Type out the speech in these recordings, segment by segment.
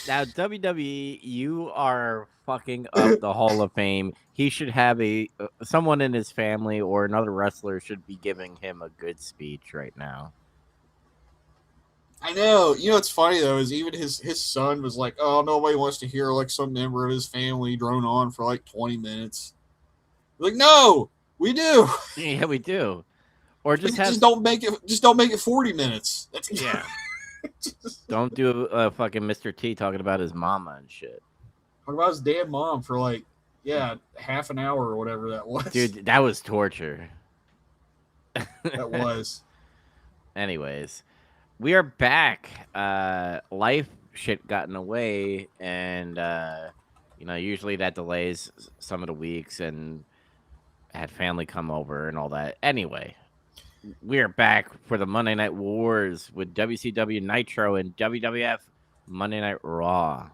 Now, WWE, you are fucking up the Hall of Fame. He should have someone in his family or another wrestler should be giving him a good speech right now. I know. You know what's funny though is even his son was like, "Oh, nobody wants to hear like some member of his family drone on for like 20 minutes." Like, no, we do. Yeah, we do. Or just Like, have, just don't make it 40 minutes. That's yeah. Don't do a fucking Mr. T talking about his mama and shit. talk about his damn mom for like, yeah, half an hour or whatever that was. Dude, that was torture. That was. Anyways, we are back. Life shit got in the way, and usually that delays some of the weeks, and I had family come over and all that. Anyway, we are back for the Monday Night Wars with WCW Nitro and WWF Monday Night Raw.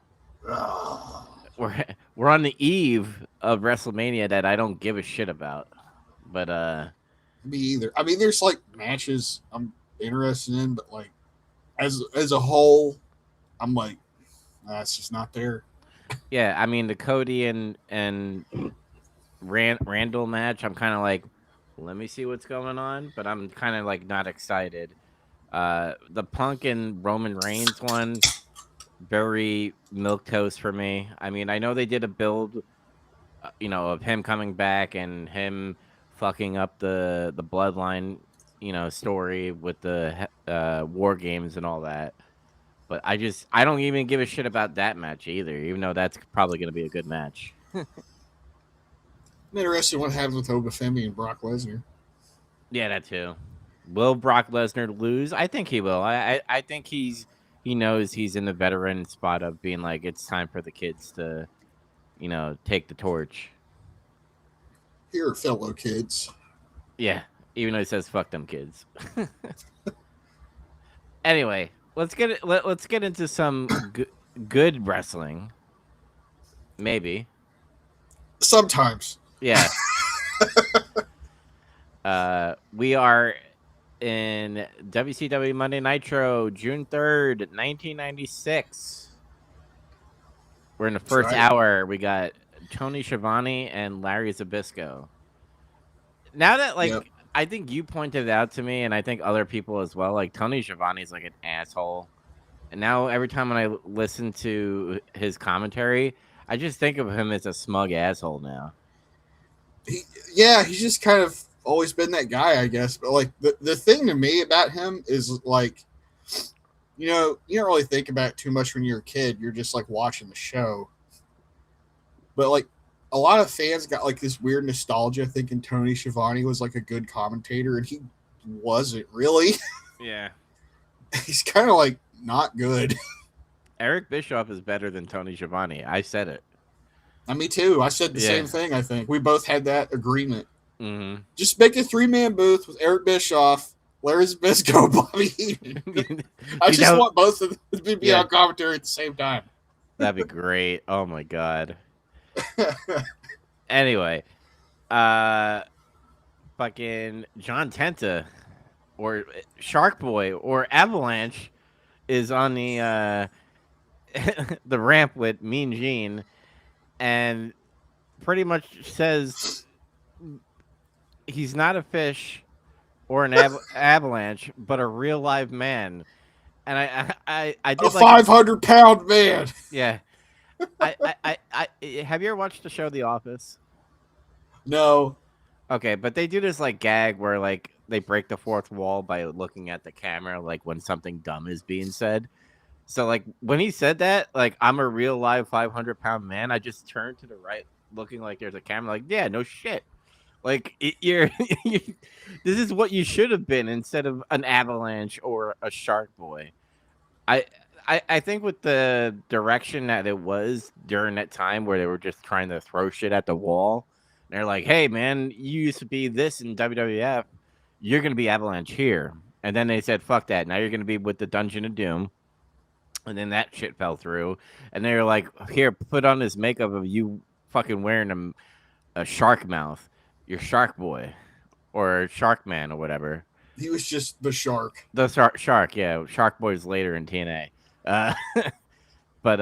Ugh. We're on the eve of WrestleMania that I don't give a shit about, but Me either. I mean, there's like matches I'm interested in, but like as a whole, I'm like, that's just not there. yeah, I mean the Cody and Randall match, I'm kind of like, let me see what's going on, but I'm kind of like not excited. The Punk and Roman Reigns one, very milk toast for me. I mean, I know they did a build, of him coming back and him fucking up the bloodline, story with the war games and all that. But I don't even give a shit about that match either, even though that's probably going to be a good match. I'm interested in what happens with Obafemi and Brock Lesnar. Yeah, that too. Will Brock Lesnar lose? I think he will. I think he knows he's in the veteran spot of being like it's time for the kids to, take the torch. Here, fellow kids. Yeah, even though he says fuck them kids. Anyway, let's get into some good wrestling. Maybe. Sometimes. Yeah. We are in WCW Monday Nitro, June 3rd, 1996. We're in the That's first right. hour. We got Tony Schiavone and Larry Zabisco. Now that, Yep. I think you pointed it out to me, and I think other people as well, like, Tony Schiavone's like an asshole. And now every time when I listen to his commentary, I just think of him as a smug asshole now. He, yeah, he's just kind of always been that guy, I guess. But like the thing to me about him is like, you don't really think about it too much when you're a kid. You're just like watching the show. But like a lot of fans got like this weird nostalgia thinking Tony Schiavone was like a good commentator, and he wasn't really. Yeah. He's kind of like not good. Eric Bischoff is better than Tony Schiavone. I said it. Me too. I said the Yeah. same thing. I think we both had that agreement. Mm-hmm. Just make a 3-man booth with Eric Bischoff, Larry Zbyszko, Bobby Heenan. I just want both of them to be on commentary at the same time. That'd be great. Oh my god. Anyway, fucking John Tenta or Shark Boy or Avalanche is on the the ramp with Mean Gene and pretty much says he's not a fish or an avalanche, but a real live man. And I did a 500-pound man. Yeah. I have you ever watched the show The Office? No. Okay, but they do this like gag where like they break the fourth wall by looking at the camera like when something dumb is being said. So like when he said that, like I'm a real live 500-pound man, I just turned to the right looking like there's a camera like, yeah, no shit. Like you're this is what you should have been instead of an avalanche or a shark boy. I think with the direction that it was during that time where they were just trying to throw shit at the wall, they're like, hey, man, you used to be this in WWF. You're going to be Avalanche here. And then they said, fuck that. Now you're going to be with the Dungeon of Doom. And then that shit fell through. And they were like, here, put on this makeup of you fucking wearing a shark mouth. You're Shark Boy or Shark Man or whatever. He was just the shark. The shark, yeah. Shark Boy's later in TNA. But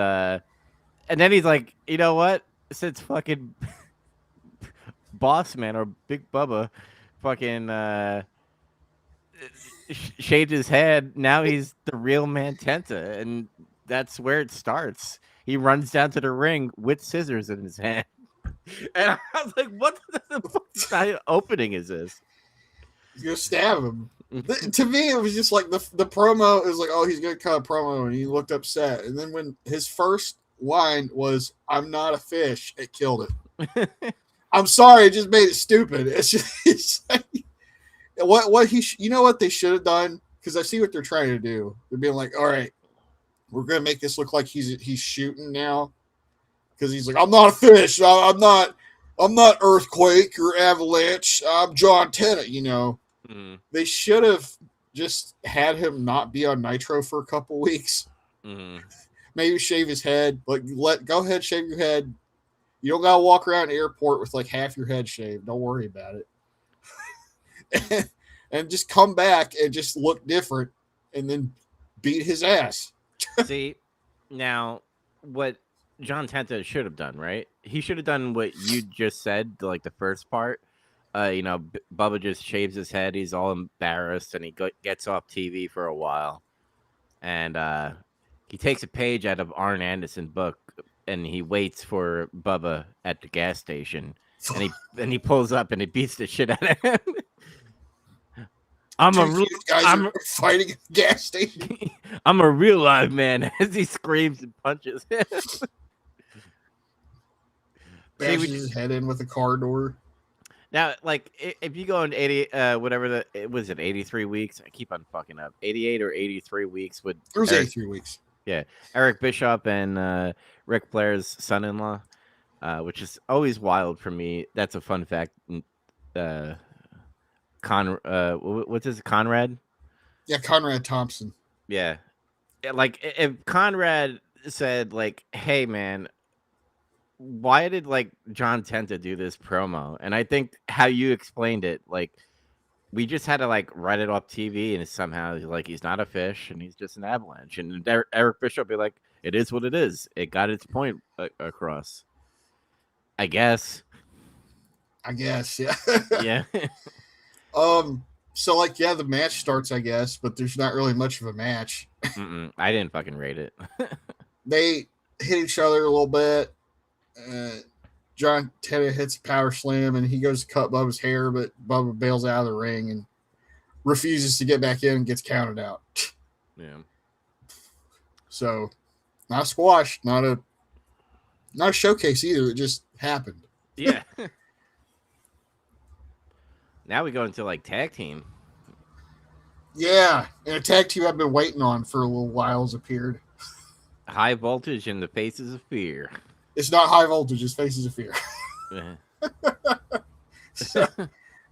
and then he's like, you know what? Since fucking Boss Man or Big Bubba fucking shaved his head, now he's the real Mantenta, and that's where it starts. He runs down to the ring with scissors in his hand, and I was like, "What the fucking style opening is this?" He's gonna stab him. To me, it was just like the promo is like, oh, he's gonna cut a promo, and he looked upset. And then when his first line was, "I'm not a fish," it killed it. I'm sorry, it just made it stupid. It's like, what you know what they should have done, because I see what they're trying to do. They're being like, all right, we're gonna make this look like he's shooting now, because he's like, I'm not a fish, I'm not earthquake or avalanche, I'm John Tennant. They should have just had him not be on Nitro for a couple weeks. Maybe shave his head. Like, go ahead, shave your head. You don't gotta walk around the airport with like half your head shaved. Don't worry about it. and just come back and just look different, and then beat his ass. See, now what John Tenta should have done, right? He should have done what you just said, like the first part. Bubba just shaves his head. He's all embarrassed, and he gets off TV for a while, and he takes a page out of Arn Anderson's book, and he waits for Bubba at the gas station, and he pulls up and he beats the shit out of him. I'm fighting at the gas station. I'm a real live man as he screams and punches him. Bashes his head in with a car door. Now, like, if you go in 80, whatever it was, 83 weeks. I keep on fucking up. 88 or 83 weeks with. It was 83 weeks. Yeah, Eric Bischoff and Ric Flair's son-in-law, which is always wild for me. That's a fun fact. What's his Conrad? Yeah, Conrad Thompson. Yeah, like if Conrad said, like, "Hey, man, why did like John Tenta do this promo?" And I think how you explained it, like, we just had to like write it off TV, and somehow like he's not a fish and he's just an avalanche. And Eric Bishop be like, "It is what it is. It got its point across." I guess. Yeah. Yeah. So like, yeah, the match starts, I guess, but there's not really much of a match. I didn't fucking rate it. They hit each other a little bit. John Tenta hits a power slam, and he goes to cut Bubba's hair, but Bubba bails out of the ring and refuses to get back in and gets counted out. Yeah. So, not a squash, not a showcase either. It just happened. Yeah. Now we go into like tag team. Yeah, and a tag team I've been waiting on for a little while has appeared. High Voltage and the Faces of Fear. It's not High Voltage, it's Faces of Fear. So,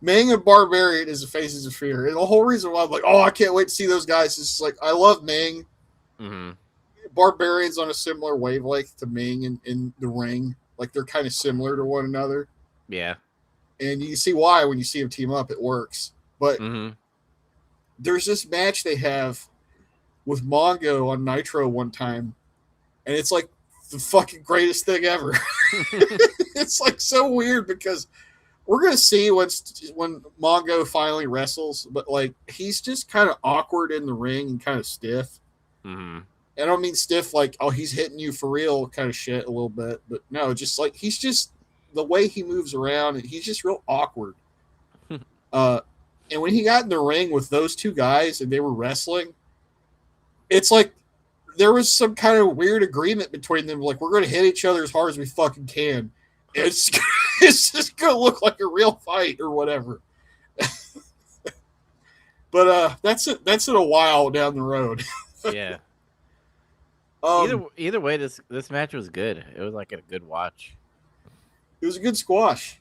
Ming and Barbarian is the Faces of Fear. And the whole reason why I'm like, oh, I can't wait to see those guys is like, I love Ming. Mm-hmm. Barbarian's on a similar wavelength to Ming in the ring. Like, they're kind of similar to one another. Yeah. And you can see why when you see them team up, it works. But there's this match they have with Mongo on Nitro one time, and it's like the fucking greatest thing ever. It's like so weird because we're gonna see when Mongo finally wrestles, but like he's just kind of awkward in the ring and kind of stiff. I don't mean stiff like, oh, he's hitting you for real kind of shit a little bit, but no, just like he's just the way he moves around, and he's just real awkward. And when he got in the ring with those two guys and they were wrestling, it's like there was some kind of weird agreement between them. Like, we're going to hit each other as hard as we fucking can. It's just going to look like a real fight or whatever. But that's in a while down the road. Yeah. Either way, this match was good. It was like a good watch. It was a good squash.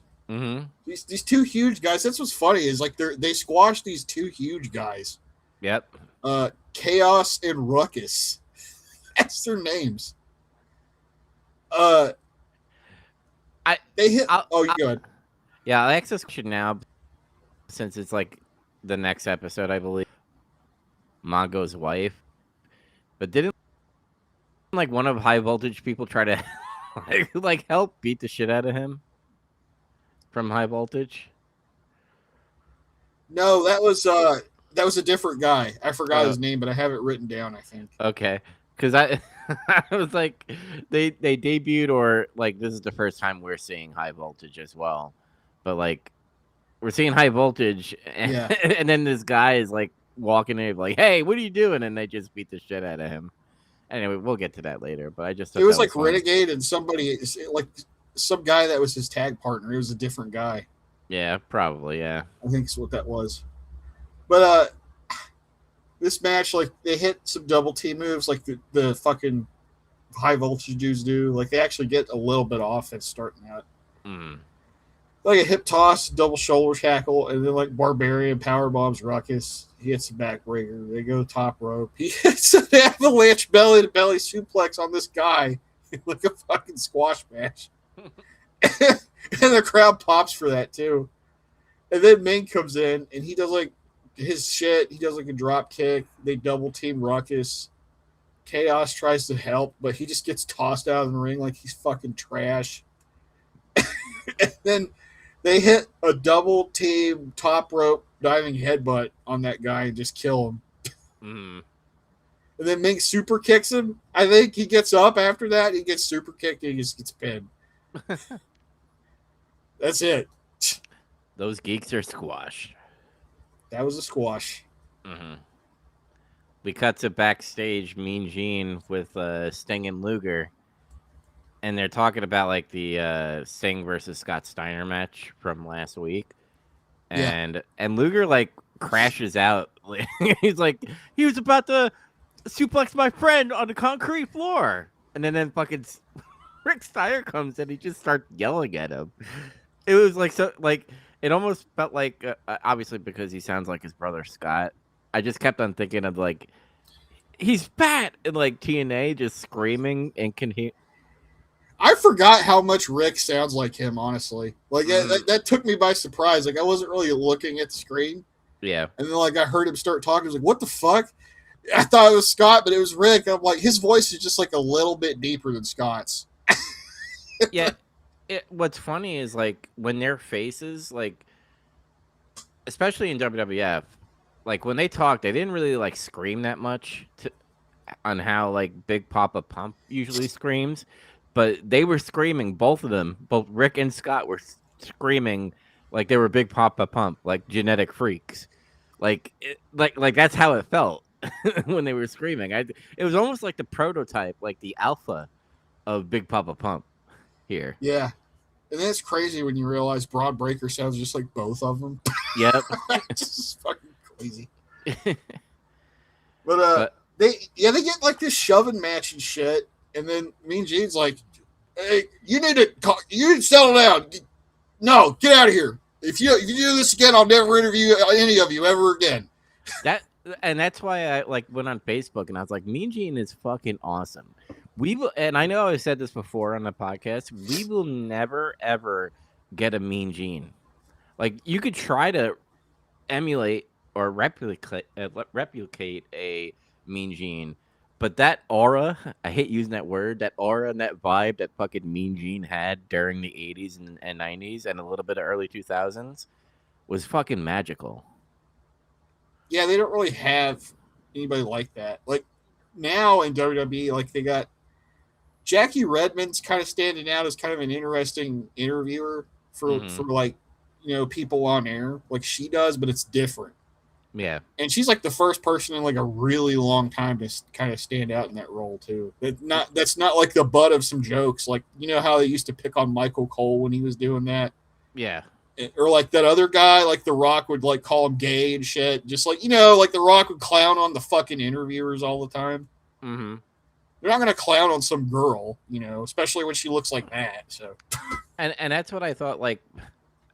These two huge guys. That's what's funny is like they squashed these two huge guys. Yep. Chaos and Ruckus. That's their names. You go ahead. Yeah, I'll ask this question now, since it's like the next episode, I believe. Mongo's wife, but didn't Like one of High Voltage people try to like help beat the shit out of him from High Voltage. No, that was a different guy. I forgot Uh, his name, but I have it written down, I think. okay, because I I was like they debuted, or like this is the first time we're seeing High Voltage as well, but like we're seeing High Voltage, and, Yeah. and then this guy is like walking in like, hey, what are you doing? And they just beat the shit out of him. Anyway, we'll get to that later, but I just It thought was that like was funny. Renegade and somebody like some guy that was his tag partner. It was a different guy. Yeah, probably, yeah. I think is what that was. But this match, like they hit some double team moves, like the fucking high voltage dudes do. Like they actually get a little bit of offense starting out. Mm. Like a hip toss, double shoulder tackle, and then like Barbarian power bombs Ruckus. He hits a backbreaker. They go top rope. He hits an avalanche belly to belly suplex on this guy like a fucking squash match. And the crowd pops for that too. And then Ming comes in and he does like his shit. He does like a drop kick. They double team Ruckus. Chaos tries to help, but he just gets tossed out of the ring like he's fucking trash. And then they hit a double team top rope diving headbutt on that guy and just kill him. Mm. And then Ming super kicks him. I think he gets up after that. He gets super kicked and he just gets pinned. That's it. Those geeks are squashed. That was a squash. Mm-hmm. We cut to backstage, Mean Gene with Sting and Luger, and they're talking about like the Sting versus Scott Steiner match from last week, Yeah. and Luger like crashes out. He's like, he was about to suplex my friend on the concrete floor, and then fucking Rick Steiner comes and he just starts yelling at him. It was like so like it almost felt like obviously because he sounds like his brother Scott. I just kept on thinking of like he's fat and like TNA just screaming and can he. I forgot how much Rick sounds like him, honestly. Like Mm, that took me by surprise. Like I wasn't really looking at the screen. yeah, And then like I heard him start talking. I was like, what the fuck? I thought it was Scott, but it was Rick. I'm like, his voice is just like a little bit deeper than Scott's. yeah. What's funny is like when their faces like, especially in WWF, like when they talk, they didn't really like scream that much on how like Big Papa Pump usually screams, but they were screaming. Both of them, both Rick and Scott, were screaming like they were Big Papa Pump, like genetic freaks. Like that's how it felt when they were screaming. It was almost like the prototype, like the alpha of Big Papa Pump here. Yeah. And then it's crazy when you realize Broad Breaker sounds just like both of them. Yep. Just fucking crazy. but But they get like this shoving match and shit, and then Mean Gene's like, "Hey, you need to settle down. No, get out of here. If you do this again, I'll never interview any of you ever again." that's why I like went on Facebook and I was like, Mean Gene is fucking awesome. And I know I said this before on the podcast. We will never ever get a Mean Gene. Like you could try to emulate or replicate a Mean Gene, but that aura, I hate using that word, that aura and that vibe that fucking Mean Gene had during the 80s and 90s and a little bit of early 2000s was fucking magical. Yeah, they don't really have anybody like that. Like now in WWE, like they got Jackie Redmond's kind of standing out as kind of an interesting interviewer for like people on air, like she does, but it's different. Yeah. And she's like the first person in like a really long time to kind of stand out in that role too. That's not like the butt of some jokes, like how they used to pick on Michael Cole when he was doing that. Yeah. Or like that other guy, like The Rock would like call him gay and shit. Just like like The Rock would clown on the fucking interviewers all the time. Mm-hmm. They're not going to clown on some girl, especially when she looks like that. So, and that's what I thought. Like,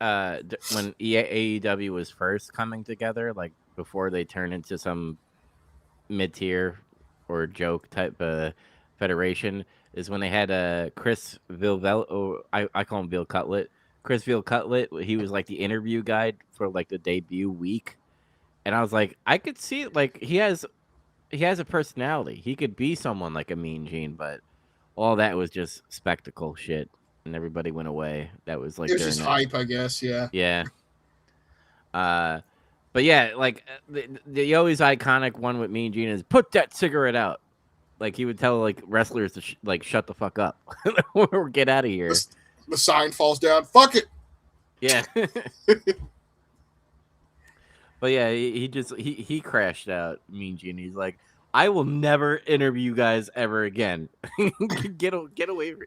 when AEW was first coming together, like before they turned into some mid-tier or joke type federation, is when they had Chris Vilvel. Oh, I call him Bill Cutlet. Chris Veal Cutlet. He was like the interview guide for like the debut week, and I was like, I could see like he has he has a personality. He could be someone like a Mean Gene, but all that was just spectacle shit, and everybody went away. That was It like was during just that. hype, I guess. Yeah. Yeah. Uh, but yeah, like the always iconic one with Mean Gene is put that cigarette out. Like he would tell like wrestlers to like shut the fuck up or get out of here. The sign falls down. Fuck it. Yeah. But yeah, he just he crashed out, Mean Gene. He's like, I will never interview you guys ever again. get away from.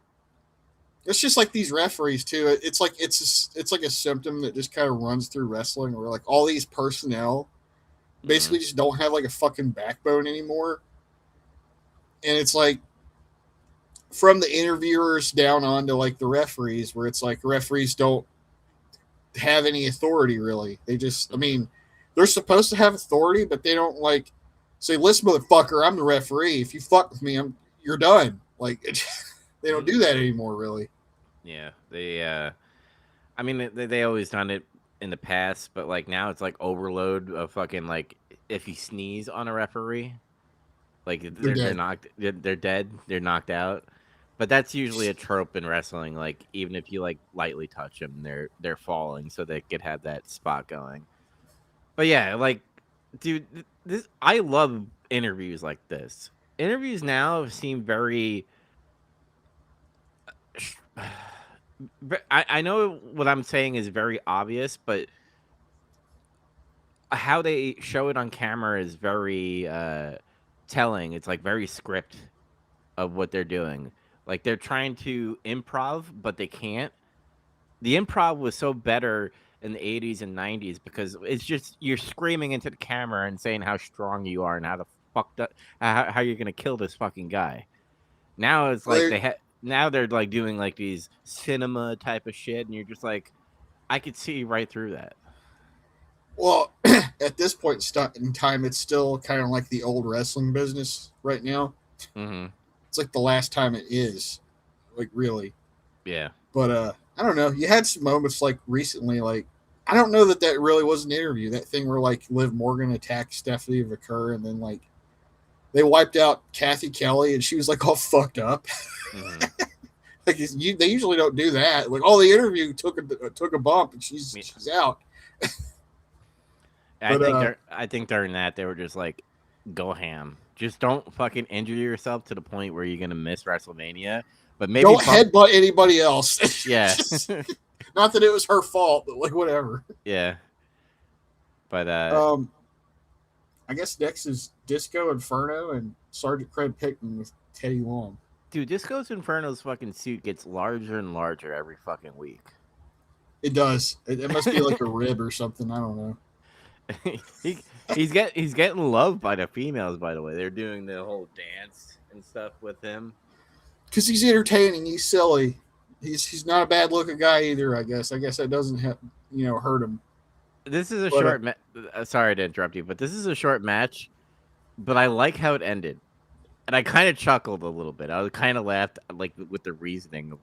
It's just like these referees too. It's like it's like a symptom that just kind of runs through wrestling, where like all these personnel basically just don't have like a fucking backbone anymore, and it's like from the interviewers down on to like the referees, where it's like referees don't have any authority really. They just, I mean, they're supposed to have authority, but they don't like say, "Listen, motherfucker, I'm the referee. If you fuck with me, you're done." Like they don't do that anymore, really. Yeah, they. I mean, they always done it in the past, but like now it's like overload of fucking like if you sneeze on a referee, like They're they're dead. knocked, they're dead, they're knocked out. But that's usually a trope in wrestling. Like even if you like lightly touch them, they're falling, so they could have that spot going. But yeah, like, dude, this I love interviews like this. Interviews now seem very. I know what I'm saying is very obvious, but how they show it on camera is very telling. It's like very script of what they're doing. Like they're trying to improv, but they can't. The improv was so better in the 80s and 90s because it's just you're screaming into the camera and saying how strong you are and how the fucked up how you're gonna kill this fucking guy. Now it's like They now they're like doing like these cinema type of shit, and you're just like, I could see right through that. well, at this point in time, it's still kind of like the old wrestling business right now. Mm-hmm. It's like the last time it is, like really. Yeah. But I don't know. You had some moments like recently, like I don't know that really was an interview. That thing where like Liv Morgan attacked Stephanie Vaquer, and then like they wiped out Kathy Kelly, and she was like all fucked up. Mm-hmm. Like they usually don't do that. Like, oh, the interview took a bump, and she's out. I But think during that they were just like, go ham. Just don't fucking injure yourself to the point where you're gonna miss WrestleMania. But maybe don't headbutt anybody else. Yeah. Not that it was her fault, but like whatever. Yeah. But I guess next is Disco Inferno and Sergeant Craig Pickman with Teddy Long. dude, Disco's Inferno's fucking suit gets larger and larger every fucking week. It does. It must be like a rib or something. I don't know. he's getting loved by the females. By the way, they're doing the whole dance and stuff with him Because he's entertaining. He's silly. He's not a bad looking guy either. I guess that doesn't hurt him. This is a short. Sorry to interrupt you, but this is a short match. But I like how it ended, and I kind of chuckled a little bit. I kind of laughed like with the reasoning.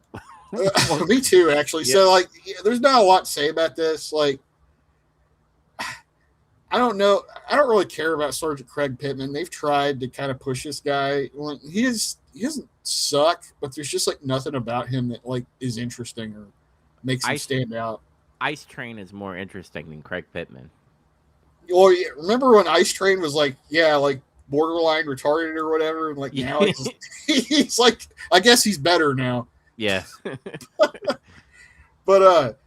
Me too, actually. Yeah. So like, there's not a lot to say about this. Like, I don't know. I don't really care about Sergeant Craig Pittman. They've tried to kind of push this guy. He doesn't suck, but there's just like nothing about him that like is interesting or makes him stand out. Ice Train is more interesting than Craig Pittman. Well, yeah, remember when Ice Train was like borderline retarded or whatever, and like now he's like, I guess he's better now. Yeah. But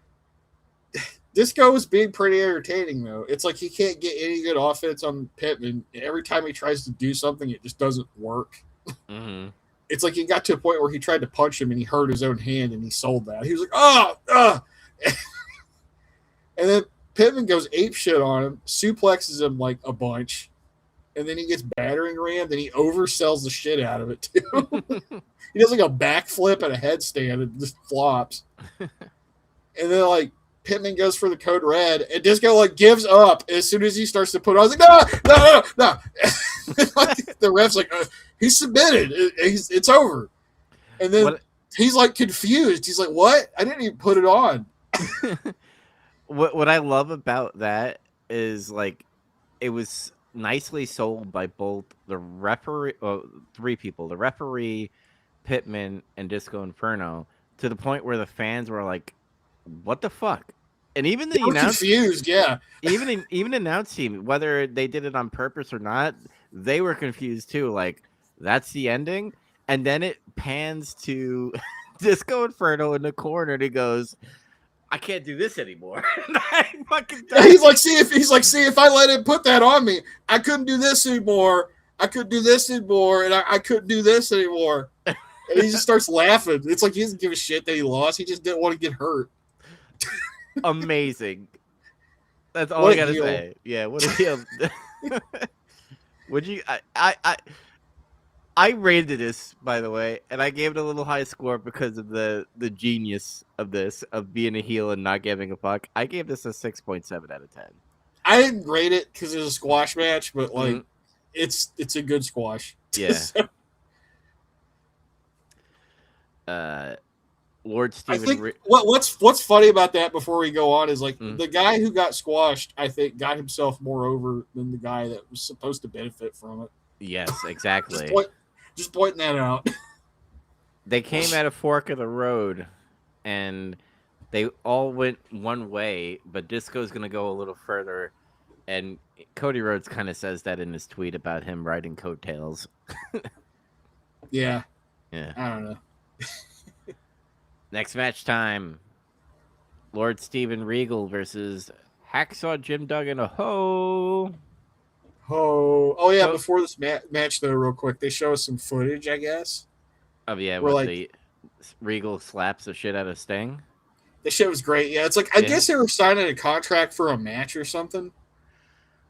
Disco is being pretty entertaining though. It's like he can't get any good offense on Pittman. Every time he tries to do something, it just doesn't work. Mm-hmm. It's like he got to a point where he tried to punch him and he hurt his own hand and he sold that. He was like, oh. And then Pittman goes ape shit on him, suplexes him like a bunch, and then he gets battering rammed and he oversells the shit out of it too. He does like a backflip and a headstand and just flops. And then like Pittman goes for the code red and Disco like gives up as soon as he starts to put on. I was like, no. Like, the ref's like, he's submitted. It's over. And then he's like confused. He's like, what? I didn't even put it on. What I love about that is like it was nicely sold by both the referee, three people, the referee, Pittman, and Disco Inferno, to the point where the fans were like, "What the fuck?" And even They the were announce, confused. Yeah, even announce team, whether they did it on purpose or not, they were confused too. Like, that's the ending, and then it pans to Disco Inferno in the corner, and he goes, "I can't do this anymore." I fucking yeah. died. See if I let him put that on me, I couldn't do this anymore. I couldn't do this anymore, and I couldn't do this anymore. And he just starts laughing. It's like he doesn't give a shit that he lost. He just didn't want to get hurt. Amazing. That's all What I a gotta heel. say. Yeah, what a heel. Would you? I rated this, by the way, and I gave it a little high score because of the genius of this, of being a heel and not giving a fuck. I gave this a 6.7 out of 10. I didn't rate it because it was a squash match, but like, Mhm. it's a good squash. Yeah. So, Lord I Steven. think what's funny about that before we go on is like Mm, the guy who got squashed, I think, got himself more over than the guy that was supposed to benefit from it. yes, Just exactly. point, just pointing that out. They came at a fork of the road, and they all went one way, but Disco's gonna go a little further. And Cody Rhodes kind of says that in his tweet about him riding coattails. Yeah, Yeah. I don't know. Next match time: Lord Steven Regal versus Hacksaw Jim Duggan. Oh, Oh yeah. so Before this match, though, real quick, they show us some footage. I guess oh yeah, where what like the Regal slaps the shit out of Sting. the shit was great. Yeah, it's like I Yeah. guess they were signing a contract for a match or something, and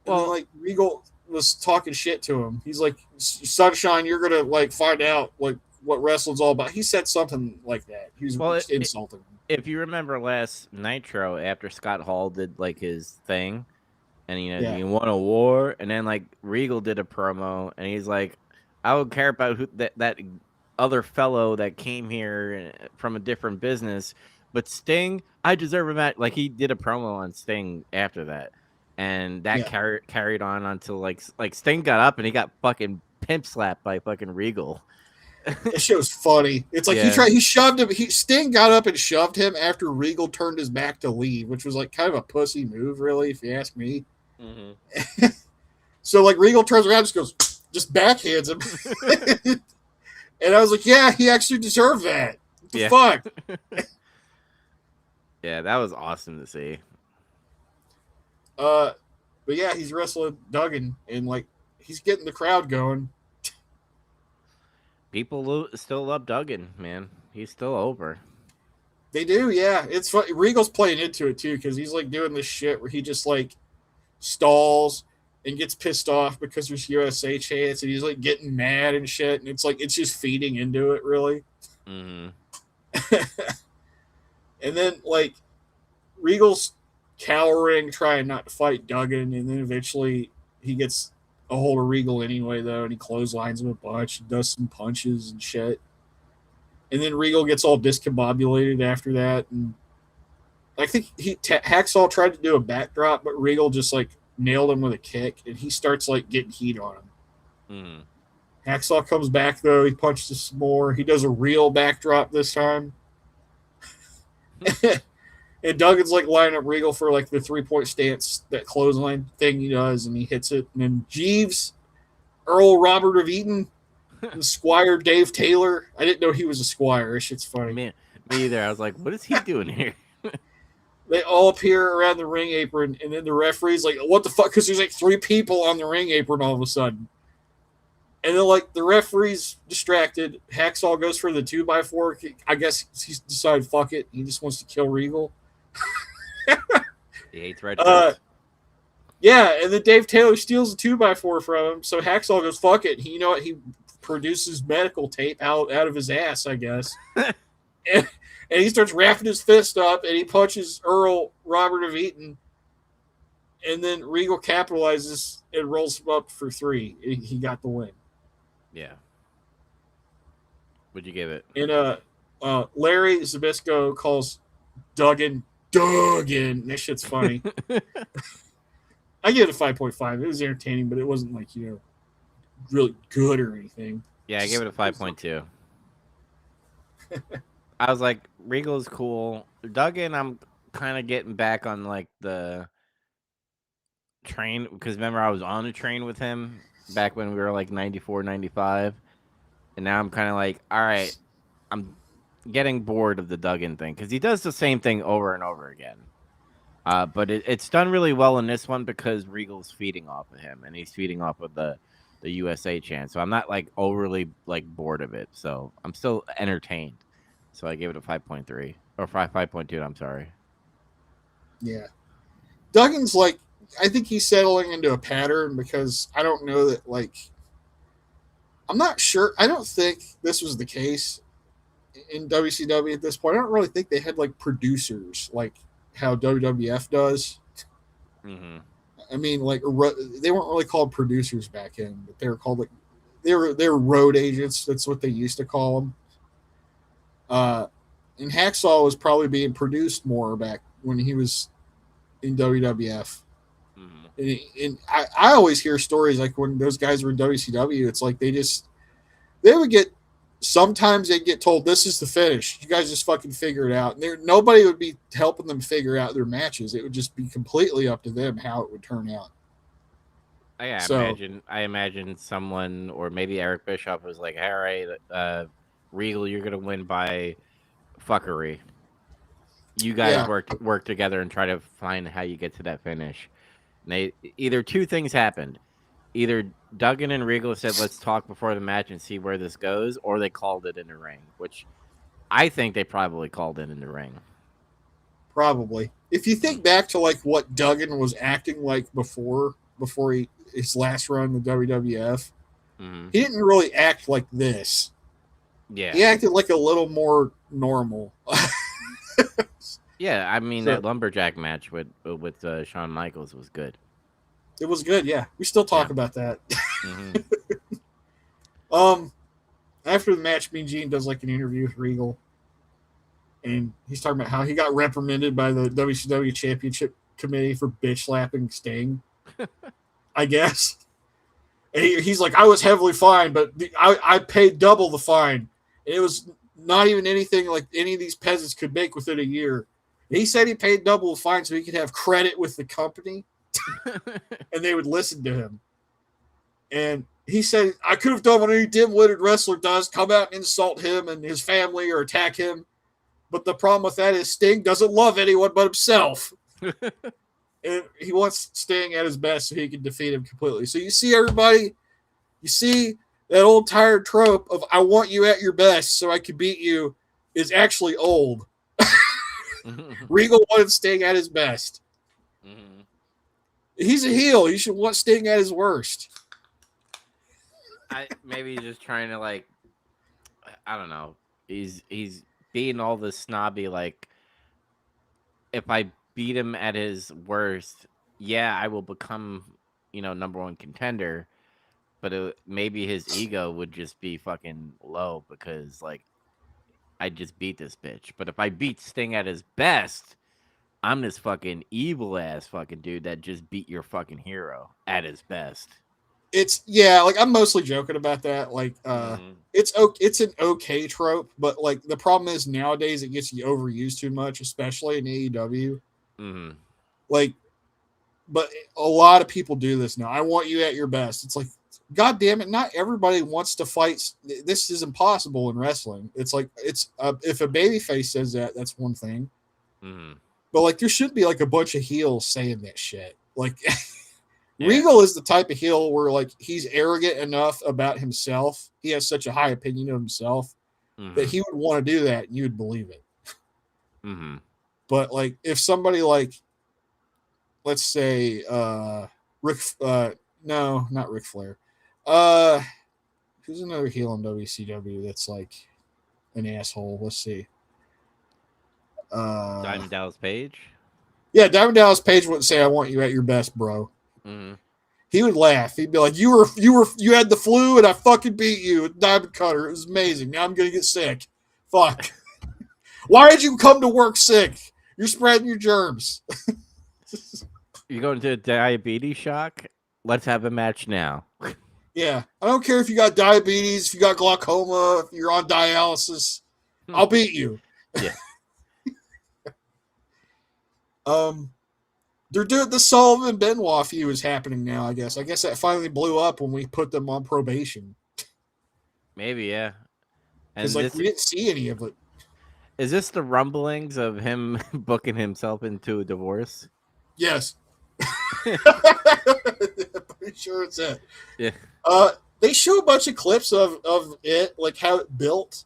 then Well, like Regal was talking shit to him. He's like, "Sunshine, you're gonna like find out like what wrestling's all about." He said something like that. He was well, insulting him. if you remember last Nitro, after Scott Hall did like his thing, and do Yeah, you want a war? And then like Regal did a promo, and he's like, I would care about who that other fellow that came here from a different business, but Sting, I deserve a match. Like he did a promo on Sting after that, and that yeah. carried on until like Sting got up and he got fucking pimp slapped by fucking Regal. That shit was funny. It's like Yeah. he shoved him. Sting got up and shoved him after Regal turned his back to leave, which was like kind of a pussy move, really, if you ask me. Mm-hmm. So like Regal turns around, just backhands him, and I was like, yeah, he actually deserved that. What the Yeah. fuck? Yeah, that was awesome to see. But yeah, he's wrestling Duggan, and like he's getting the crowd going. People still love Duggan, man. He's still over. They do, yeah. It's fun. Regal's playing into it too because he's like doing this shit where he just like stalls and gets pissed off because there's USA chants, and he's like getting mad and shit, and it's like it's just feeding into it, really. Mm-hmm. And then like Regal's cowering, trying not to fight Duggan, and then eventually he gets a hold of Regal anyway, though, and he clotheslines him a bunch, does some punches and shit. And then Regal gets all discombobulated after that, and I think Hacksaw tried to do a backdrop, but Regal just like nailed him with a kick, and he starts like getting heat on him. Mm-hmm. Hacksaw comes back though, he punches some more. He does a real backdrop this time. And Duggan's like lining up Regal for like the 3-point stance, that clothesline thing he does, and he hits it. And then Jeeves, Earl Robert of Eaton, and Squire Dave Taylor. I didn't know he was a squire. That shit's funny. Man, me either. I was like, what is he doing here? They all appear around the ring apron, and then the referee's like, what the fuck? Because there's like 3 people on the ring apron all of a sudden. And then, like, the referee's distracted. Hacksaw goes for the 2x4. I guess he's decided, fuck it. He just wants to kill Regal. He hates red shirts. Yeah, and then Dave Taylor steals the 2x4 from him. So Hacksaw goes, fuck it. You know what? He produces medical tape out of his ass, I guess. and he starts wrapping his fist up, and he punches Earl Robert of Eaton. And then Regal capitalizes and rolls him up for 3. He got the win. Yeah. What'd you give it? And Larry Zbyszko calls Duggan. That shit's funny. I give it a 5.5. It was entertaining, but it wasn't like really good or anything. Yeah, I gave it a 5.2. I was like, Regal's cool. Duggan, I'm kind of getting back on like the train because remember I was on a train with him back when we were like 94, 95. And now I'm kind of like, all right, I'm getting bored of the Duggan thing because he does the same thing over and over again. But it's done really well in this one because Regal's feeding off of him and he's feeding off of the USA chant. So I'm not like overly like bored of it. So I'm still entertained. So I gave it a 5.3 or 5.2. I'm sorry. Yeah. Duggan's like, I think he's settling into a pattern because I don't know that, like, I'm not sure. I don't think this was the case in WCW at this point. I don't really think they had like producers like how WWF does. Mm-hmm. I mean, like, they weren't really called producers back then, but they were called like, they were road agents. That's what they used to call them. And Hacksaw was probably being produced more back when he was in WWF. Mm-hmm. And I always hear stories like when those guys were in WCW, it's like they would get, sometimes they'd get told, this is the finish. You guys just fucking figure it out. And nobody would be helping them figure out their matches. It would just be completely up to them how it would turn out. I imagine someone, or maybe Eric Bischoff was like, all right, Regal, you're going to win by fuckery. You guys work together and try to find how you get to that finish. And either two things happened. Either Duggan and Regal said, let's talk before the match and see where this goes, or they called it in the ring, which I think they probably called it in the ring. Probably. If you think back to like what Duggan was acting like before his last run in the WWF, mm-hmm. He didn't really act like this. Yeah. He acted like a little more normal. Yeah, I mean, that lumberjack match with Shawn Michaels was good. It was good, yeah. We still talk about that. Mm-hmm. After the match, Mean Gene does like an interview with Regal, and he's talking about how he got reprimanded by the WCW Championship Committee for bitch slapping Sting, I guess. And he's like, I was heavily fined, but I paid double the fine. And it was not even anything like any of these peasants could make within a year. And he said he paid double the fine so he could have credit with the company, and they would listen to him. And he said, I could have done what any dim-witted wrestler does, come out and insult him and his family or attack him. But the problem with that is Sting doesn't love anyone but himself. And he wants Sting at his best so he can defeat him completely. So you see, everybody, you see that old tired trope of I want you at your best so I can beat you is actually old. Regal wanted Sting at his best. Mm-hmm. He's a heel. He should want Sting at his worst. Maybe he's just trying to, like, I don't know. He's being all this snobby, like, if I beat him at his worst, yeah, I will become, number one contender. But maybe his ego would just be fucking low because, like, I just beat this bitch. But if I beat Sting at his best, I'm this fucking evil ass fucking dude that just beat your fucking hero at his best. Like, I'm mostly joking about that. Like, it's an okay trope, but like the problem is nowadays it gets overused too much, especially in AEW. Mm-hmm. Like, but a lot of people do this now. I want you at your best. It's like, God damn it! Not everybody wants to fight. This is impossible in wrestling. It's like if a babyface says that, that's one thing. Mm-hmm. But like, there should be like a bunch of heels saying that shit. Like, yeah. Regal is the type of heel where like he's arrogant enough about himself. He has such a high opinion of himself that he would want to do that, and you would believe it. Mm-hmm. But like, if somebody like, let's say, no, not Ric Flair. Who's another heel in WCW that's like an asshole? Let's see. Diamond Dallas Page. Yeah, Diamond Dallas Page wouldn't say, "I want you at your best, bro." Mm-hmm. He would laugh. He'd be like, "You had the flu, and I fucking beat you with Diamond Cutter. It was amazing. Now I'm gonna get sick. Fuck. Why did you come to work sick? You're spreading your germs." You go into a diabetes shock? Let's have a match now. Yeah, I don't care if you got diabetes, if you got glaucoma, if you're on dialysis, I'll beat you. Yeah. They're doing the Sullivan Benoit feud is happening now. I guess that finally blew up when we put them on probation. Maybe, yeah. And Because we didn't see any of it. Is this the rumblings of him booking himself into a divorce? Yes. Pretty sure it's it. Yeah. They show a bunch of clips of it, like how it built,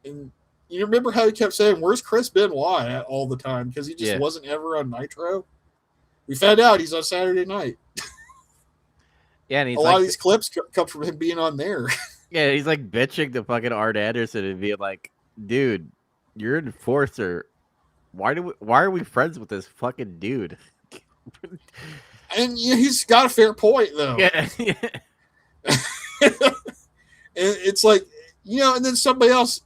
and you remember how he kept saying, "Where's Chris Benoit?" at all the time because he just wasn't ever on Nitro. We found out he's on Saturday night. Yeah, and a lot of these clips come from him being on there. Yeah, he's like bitching to fucking Art Anderson and being like, "Dude, you're an enforcer. Why are we friends with this fucking dude?" And he's got a fair point though. Yeah. And it's like, and then somebody else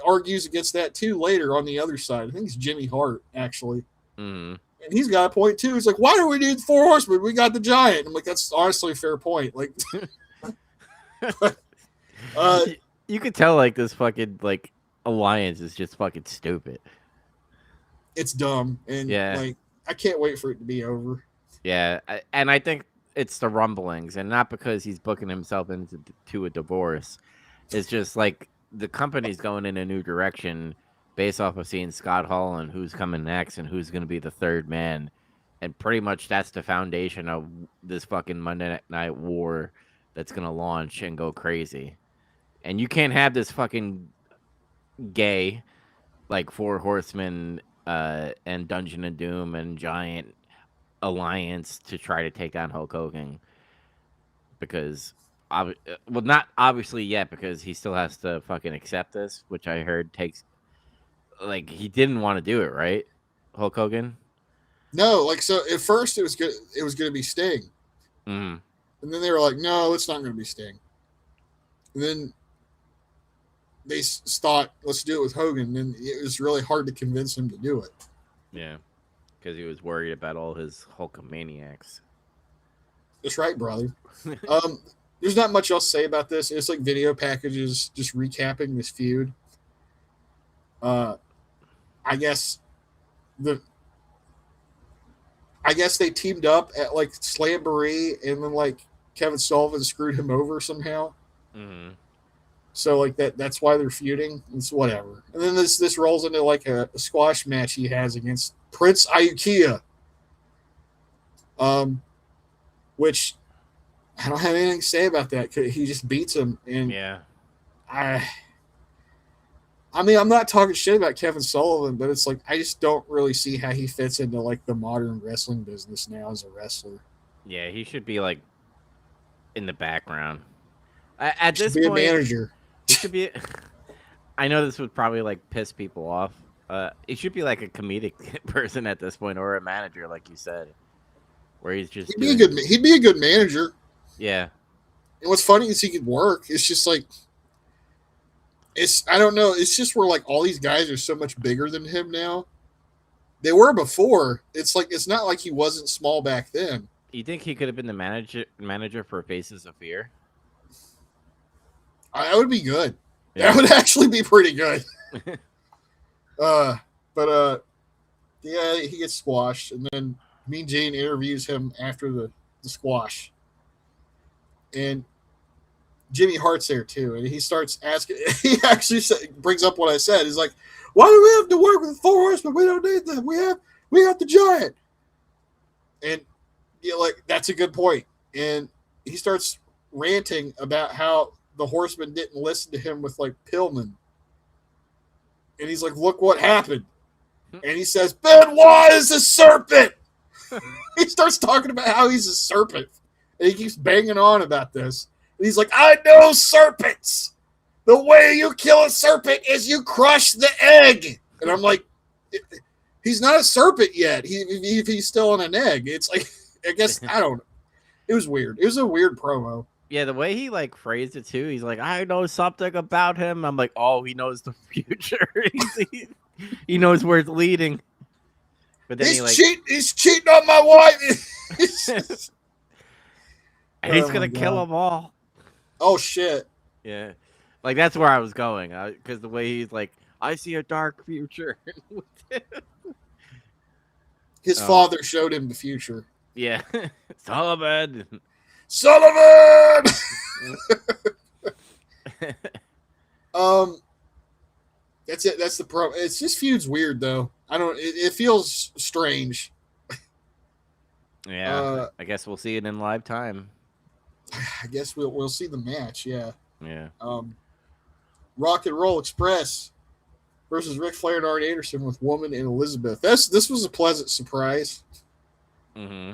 argues against that too later on the other side. I think it's Jimmy Hart actually. Mm. And he's got a point too. He's like, why do we need 4 horsemen? We got the Giant. I'm like, that's honestly a fair point. Like, you could tell like this fucking like alliance is just fucking stupid. It's dumb, and like I can't wait for it to be over. Yeah, and I think it's the rumblings, and not because he's booking himself into a divorce. It's just like the company's going in a new direction based off of seeing Scott Hall and who's coming next and who's going to be the third man. And pretty much that's the foundation of this fucking Monday Night War that's going to launch and go crazy. And you can't have this fucking gay, like 4 Horsemen and Dungeon of Doom and Giant alliance to try to take down Hulk Hogan. Because, not obviously yet, because he still has to fucking accept this, which I heard takes, like, he didn't want to do it, right? Hulk Hogan? No, like, so at first it was going to be Sting. Mm-hmm. And then they were like, no, it's not going to be Sting. And then they thought, let's do it with Hogan. And it was really hard to convince him to do it. Yeah, because he was worried about all his Hulkamaniacs. That's right, brother. There's not much else to say about this. It's like video packages just recapping this feud. I guess they teamed up at like Slamboree, and then like Kevin Sullivan screwed him over somehow. Mm-hmm. So like that's why they're feuding. It's whatever. And then this rolls into like a squash match he has against Prince Iaukea. Which I don't have anything to say about that. He just beats him, and yeah. I mean, I'm not talking shit about Kevin Sullivan, but it's like I just don't really see how he fits into like the modern wrestling business now as a wrestler. Yeah, he should be like in the background. At this point, a manager. He should be. I know this would probably like piss people off. He should be like a comedic person at this point, or a manager, like you said, where he's just. He'd be a good manager. Yeah. And what's funny is he could work. It's just like. I don't know. It's just where like all these guys are so much bigger than him now. They were before. It's like it's not like he wasn't small back then. You think he could have been the manager for Faces of Fear? That would be good. Yeah. That would actually be pretty good. Yeah, he gets squashed, and then Mean Gene interviews him after the squash, and Jimmy Hart's there too, and he starts asking. He actually brings up what I said. He's like, "Why do we have to work with 4 horsemen? We don't need them. We have the Giant." And like that's a good point. And he starts ranting about how the Horsemen didn't listen to him with like Pillman. And he's like, "Look what happened." And he says, "Benoit is a serpent." He starts talking about how he's a serpent, and he keeps banging on about this. And he's like, "I know serpents. The way you kill a serpent is you crush the egg." And I'm like, he's not a serpent yet. He's still in an egg. It's like, I guess, I don't know. It was weird. It was a weird promo. Yeah, the way he like phrased it too. He's like, "I know something about him." I'm like, "Oh, he knows the future. He knows where it's leading." But then he's cheating on my wife. And he's Oh my gonna kill god. them all. Oh shit. Yeah, like that's where I was going. Because the way he's like, I see a dark future. His um, father showed him the future. yeah, Sullivan. Sullivan. um, that's it. That's the pro. It's just feud's weird though. I don't. It feels strange. Yeah, Uh, I guess we'll see it in live time. I guess we'll see the match. Yeah. Yeah. Rock and Roll Express versus Ric Flair and Arn Anderson with Woman and Elizabeth. This was a pleasant surprise. Mm-hmm.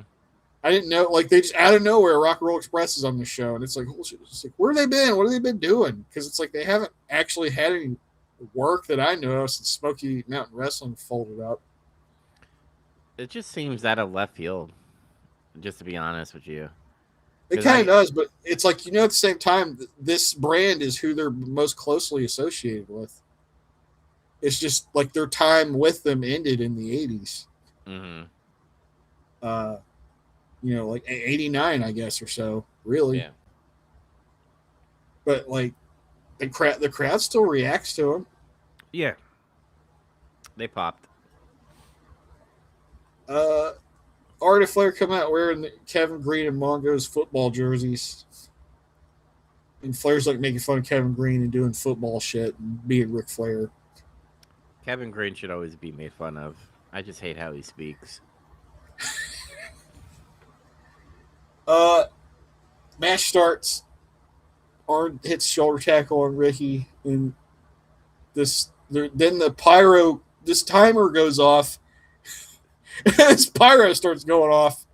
I didn't know, like, they just out of nowhere, Rock and Roll Express is on the show, and it's like, holy shit, it's like, where have they been? What have they been doing? Because it's like they haven't actually had any work that I know of since Smoky Mountain Wrestling folded up. It just seems out of left field. Just to be honest with you, It because kind of does, but it's like, at the same time, this brand is who they're most closely associated with. It's just like their time with them ended in the 80s. Mm-hmm. Like 89, I guess, or so, really. Yeah. But like the crowd still reacts to him. Yeah. They popped. Art and Flair come out wearing the Kevin Green and Mongo's football jerseys. And Flair's like making fun of Kevin Green and doing football shit and being Ric Flair. Kevin Green should always be made fun of. I just hate how he speaks. Match starts. Arn hits shoulder tackle on Ricky, and then the pyro, this timer goes off. This pyro starts going off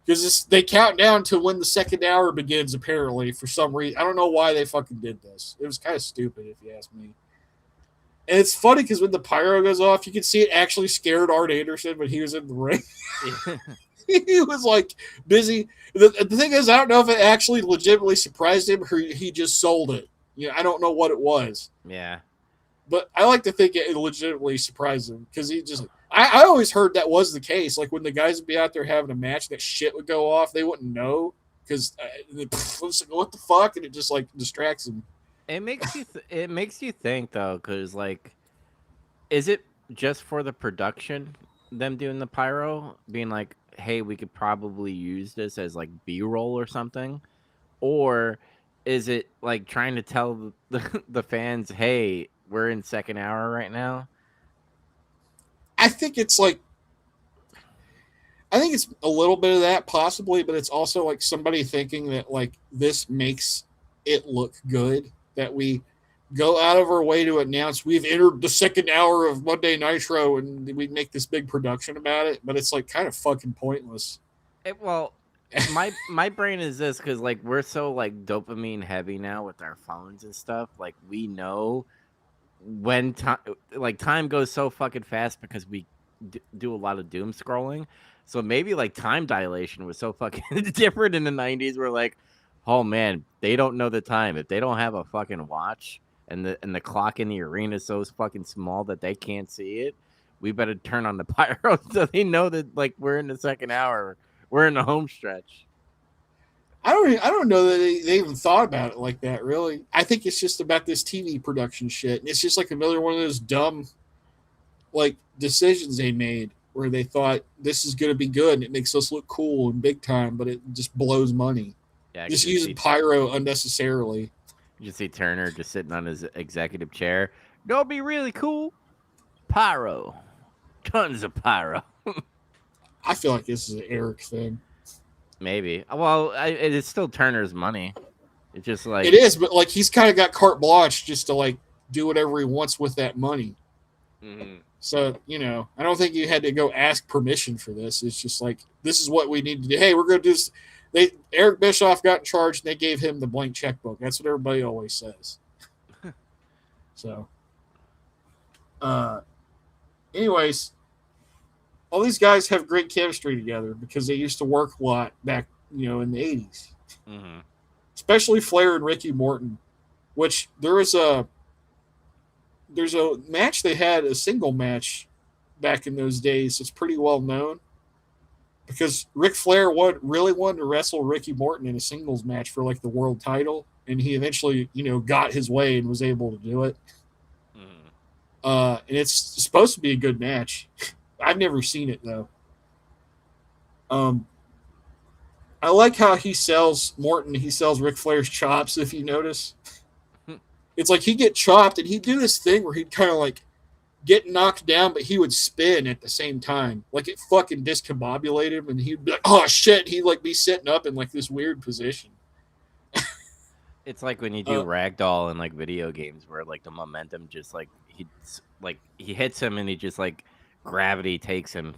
because they count down to when the second hour begins. Apparently, for some reason, I don't know why they fucking did this. It was kind of stupid, if you ask me. And it's funny because when the pyro goes off, you can see it actually scared Arn Anderson when he was in the ring. He was like busy. The thing is, I don't know if it actually legitimately surprised him or he just sold it. I don't know what it was. Yeah. But I like to think it legitimately surprised him because he just. I always heard that was the case. Like when the guys would be out there having a match, that shit would go off. They wouldn't know because what the fuck, and it just like distracts them. It makes you. It makes you think though, because like, is it just for the production? Them doing the pyro, being like, "Hey, we could probably use this as like B-roll or something," or is it like trying to tell the fans, "Hey, we're in second hour right now"? I think it's a little bit of that possibly, but it's also like somebody thinking that like this makes it look good that we go out of our way to announce we've entered the second hour of Monday Nitro and we make this big production about it, but it's like kind of fucking pointless. Well, my brain is this because like we're so like dopamine heavy now with our phones and stuff. Like we know when time goes so fucking fast because we do a lot of doom scrolling. So maybe like time dilation was so fucking different in the 90s. We're like, oh man, they don't know the time. If they don't have a fucking watch and the clock in the arena is so fucking small that they can't see it, we better turn on the pyro so they know that like we're in the second hour. We're in the home stretch. I don't know that they even thought about it like that, really. I think it's just about this TV production shit. And it's just like another one of those dumb like decisions they made where they thought this is going to be good and it makes us look cool and big time, but it just blows money. Yeah, Just using pyro unnecessarily. You see Turner just sitting on his executive chair. Don't be really cool. Pyro. Tons of pyro. I feel like this is an Eric thing. Maybe. Well, it is still Turner's money. It's just like it is, but like he's kind of got carte blanche just to like do whatever he wants with that money. Mm-hmm. So I don't think you had to go ask permission for this. It's just like this is what we need to do. Hey, we're going to do this. Eric Bischoff got in charge and they gave him the blank checkbook. That's what everybody always says. So, anyways, all these guys have great chemistry together because they used to work a lot back, in the 80s. Mm-hmm. Especially Flair and Ricky Morton, which there's a match they had, a single match back in those days. It's pretty well known. because Ric Flair really wanted to wrestle Ricky Morton in a singles match for like the world title, and he eventually, got his way and was able to do it. Mm. And it's supposed to be a good match. I've never seen it though. Um, I like how he sells Morton. He sells Ric Flair's chops. If you notice, it's like he'd get chopped, and he'd do this thing where he'd kind of like get knocked down, but he would spin at the same time. Like it fucking discombobulated him, and he'd be like, "Oh shit!" He'd like be sitting up in like this weird position. It's like when you do ragdoll in like video games, where like the momentum just like he hits him, and he just like gravity takes him.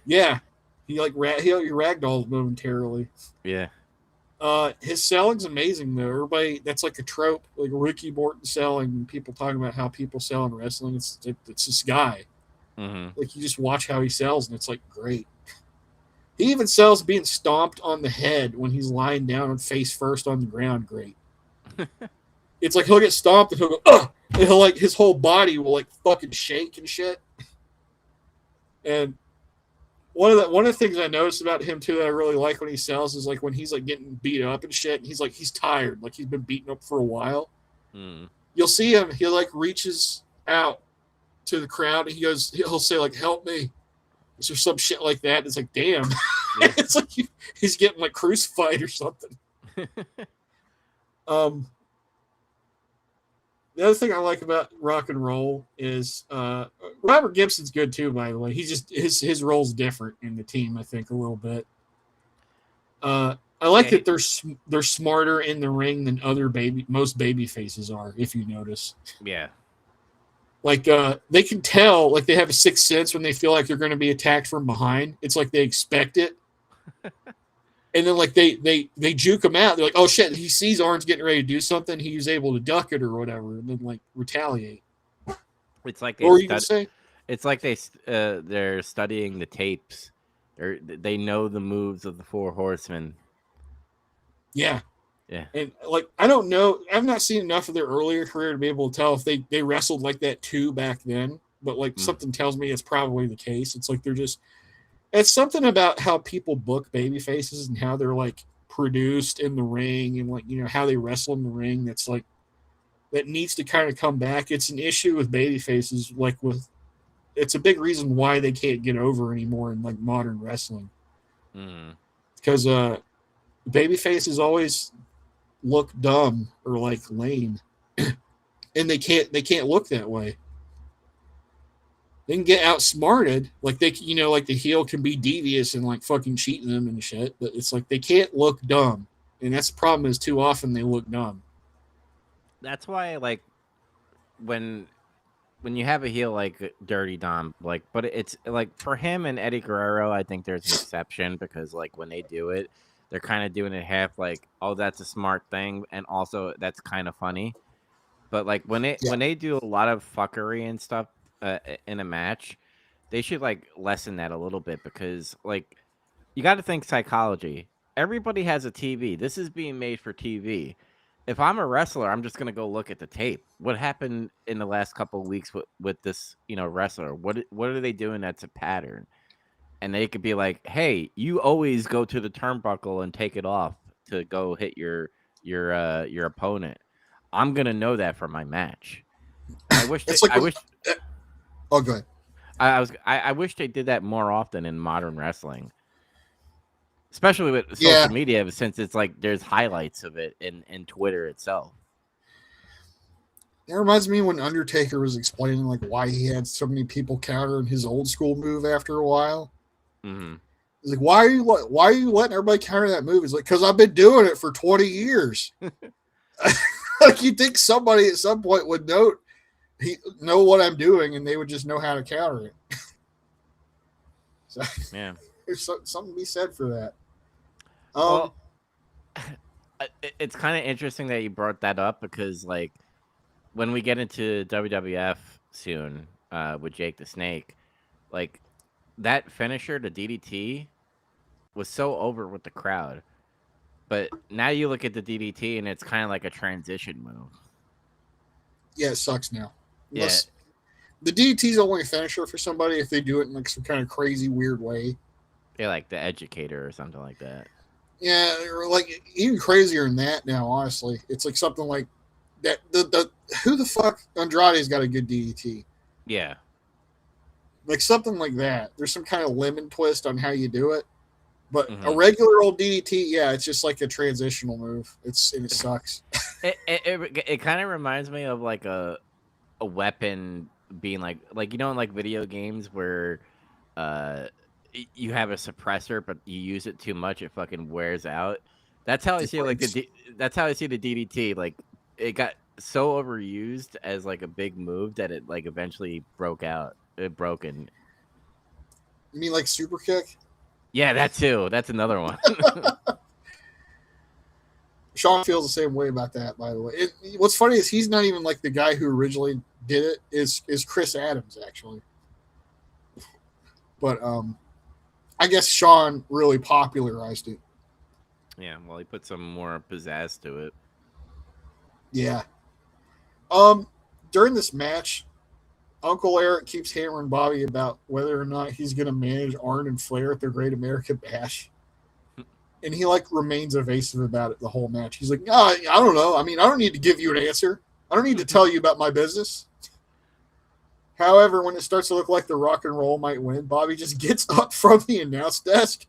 Yeah, he ragdolls momentarily. Yeah. His selling's amazing though. Everybody, that's like a trope, like Ricky Morton selling, and people talking about how people sell in wrestling. It's this guy. Mm-hmm. Like you just watch how he sells, and it's like great. He even sells being stomped on the head when he's lying down and face first on the ground. Great. It's like he'll get stomped and he'll go, ugh! And he'll like his whole body will like fucking shake and shit. And one of the things I noticed about him too that I really like when he sells is like when he's like getting beat up and shit, and he's tired, like he's been beaten up for a while. Mm. You'll see him, he like reaches out to the crowd and he'll say like, "Help me," or some shit like that. It's like, damn. Yeah. It's like he's getting like crucified or something. The other thing I like about rock and roll is Robert Gibson's good too, by the way. He just his role's different in the team, I think, a little bit. I like that they're smarter in the ring than most baby faces are, if you notice. Yeah. Like they can tell, like they have a sixth sense when they feel like they're going to be attacked from behind. It's like they expect it. And then like they juke him out. They're like, "Oh shit!" He sees Arn's getting ready to do something. He's able to duck it or whatever, and then like retaliate. It's like what were you gonna say? It's like they're studying the tapes. They know the moves of the Four Horsemen. Yeah, yeah. And like I don't know, I've not seen enough of their earlier career to be able to tell if they wrestled like that too back then. But like something tells me it's probably the case. It's like it's something about how people book baby faces and how they're like produced in the ring and like, how they wrestle in the ring. That's like, that needs to kind of come back. It's an issue with baby faces. It's a big reason why they can't get over anymore in like modern wrestling. Because baby faces always look dumb or like lame and they can't look that way. They can get outsmarted, like like the heel can be devious and like fucking cheating them and shit, but it's like they can't look dumb, and that's the problem. Is too often they look dumb. That's why, like, when you have a heel like Dirty Dom, like, but it's like for him and Eddie Guerrero, I think there's an exception because like when they do it, they're kind of doing it half like, oh, that's a smart thing, and also that's kind of funny. But like when they do a lot of fuckery and stuff in a match, they should like lessen that a little bit because like you got to think psychology. Everybody has a TV. This is being made for TV. If I'm a wrestler, I'm just gonna go look at the tape. What happened in the last couple of weeks with this wrestler? What are they doing that's a pattern? And they could be like, hey, you always go to the turnbuckle and take it off to go hit your opponent. I'm gonna know that for my match. I wish. Oh, go ahead. I wish they did that more often in modern wrestling, especially with social media, since it's like there's highlights of it in Twitter itself. It reminds me when Undertaker was explaining like why he had so many people countering his old school move after a while. Mm-hmm. He's like, why are you letting everybody counter that move? He's like, because I've been doing it for 20 years. Like you'd think somebody at some point would know what I'm doing, and they would just know how to counter it. So, yeah, there's something to be said for that. Well, it's kind of interesting that you brought that up because, like, when we get into WWF soon with Jake the Snake, like that finisher, the DDT, was so over with the crowd. But now you look at the DDT, and it's kind of like a transition move. Yeah, it sucks now. The DDT's only a finisher for somebody if they do it in like some kind of crazy weird way. Yeah, like the educator or something like that. Yeah, or like even crazier than that now. Honestly, it's like something like that. The who the fuck Andrade's got a good DDT? Yeah. Like something like that. There's some kind of lemon twist on how you do it. But a Hmm. regular old DDT, yeah, it's just like a transitional move. It sucks. It kind of reminds me of like a weapon being like in like video games where uh you have a suppressor but you use it too much, it fucking wears out. That's how I It see like breaks. that's how I see the DDT. Like it got so overused as like a big move that it like eventually broke out. It broken. You mean like super kick? Yeah, that too. That's another one. Sean feels the same way about that. By the way, what's funny is he's not even like the guy who originally did it. Is Chris Adams actually? But I guess Sean really popularized it. Yeah, well, he put some more pizzazz to it. Yeah. Um, During this match, Uncle Eric keeps hammering Bobby about whether or not he's going to manage Arn and Flair at their Great America Bash, and he like remains evasive about it the whole match. He's like, "No, I don't know. I mean, I don't need to give you an answer. I don't need to tell you about my business." However, when it starts to look like the Rock and Roll might win, Bobby just gets up from the announce desk.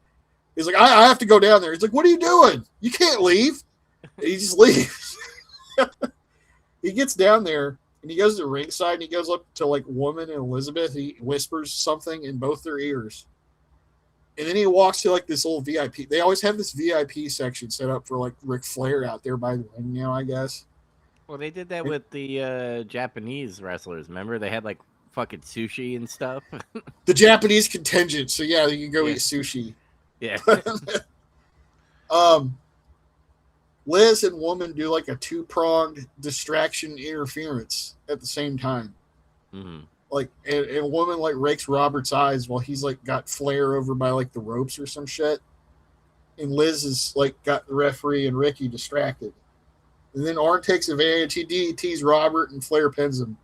He's like, I have to go down there. He's like, "What are you doing? You can't leave." And he just leaves. He gets down there and he goes to ringside and he goes up to like Woman and Elizabeth. He whispers something in both their ears. And then he walks to like this old VIP. They always have this VIP section set up for like Ric Flair out there by the ring, I guess. Well, they did that And with the Japanese wrestlers. Remember, they had like fucking sushi and stuff. the Japanese contingent. So yeah, you can go Yeah, eat sushi. yeah. um, Liz and Woman do like a two-pronged distraction interference at the same time. Hmm. Like and Woman like rakes Robert's eyes while he's like got Flair over by like the ropes or some shit. And Liz is like got the referee and Ricky distracted. And then Arn takes advantage. He DDTs Robert and Flair pins him.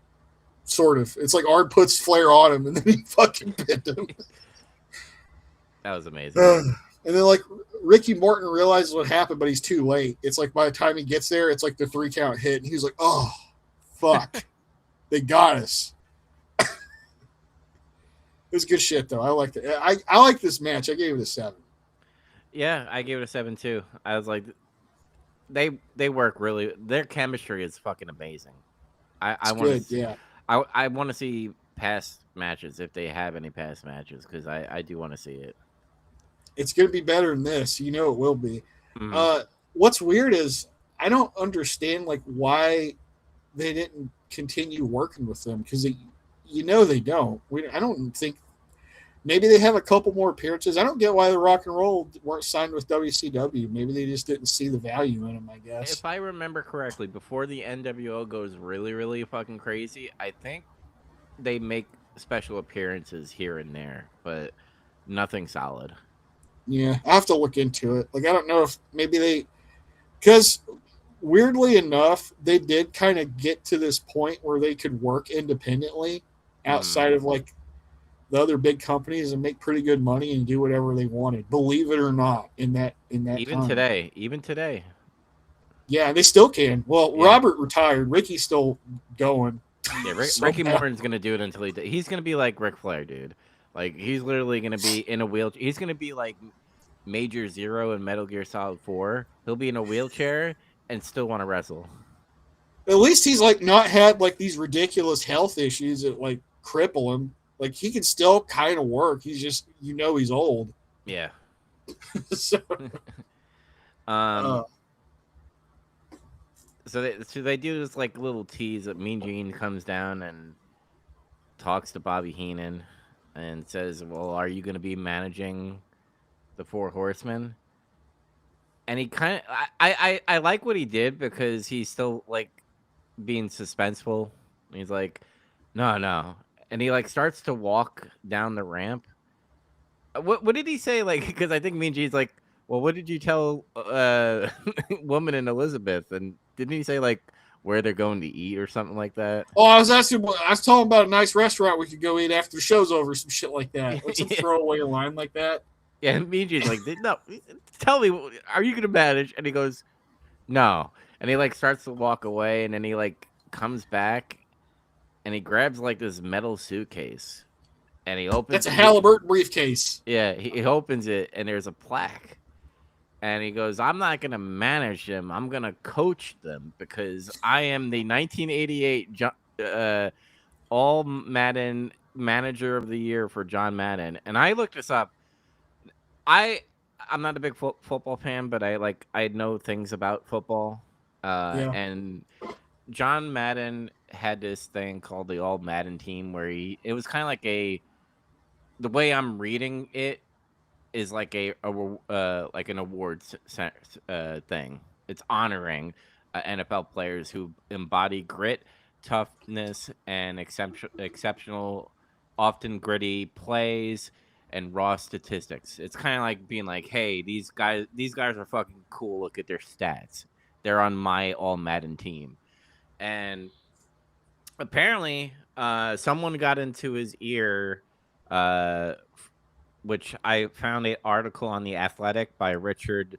Sort of. It's like Arn puts Flair on him and then he fucking pinned him. That was amazing. And then like Ricky Morton realizes what happened, but he's too late. It's like by the time he gets there, it's like the 3 count hit, and he's like, "Oh, fuck, they got us." It was good shit though. I liked it. I like this match. I gave it a 7. Yeah, I gave it a 7 too. I was like, they work really. Their chemistry is fucking amazing. I It's want good. to Yeah, I want to see past matches if they have any past matches because I do want to see it. it's gonna be better than this. You know it will be. Hmm. Uh, what's weird is I don't understand like why they didn't continue working with them because they don't. I don't think maybe they have a couple more appearances. I don't get why the Rock and Roll weren't signed with WCW. Maybe they just didn't see the value in them. I guess. If I remember correctly, before the NWO goes really really fucking crazy, I think they make special appearances here and there, but nothing solid. Yeah, I have to look into it. Like I don't know if maybe they because weirdly enough, they did kind of get to this point where they could work independently outside Mm. of like the other big companies and make pretty good money and do whatever they wanted. Believe it or not, in that time. Even today. Yeah, they still can. Well, Yeah. Robert retired. Ricky's still going. Yeah, Ricky Somehow. Morton's gonna do it until he's gonna be like Ric Flair, dude. Like he's literally gonna be in a wheelchair. He's gonna be like Major Zero in Metal Gear Solid 4. He'll be in a wheelchair and still want to wrestle. At least he's like not had like these ridiculous health issues that like cripple him. Like he can still kind of work. He's just he's old. Yeah. So, um. uh, So they do this like little tease that Mean Gene comes down and talks to Bobby Heenan and says, "Well, are you going to be managing the Four Horsemen?" And he kind of, I like what he did because he's still like being suspenseful. He's like, "No, no," and he like starts to walk down the ramp. What did he say? Like, because I think Mean Gene's like, "Well, what did you tell Woman and Elizabeth?" And didn't he say like where they're going to eat or something like that? oh, I was talking about a nice restaurant we could go eat after the show's over, some shit like that. Like some Yeah. throwaway line like that. Yeah, and Miji's like, no, tell me, are you gonna manage? And he goes, no. And he like starts to walk away, and then he like comes back, and he grabs like this metal suitcase, and he That's opens, a Halliburton briefcase. yeah, he opens it, and there's a plaque. And he goes, I'm not going to manage them. I'm going to coach them because I am the 1988 All Madden Manager of the Year for John Madden. And I looked this up. I I'm not a big football fan, but I know things about football. Yeah. And John Madden had this thing called the All Madden team where it was kind of like the way I'm reading it is like like an awards thing. It's honoring NFL players who embody grit, toughness, and exceptional, often gritty plays and raw statistics. It's kind of like being like, "Hey, these guys are fucking cool. Look at their stats. They're on my All Madden team." And apparently, someone got into his ear, uh, which I found an article on the Athletic by Richard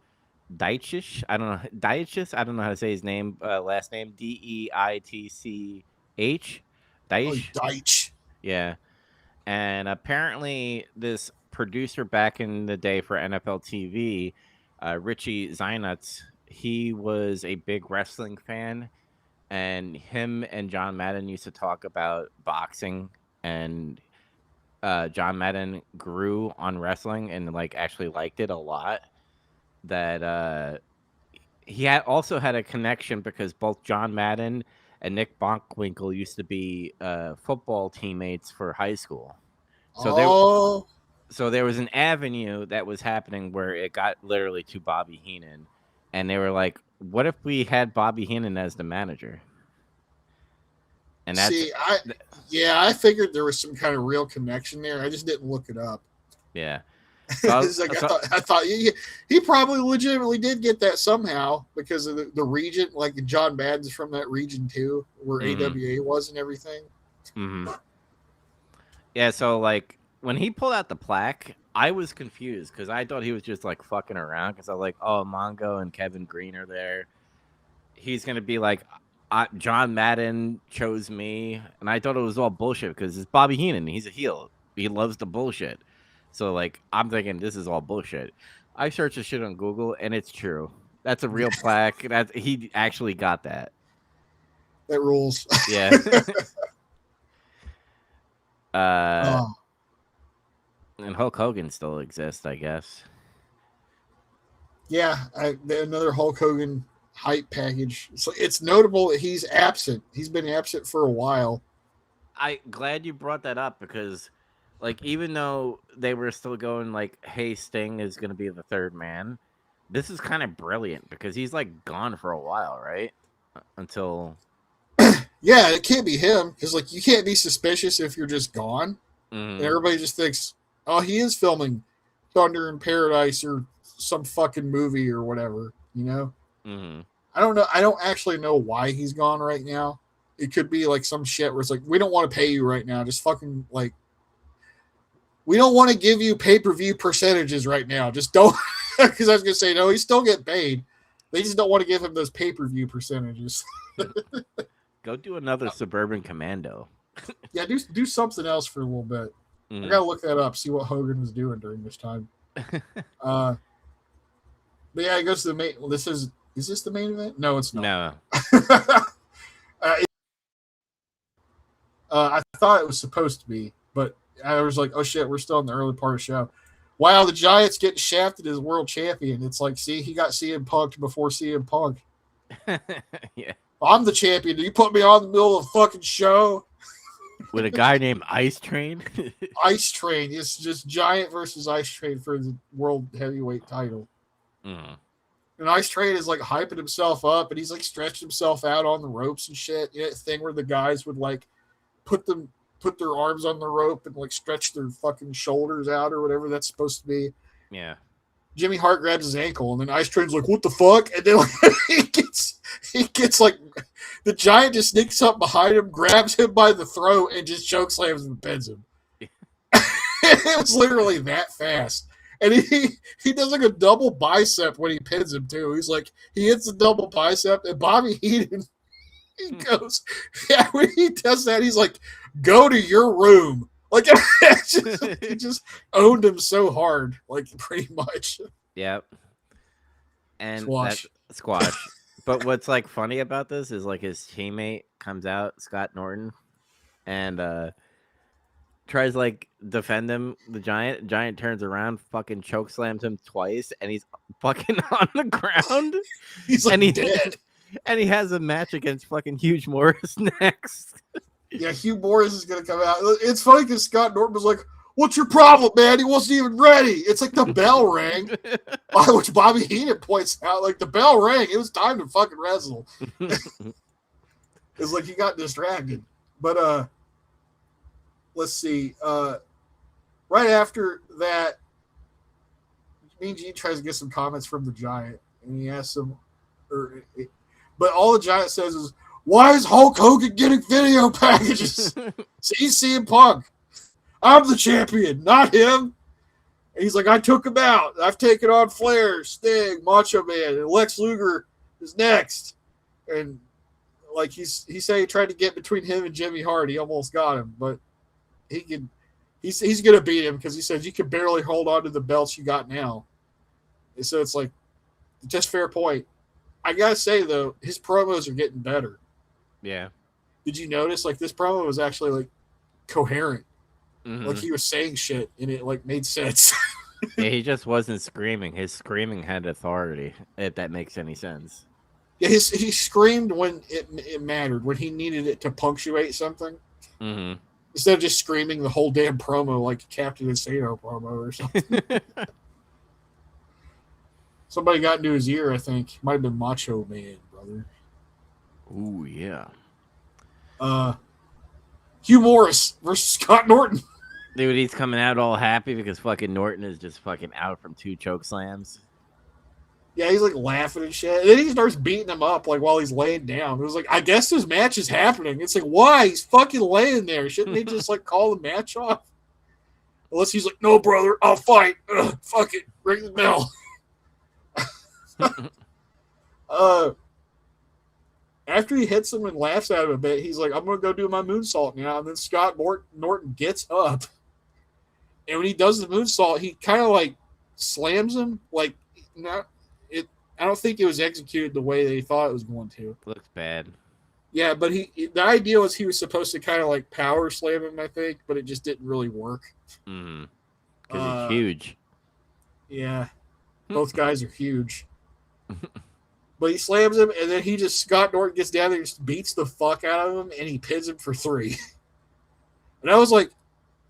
Deitchich. I don't know Deitchich. I don't know how to say his name. Last name Deitch. Oh, Deitch. Deitch. Yeah. And apparently, this producer back in the day for NFL TV, Richie Zeinutz, he was a big wrestling fan, and him and John Madden used to talk about boxing, and John Madden grew on wrestling and like actually liked it a lot. That he also had a connection because both John Madden and Nick Bockwinkel used to be football teammates for high school. So Oh, there was an avenue that was happening where it got literally to Bobby Heenan, and they were like, "What if we had Bobby Heenan as the manager?" And that's see, I figured there was some kind of real connection there. I just didn't look it up. yeah. So, It's like I thought he probably legitimately did get that somehow because of the region. Like John Madden's from that region too, where AWA was and everything. Yeah, so like when he pulled out the plaque, I was confused because I thought he was just like fucking around because I was like, oh, Mongo and Kevin Green are there. He's gonna be like, John Madden chose me, and I thought it was all bullshit because it's Bobby Heenan. He's a heel. He loves the bullshit. So like, I'm thinking this is all bullshit. I searched the shit on Google, and it's true. That's a real plaque. He actually got that. That rules. Yeah. Oh, And Hulk Hogan still exists, I guess. yeah, another Hulk Hogan hype package. So it's notable that he's absent. He's been absent for a while. I glad you brought that up because, like, even though they were still going like, "Hey, Sting is going to be the third man," this is kind of brilliant because he's like gone for a while, right? Until Yeah, it can't be him because like you can't be suspicious if you're just gone, and Mhm. everybody just thinks, oh, he is filming Thunder in Paradise or some fucking movie or whatever. You know, Mhm. I don't know. I don't actually know why he's gone right now. It could be like some shit where it's like we don't want to pay you right now. Just fucking like we don't want to give you pay per view percentages right now. Just don't because I was gonna say no. He still get paid. They just don't want to give him those pay per view percentages. Go do another Suburban Commando. Yeah, do something else for a little bit. I Mhm. gotta look that up, see what Hogan was doing during this time. But yeah, it goes to the main. Well, is this the main event? No, it's not. No. I thought it was supposed to be, but I was like, oh shit, we're still in the early part of the show. Wow, the Giants getting shafted as world champion. It's like, see, he got CM Punk before CM Punk. Yeah. I'm the champion. You put me on the middle of the fucking show. With a guy named Ice Train. Ice Train. It's just Giant versus Ice Train for the world heavyweight title. Mhm. And Ice Train is like hyping himself up, and he's like stretching himself out on the ropes and shit. You know, that thing where the guys would like put their arms on the rope and like stretch their fucking shoulders out or whatever that's supposed to be. Yeah. Jimmy Hart grabs his ankle, and then Ice Train's like, "What the fuck?" And then like, he gets like the Giant just sneaks up behind him, grabs him by the throat, and just choke slams him and pins him. It was literally that fast. And he does like a double bicep when he pins him too. He's like he hits a double bicep, and Bobby Heenan he goes, yeah. When he does that, he's like, "Go to your room." Like he just owned him so hard, like pretty much. Yep. And Squash. that's squash. But what's like funny about this is like his teammate comes out, Scott Norton, and tries like defend him. The giant turns around, fucking choke slams him twice, and he's fucking on the ground. He's like and dead. And he has a match against fucking Huge Morris next. Yeah, Hugh Morris is gonna come out. It's funny because Scott Norton was like, "What's your problem, man? He wasn't even ready." It's like the bell rang, which Bobby Heenan points out. Like the bell rang, it was time to fucking wrestle. It's like he got distracted. But let's see. Right after that, Mean Gene tries to get some comments from the Giant, and he asks him, but all the Giant says is, "Why is Hulk Hogan getting video packages?" See CM Punk. "I'm the champion, not him." And he's like, "I took him out. I've taken on Flair, Sting, Macho Man, and Lex Luger is next." And like he said, he tried to get between him and Jimmy Hart. He almost got him, but he's gonna beat him because he says you can barely hold on to the belts you got now. And so it's like, just fair point. I gotta say though, his promos are getting better. Yeah. Did you notice like this promo was actually like coherent? Mm-hmm. Like he was saying shit and it like made sense. Yeah, he just wasn't screaming. His screaming had authority, if that makes any sense. Yeah, he screamed when it mattered, when he needed it to punctuate something. Mm-hmm. Instead of just screaming the whole damn promo like a Captain Insano promo or something. Somebody got into his ear, I think. Might have been Macho Man, brother. Ooh, yeah. Hugh Morris versus Scott Norton. Dude, he's coming out all happy because fucking Norton is just fucking out from 2 choke slams. Yeah, he's like laughing and shit. And then he starts beating him up like while he's laying down. It was like, I guess this match is happening. It's like, why? He's fucking laying there. Shouldn't they just like call the match off? Unless he's like, "No, brother, I'll fight. Ugh, fuck it. Ring the bell." After he hits him and laughs at him a bit, he's like, "I'm going to go do my moonsault now." And then Scott Norton gets up. And when he does the moonsault, he kind of like slams him. Like, I don't think it was executed the way they thought it was going to. Looks bad. Yeah, but the idea was he was supposed to kind of like power slam him, I think, but it just didn't really work. Mm-hmm. Because he's huge. Yeah. Both guys are huge. But he slams him, and then Scott Norton gets down there and just beats the fuck out of him, and he pins him for 3. And I was like,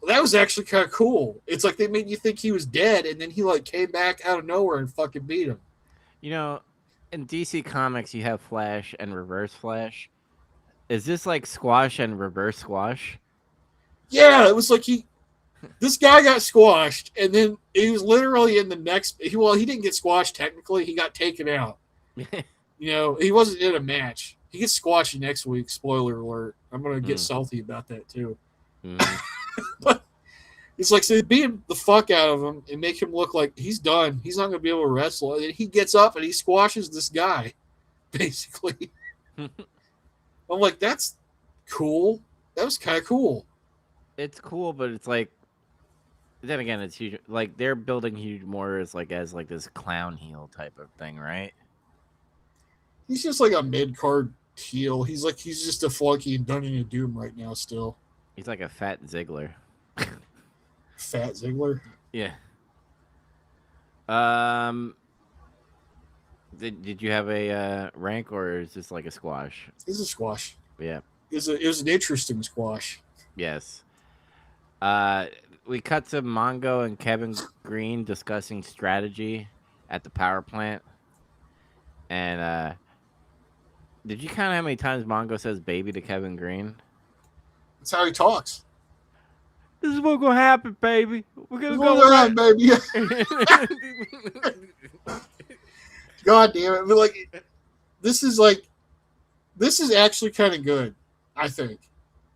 well, that was actually kind of cool. It's like they made you think he was dead, and then he like came back out of nowhere and fucking beat him. You know, in DC Comics, you have Flash and Reverse Flash. Is this like squash and reverse squash? Yeah, it was like this guy got squashed, and then he was literally in the next. He didn't get squashed technically. He got taken out. He wasn't in a match. He gets squashed next week. Spoiler alert. I'm gonna get salty about that too. But it's like, so they beat the fuck out of him and make him look like he's done. He's not gonna be able to wrestle. And he gets up and he squashes this guy, basically. I'm like, that's cool. That was kind of cool. It's cool, but it's like, then again, it's huge. Like they're building Huge Morris as this clown heel type of thing, right? He's just like a mid-card heel. He's just a flunky in Dungeon of Doom right now still. He's like a fat Ziggler. Fat Ziggler? Yeah. Did you have a rank, or is this like a squash? It's a squash. Yeah. It was an interesting squash. Yes. We cut to Mongo and Kevin Green discussing strategy at the power plant. And did you count how many times Mongo says "baby" to Kevin Green? That's how he talks. This is what's gonna happen, baby. We're gonna go around, baby. God damn it! But like, this is actually kind of good, I think,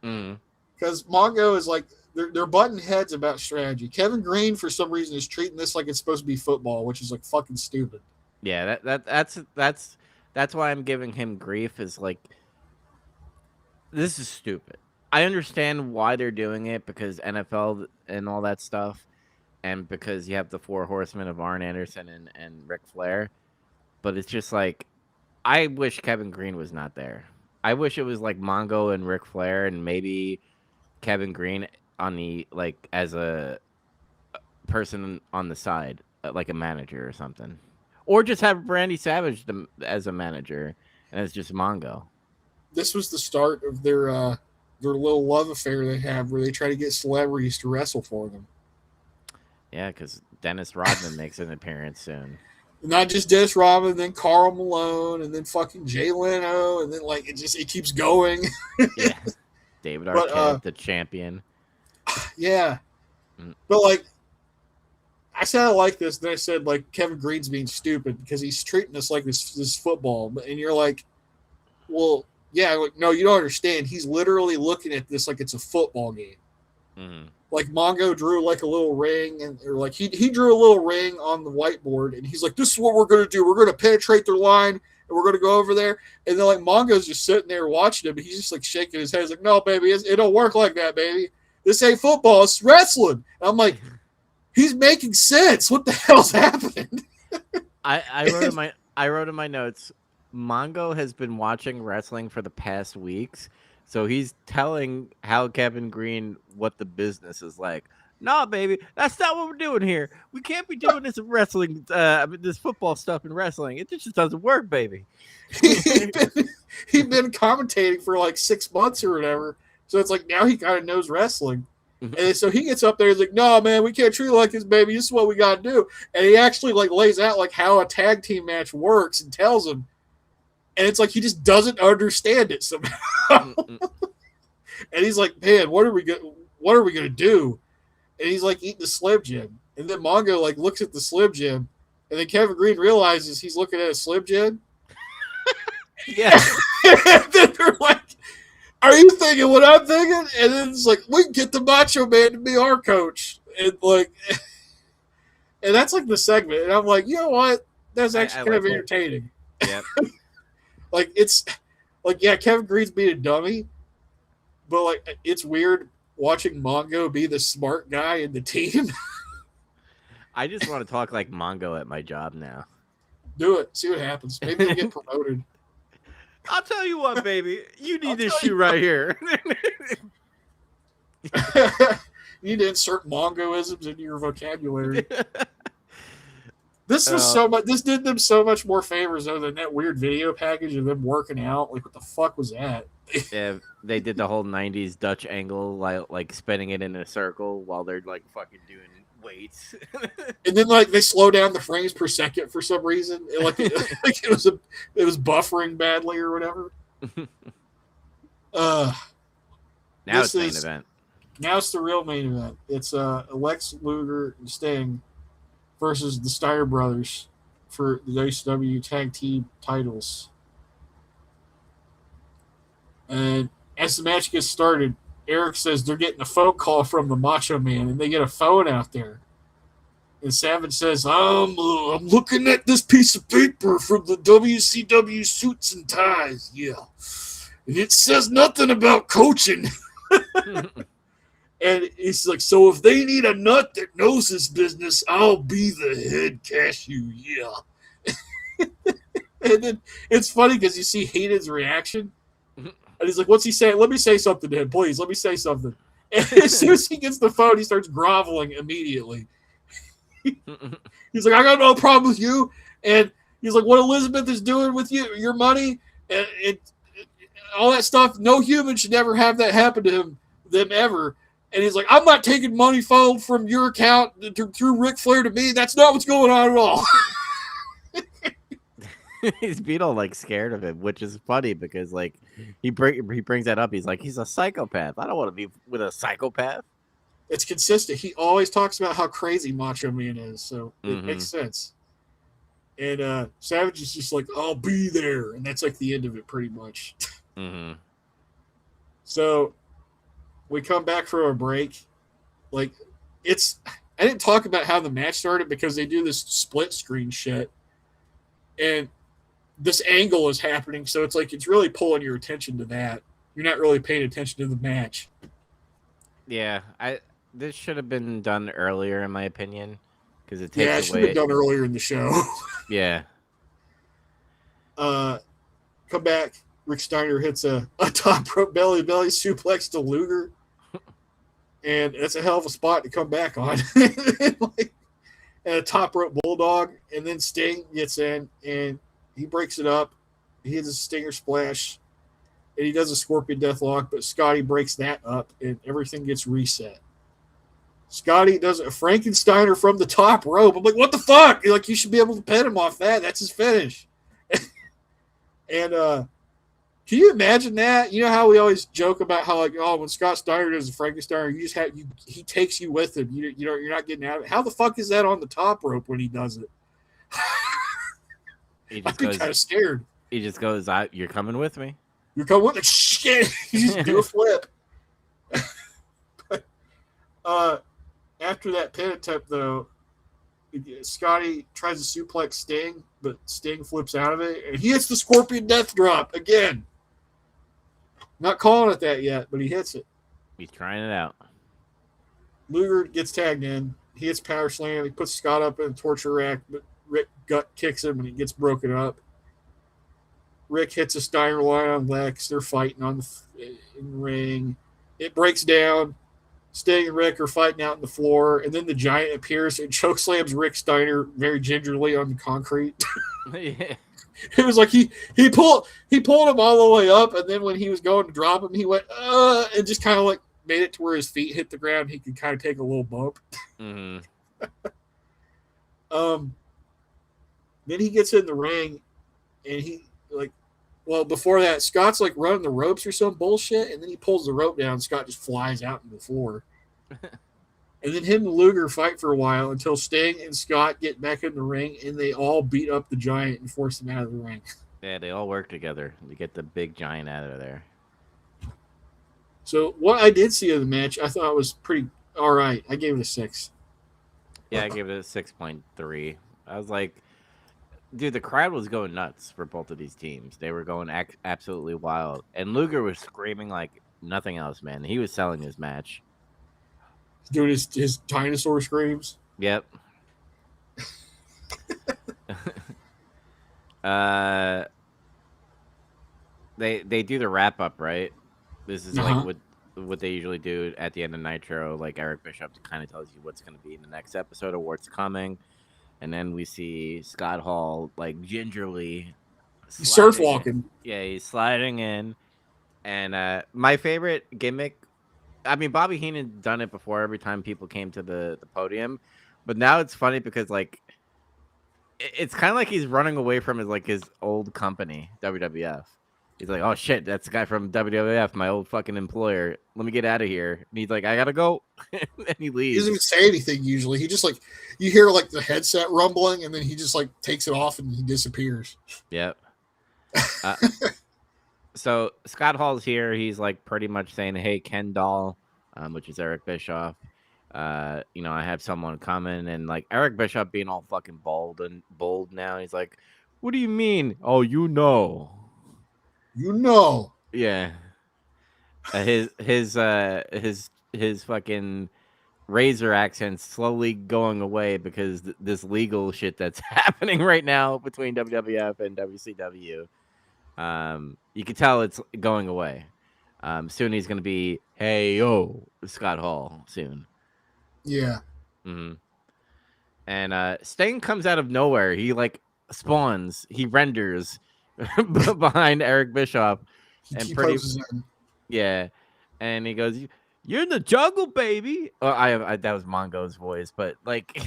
because Mongo is like they're butting heads about strategy. Kevin Green, for some reason, is treating this like it's supposed to be football, which is like fucking stupid. Yeah, that's why I'm giving him grief. Is like, this is stupid. I understand why they're doing it because NFL and all that stuff, and because you have the four horsemen of Arn Anderson and Ric Flair. But it's just like, I wish Kevin Green was not there. I wish it was like Mongo and Ric Flair and maybe Kevin Green on the like as a person on the side, like a manager or something, or just have Randy Savage as a manager and it's just Mongo. This was the start of their little love affair they have, where they try to get celebrities to wrestle for them. Yeah, because Dennis Rodman makes an appearance soon. Not just Dennis Rodman, then Carl Malone, and then fucking Jay Leno, and then like it keeps going. Yeah, David Arquette, the champion. Yeah, but like I said, I like this. Then I said like Kevin Green's being stupid because he's treating us like this football, and you're like, well, yeah, like, no, you don't understand. He's literally looking at this like it's a football game. Mm-hmm. Like Mongo drew like a little ring, or like he drew a little ring on the whiteboard, and he's like, "This is what we're gonna do. We're gonna penetrate their line, and we're gonna go over there." And then like Mongo's just sitting there watching him, and he's just like shaking his head. He's like, "No, baby, it don't work like that, baby. This ain't football. It's wrestling." And I'm like, he's making sense. What the hell's happening? I wrote in my notes, Mongo has been watching wrestling for the past weeks, so he's telling how Kevin Green what the business is like. Nah, baby, that's not what we're doing here. We can't be doing this in wrestling, this football stuff in wrestling. It just doesn't work, baby. he'd been commentating for like 6 months or whatever, so it's like now he kind of knows wrestling. And so he gets up there, he's like, "No, man, we can't treat it like this, baby. This is what we got to do." And he actually like lays out like how a tag team match works and tells him. And it's like he just doesn't understand it somehow. And he's like, "Man, what are we gonna do?" And he's like eating the Slim Jim. And then Mongo like looks at the Slim Jim, and then Kevin Green realizes he's looking at a Slim Jim. Yeah. And then they're like, "Are you thinking what I'm thinking?" And then it's like, "We can get the Macho Man to be our coach." And like, and that's like the segment. And I'm like, you know what? That's actually kind of entertaining. Yeah. Like it's like, yeah, Kevin Green's being a dummy, but like it's weird watching Mongo be the smart guy in the team. I just want to talk like Mongo at my job now. Do it. See what happens. Maybe he'll get promoted. I'll tell you what, baby. You need this shoe right here. You need to insert Mongoisms into your vocabulary. This was so much. This did them so much more favors other than that weird video package of them working out. Like, what the fuck was that? Yeah, they did the whole '90s Dutch angle, like spinning it in a circle while they're like fucking doing weights. And then like they slow down the frames per second for some reason. Like it was buffering badly or whatever. Now it's main event. Now it's the real main event. It's Lex Luger and Sting versus the Steiner brothers for the WCW tag team titles. And as the match gets started, Eric says they're getting a phone call from the Macho Man, and they get a phone out there. And Savage says, I'm looking at this piece of paper from the WCW Suits and Ties. Yeah. And it says nothing about coaching. And he's like, so if they need a nut that knows this business, I'll be the head cashew. Yeah. And then it's funny because you see Heenan's reaction. And he's like, what's he saying? Let me say something to him, please. Let me say something. And as soon as he gets the phone, he starts groveling immediately. He's like, I got no problem with you. And he's like, what Elizabeth is doing with your money, and all that stuff, no human should ever have that happen to them ever. And he's like, I'm not taking money funneled from your account through Ric Flair to me. That's not what's going on at all. He's being all like scared of him, which is funny because like he brings that up. He's like, he's a psychopath. I don't want to be with a psychopath. It's consistent. He always talks about how crazy Macho Man is, so it makes sense. And Savage is just like, I'll be there, and that's like the end of it pretty much. Mm-hmm. So we come back from a break, Like, it's. I didn't talk about how the match started because they do this split screen shit, and this angle is happening, so it's like it's really pulling your attention to that. You're not really paying attention to the match. Yeah, I this should have been done earlier, in my opinion, because it Yeah, takes it should have away. been done earlier in the show. Yeah, Come back. Rick Steiner hits a top rope belly suplex to Luger, and it's a hell of a spot to come back on. Like, and a top rope bulldog, and then Sting gets in and he breaks it up. He hits a stinger splash, and he does a scorpion deathlock, but Scotty breaks that up, and everything gets reset. Scotty does a Frankensteiner from the top rope. I'm like, what the fuck? Like, you should be able to pin him off that. That's his finish. And can you imagine that? You know how we always joke about how, like, oh, when Scott Steiner does a Frankensteiner, you just have he takes you with him. You know, you're not getting out of it. How the fuck is that on the top rope when he does it? he I'd just be goes. kind of scared. He just goes. You're coming with me. You're coming with the shit. You just do a flip. After that pin attempt, though, Scotty tries to suplex Sting, but Sting flips out of it, and he hits the Scorpion Death Drop again. Not calling it that yet, but he hits it. He's trying it out. Luger gets tagged in. He hits Power Slam. He puts Scott up in a torture rack, but Rick gut kicks him, and he gets broken up. Rick hits a Steiner line on Lex. They're fighting in the ring. It breaks down. Sting and Rick are fighting out on the floor, and then the Giant appears and chokeslams Rick Steiner very gingerly on the concrete. Yeah. It was like he pulled him all the way up, and then when he was going to drop him, he went and just kind of like made it to where his feet hit the ground. He could kind of take a little bump. Mm-hmm. Then he gets in the ring, and before that, Scott's like running the ropes or some bullshit, and then he pulls the rope down. Scott just flies out into the floor. And then him and Luger fight for a while until Sting and Scott get back in the ring, and they all beat up the Giant and force him out of the ring. Yeah, they all work together to get the big Giant out of there. So what I did see of the match, I thought was pretty all right. I gave it a 6. Yeah, I gave it a 6.3. I was like, dude, the crowd was going nuts for both of these teams. They were going absolutely wild. And Luger was screaming like nothing else, man. He was selling his match. Doing his dinosaur screams. Yep. They do the wrap up, right? This is like what they usually do at the end of Nitro. Like Eric Bischoff kind of tells you what's going to be in the next episode or what's coming. And then we see Scott Hall like gingerly surf walking. Yeah, he's sliding in. And my favorite gimmick, I mean, Bobby Heenan done it before every time people came to the podium. But now it's funny because like it's kind of like he's running away from his old company, WWF. He's like, oh shit, that's the guy from WWF, my old fucking employer. Let me get out of here. And he's like, I gotta go. And he leaves. He doesn't even say anything usually. He just like, you hear like the headset rumbling, and then he just like takes it off and he disappears. Yep. So Scott Hall's here. He's like pretty much saying, hey, Ken Doll, which is Eric Bischoff. I have someone coming, and like Eric Bischoff being all fucking bold now. He's like, what do you mean? Oh, you know. Yeah. His fucking razor accent slowly going away because this legal shit that's happening right now between WWF and WCW. You can tell it's going away. Soon he's gonna be, hey yo, Scott Hall soon. Yeah. Mm-hmm. And Sting comes out of nowhere. He like spawns. He renders behind Eric Bischoff, yeah. And he goes, "You're in the jungle, baby." Oh, I that was Mongo's voice, but like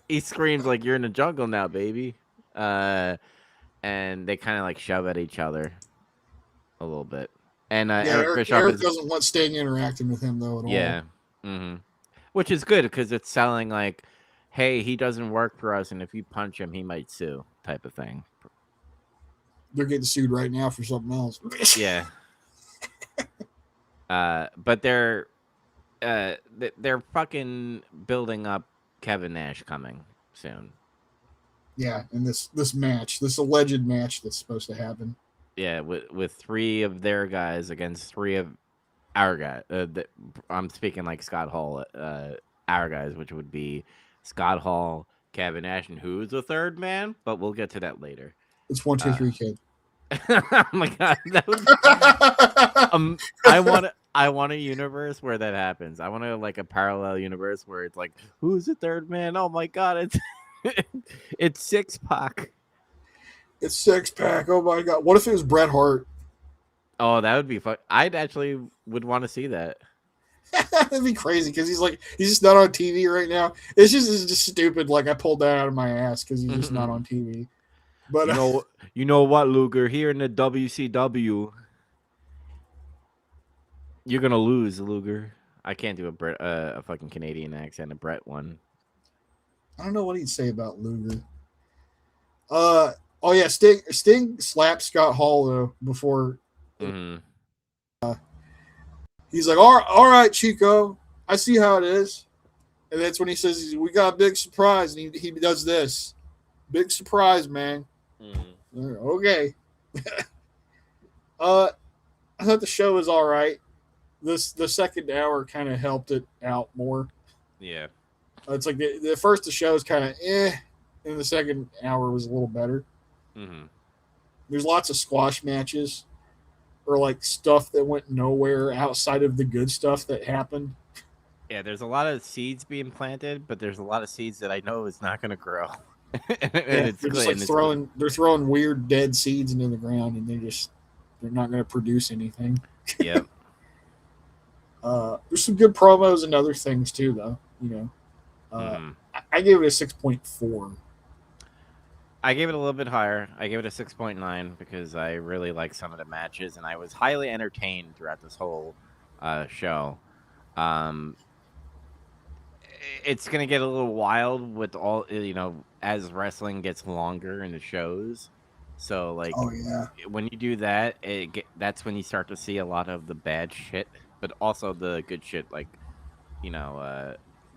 he screams like, "You're in the jungle now, baby." And they kind of like shove at each other a little bit. And Eric Bischoff doesn't want Sting interacting with him though at all. Yeah. Mm-hmm. Which is good because it's selling like, hey, he doesn't work for us, and if you punch him, he might sue, type of thing. They're getting sued right now for something else. Yeah. But they're they're fucking building up Kevin Nash coming soon. Yeah, in this match, this alleged match that's supposed to happen. Yeah, with three of their guys against three of our guys. I'm speaking like Scott Hall, our guys, which would be Scott Hall, Kevin Nash, and who's the third man? But we'll get to that later. It's 1, 2, 3 Uh, kid. oh my god, that would. I want a universe where that happens. I want like a parallel universe where it's like, who's the third man? Oh my god, it's it's Six Pac. It's 6 pack. Oh my god. What if it was Bret Hart? Oh, that would be fun. I'd actually would want to see that. That'd be crazy because he's just not on TV right now. It's just stupid. Like I pulled that out of my ass because he's just not on TV. But you know what, Luger? Here in the WCW, you're gonna lose, Luger. I can't do a fucking Canadian accent, a Brett one. I don't know what he'd say about Luger. Oh yeah, Sting slapped Scott Hall though before. Mm-hmm. He's like, all right, Chico, I see how it is. And that's when he says, we got a big surprise. And he does this. Big surprise, man. Mm-hmm. Okay. I thought the show was all right. The second hour kind of helped it out more. Yeah. It's like the first the show is kind of and the second hour was a little better. Mm-hmm. There's lots of squash matches or like stuff that went nowhere outside of the good stuff that happened. Yeah, there's a lot of seeds being planted, but there's a lot of seeds that I know is not going to grow. and it's they're just like they're throwing weird dead seeds into the ground, and they're not going to produce anything. Yep. There's some good promos and other things too, though. You know, I gave it a 6.4. I gave it a little bit higher. I gave it a 6.9 because I really like some of the matches, and I was highly entertained throughout this whole show. It's gonna get a little wild with all as wrestling gets longer in the shows. So like, oh yeah, when you do that, that's when you start to see a lot of the bad shit, but also the good shit. Like,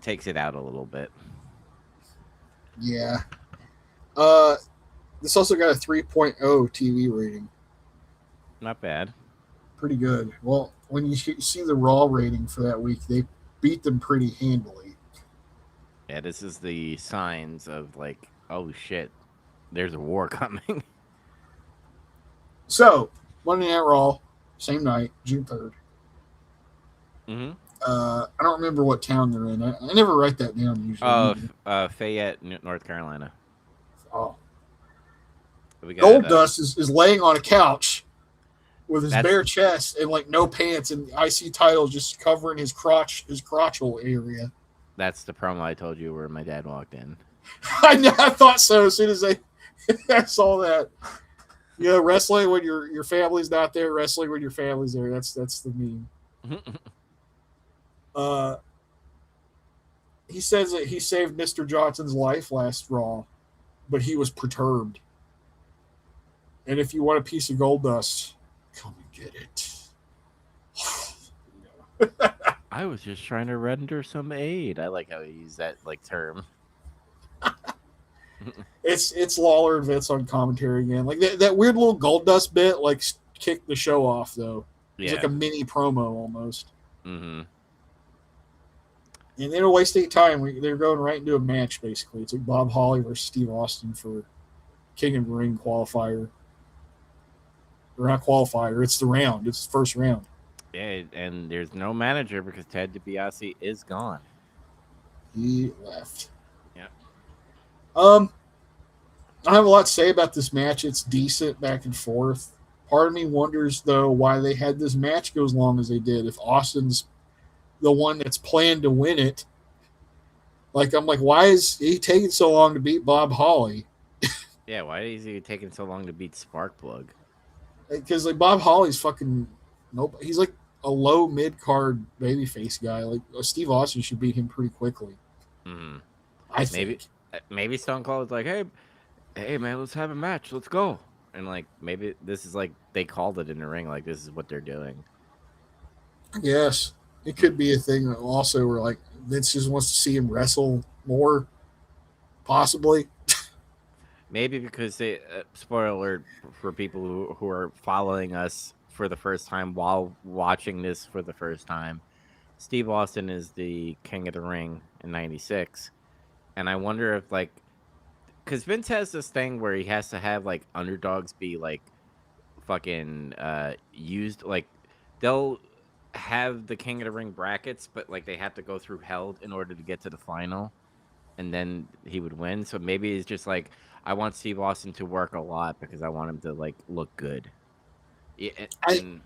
takes it out a little bit. yeah. This also got a 3.0 TV rating. Not bad. Pretty good. Well, when you see the Raw rating for that week, they beat them pretty handily. Yeah, this is the signs of like, oh shit, there's a war coming. So, Monday Night Raw, same night, June 3rd. Mm-hmm. I don't remember what town they're in. I never write that down usually. Fayette, North Carolina. Oh. We got, Goldust is laying on a couch with his bare chest and like no pants, and the IC title just covering his crotchal area. That's the promo I told you where my dad walked in. I thought so as soon as I saw that. Yeah, wrestling when your family's not there, wrestling when your family's there. That's the meme. He says that he saved Mr. Johnson's life last Raw, but he was perturbed. And if you want a piece of gold dust, come and get it. I was just trying to render some aid. I like how he used that like term. It's Lawler and Vince on commentary again. Like that weird little gold dust bit like kicked the show off though. It's like a mini promo almost. Mm-hmm. And they don't waste any time. They're going right into a match basically. It's like Bob Holly versus Steve Austin for King of the Ring qualifier. Or not qualifier. It's the round. It's the first round. Yeah, and there's no manager because Ted DiBiase is gone. He left. Yeah. I have a lot to say about this match. It's decent back and forth. Part of me wonders though why they had this match go as long as they did. If Austin's the one that's planned to win it, like I'm like, why is he taking so long to beat Bob Holly? Yeah, why is he taking so long to beat Sparkplug? Because like Bob Holly's fucking nope. He's like a low mid card babyface guy. Like Steve Austin should beat him pretty quickly. Mm-hmm. I think. Maybe Stone Cold was like, hey man, let's have a match. Let's go. And like maybe this is like they called it in the ring. Like this is what they're doing. Yes. It could be a thing also where like Vince just wants to see him wrestle more, possibly. Maybe because they spoiler alert for people who are following us for the first time while watching this for the first time. Steve Austin is the King of the Ring in '96, and I wonder if like because Vince has this thing where he has to have like underdogs be like fucking used like they'll have the King of the Ring brackets, but like they have to go through hell in order to get to the final, and then he would win. So maybe it's just like I want Steve Austin to work a lot because I want him to like look good. Yeah, I and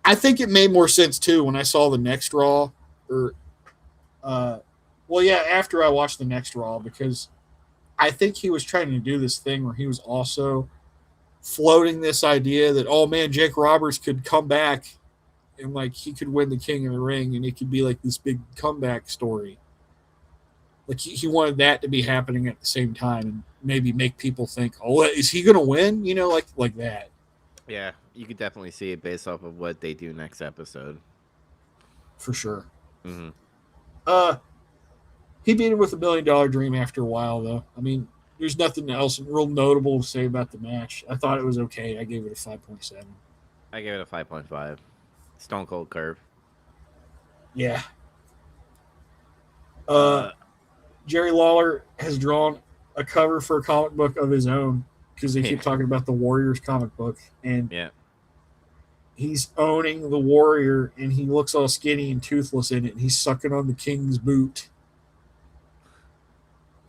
I think it made more sense too when I saw the next Raw, or uh, well, yeah, after I watched the next Raw, because I think he was trying to do this thing where he was also floating this idea that, oh man, Jake Roberts could come back and like he could win the King of the Ring and it could be like this big comeback story. Like he wanted that to be happening at the same time and maybe make people think, oh, is he going to win? You know, like that. yeah, you could definitely see it based off of what they do next episode. For sure. Hmm. Uh, he beat him with $1 million dream after a while, though. I mean, there's nothing else real notable to say about the match. I thought it was okay. I gave it a 5.7. I give it a 5.5. Stone Cold Curve. Yeah. Uh, Uh, Jerry Lawler has drawn a cover for a comic book of his own because they yeah, keep talking about the Warriors comic book, and yeah. he's owning the Warrior, and he looks all skinny and toothless in it, and he's sucking on the King's boot.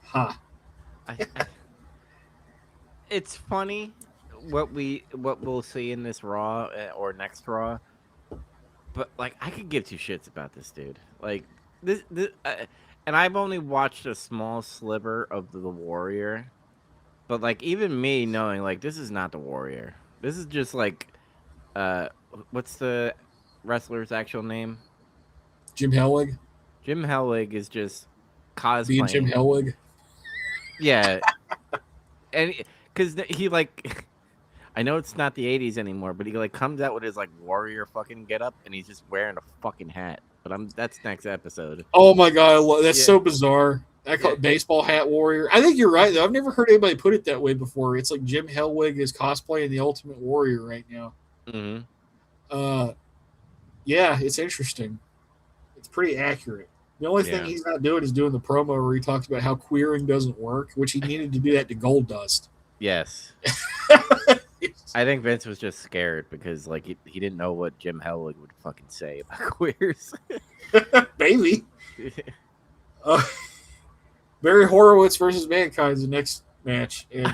Ha! I it's funny what we'll see in this Raw or next Raw, but like I could give two shits about this dude. Like this and I've only watched a small sliver of the Warrior, but like even me knowing like this is not the Warrior. This is just like uh what's the wrestler's actual name? Jim Hellwig Jim Hellwig is just being Jim cosplaying. Hellwig. Yeah, and because he like I know it's not the '80s anymore, but he like comes out with his like warrior fucking get up, and he's just wearing a fucking hat. But that's next episode. Oh my god, that's Yeah, so bizarre. I call yeah. it baseball hat warrior. I think you're right though. I've never heard anybody put it that way before. It's like Jim Hellwig is cosplaying the Ultimate Warrior right now. Hmm. Uh, yeah, it's interesting. It's pretty accurate. The only thing Yeah. he's not doing is doing the promo where he talks about how queering doesn't work, which he needed to do that to Gold Dust. Yes. I think Vince was just scared because like he didn't know what Jim Hellwig would fucking say about queers. Baby. Uh, Barry Horowitz versus Mankind is the next match, and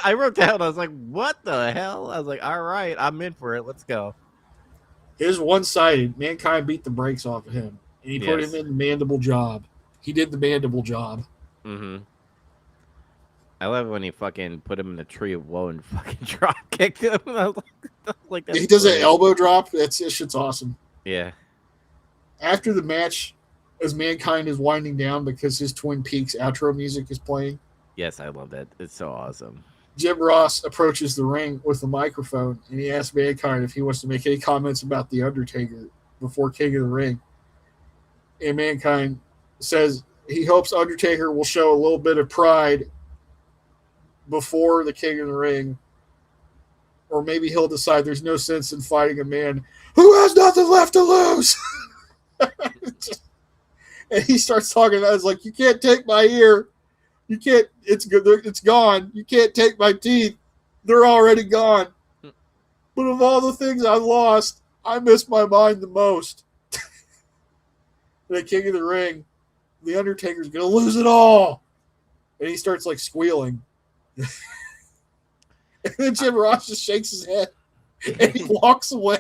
I wrote down. I was like, "What the hell?" I was like, "All right, I'm in for it. Let's go." it was one-sided. Mankind beat the brakes off of him, and he put him Yes. in the mandible job. He did the mandible job. Hmm. I love when he fucking put him in the tree of woe and fucking drop kicked him. I was like, He that's does that great. elbow drop. That shit's awesome. Yeah. After the match, as Mankind is winding down because his Twin Peaks outro music is playing, Yes, I love that. It's so awesome. Jim Ross approaches the ring with the microphone and he asks Mankind if he wants to make any comments about The Undertaker before King of the Ring. And Mankind says he hopes Undertaker will show a little bit of pride before the King of the Ring, or maybe he'll decide there's no sense in fighting a man who has nothing left to lose. And he starts talking about it's like, you can't take my ear. You can't, it's good, it's gone. You can't take my teeth. They're already gone. But of all the things I lost, I miss my mind the most. The King of the Ring, the Undertaker's gonna lose it all. And he starts like squealing. And then Jim Ross just shakes his head and he walks away.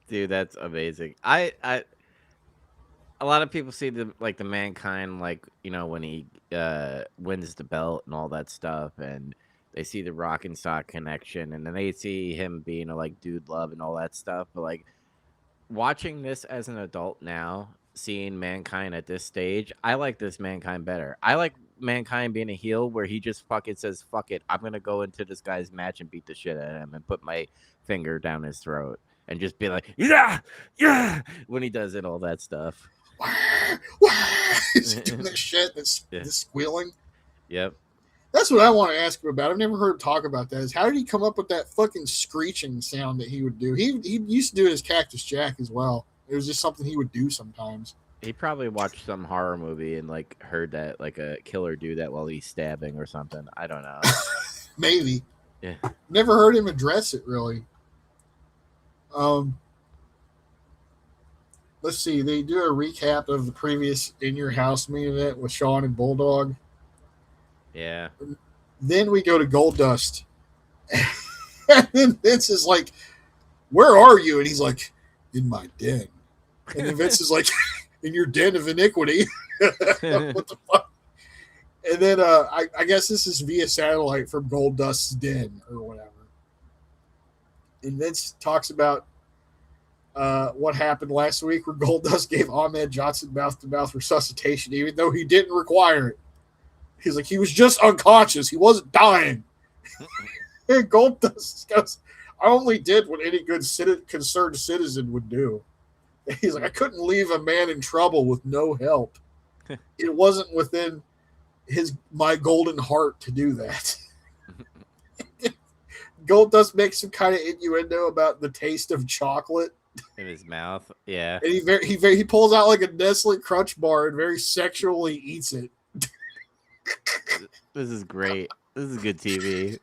Dude, that's amazing. I a lot of people see the Mankind like, when he wins the belt and all that stuff, and they see the Rock and Sock connection, and then they see him being a like dude love and all that stuff. But like watching this as an adult now, seeing Mankind at this stage, I like this Mankind better. I like Mankind being a heel where he just fucking says, fuck it, I'm gonna go into this guy's match and beat the shit out of him and put my finger down his throat. and just be like, yeah, yeah, when he does it, all that stuff. He's doing that shit. That's Yeah. this squealing. Yep. That's what I want to ask him about. I've never heard him talk about that. Is how did he come up with that fucking screeching sound that he would do? He used to do it as Cactus Jack as well. It was just something he would do sometimes. He probably watched some horror movie and like heard that like a killer do that while he's stabbing or something. I don't know. Maybe. Yeah. Never heard him address it really. Let's see. They do a recap of the previous In Your House main event with Shawn and Bulldog. Yeah. Then we go to Goldust. And then Vince is like, "Where are you?" And he's like, "In my den." And then Vince is like, "In your den of iniquity." What the fuck? And then I guess this is via satellite from Goldust's den or whatever. And Vince talks about what happened last week where Goldust gave Ahmed Johnson mouth-to-mouth resuscitation even though he didn't require it. He's like, he was just unconscious. He wasn't dying. And Goldust goes, "I only did what any good concerned citizen would do." He's like, "I couldn't leave a man in trouble with no help. It wasn't within my golden heart to do that." Goldust makes some kind of innuendo about the taste of chocolate in his mouth. Yeah. And he pulls out like a Nestle Crunch bar and very sexually eats it. This is great. This is good TV.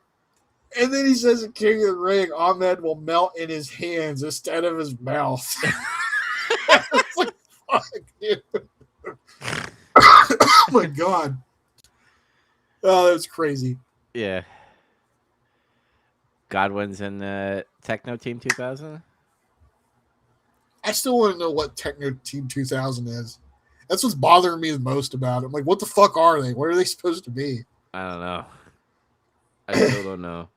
And then he says at King of the Ring, Ahmed will melt in his hands instead of his mouth. It's like, fuck, dude. Oh my god. Oh, that's crazy. Yeah. Godwin's in the Techno Team 2000. I still want to know what Techno Team 2000 is. That's what's bothering me the most about it. I'm like, what the fuck are they? What are they supposed to be? I don't know. I still don't know.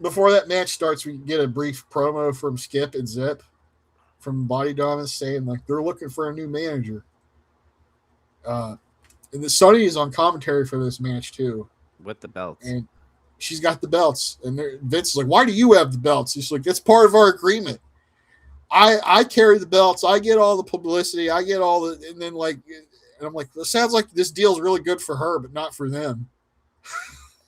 Before that match starts, we get a brief promo from Skip and Zip from Body Dominance saying like they're looking for a new manager. And the Sunny is on commentary for this match too. With the belts. And she's got the belts. And Vince is like, "Why do you have the belts?" He's like, "That's part of our agreement. I carry the belts. I get all the publicity. I get all the," and then like, and I'm like, "It sounds like this deal's really good for her, but not for them."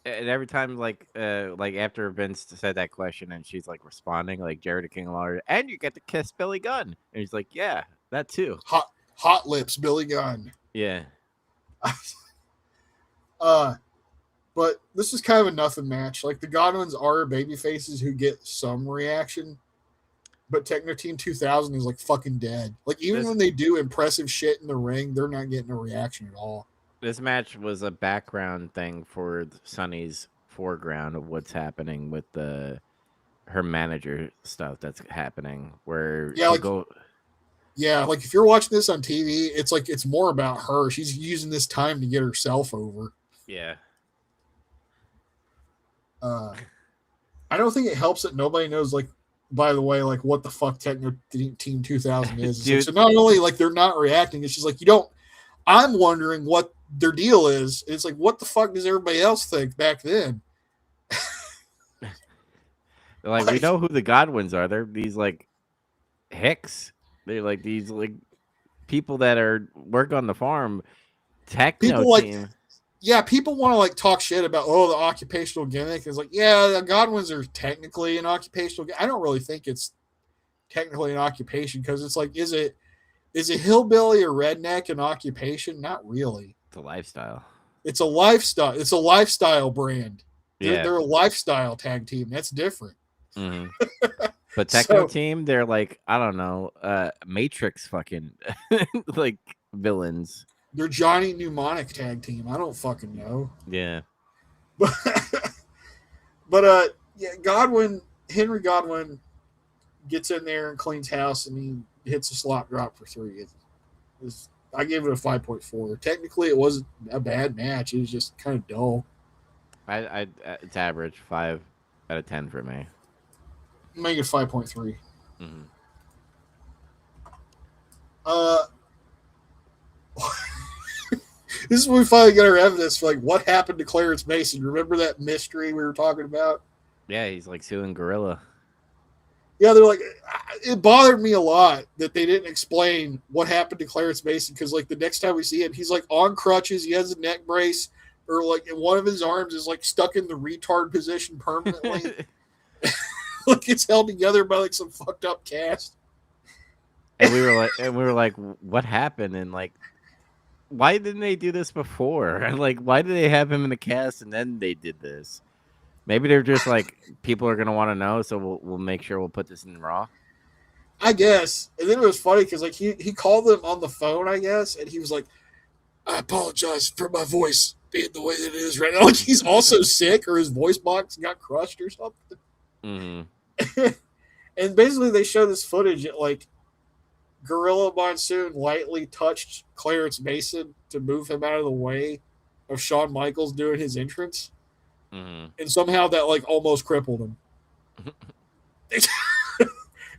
And every time, like after Vince said that question, and she's like responding, like Jared King Lawler, and you get to kiss Billy Gunn, and he's like, "Yeah, that too." Hot lips, Billy Gunn. Yeah. But this is kind of a nothing match. Like the Godwins are baby faces who get some reaction, but Techno Team 2000 is like fucking dead. Like even when they do impressive shit in the ring, they're not getting a reaction at all. This match was a background thing for Sunny's foreground of what's happening with her manager stuff that's happening. Where like if you're watching this on TV, it's like it's more about her. She's using this time to get herself over. Yeah. I don't think it helps that nobody knows, like, by the way, like what the fuck Techno Team 2000 is. Like, so not only like they're not reacting, it's just like I'm wondering what their deal is. It's like, what the fuck does everybody else think back then? Like we know who the Godwins are. They're these like hicks. They're like these like people that work on the farm. Techno Team. Yeah, people want to like talk shit about the occupational gimmick. It's like, yeah, the Godwins are technically an occupational. I don't really think it's technically an occupation because it's like, is it hillbilly or redneck an occupation? Not really. It's a lifestyle. It's a lifestyle. It's a lifestyle brand. Yeah. They're a lifestyle tag team. That's different. Mm-hmm. But Techno Team, they're like, I don't know, Matrix fucking like villains. They're Johnny Mnemonic tag team. I don't fucking know. Yeah. But Henry Godwin gets in there and cleans house and he hits a slot drop for 3. I gave it a 5.4. Technically, it wasn't a bad match. It was just kind of dull. It's average. 5 out of 10 for me. Make it 5.3. Mm-hmm. This is when we finally got our evidence for like what happened to Clarence Mason. Remember that mystery we were talking about? Yeah, he's like suing Gorilla. Yeah, they're like, it bothered me a lot that they didn't explain what happened to Clarence Mason because, like, the next time we see him, he's like on crutches, he has a neck brace, or like one of his arms is like stuck in the retard position permanently. Like it's held together by like some fucked up cast. and we were like, what happened? And like, why didn't they do this before? And like, why did they have him in the cast and then they did this? Maybe they're just like, people are gonna want to know, so we'll make sure we'll put this in Raw. I guess. And then it was funny because like he called them on the phone, I guess, and he was like, I apologize for my voice being the way that it is right now. Like he's also sick or his voice box got crushed or something. Mm-hmm. And basically they show this footage at like Gorilla Monsoon lightly touched Clarence Mason to move him out of the way of Shawn Michaels doing his entrance. Mm-hmm. And somehow that like almost crippled him.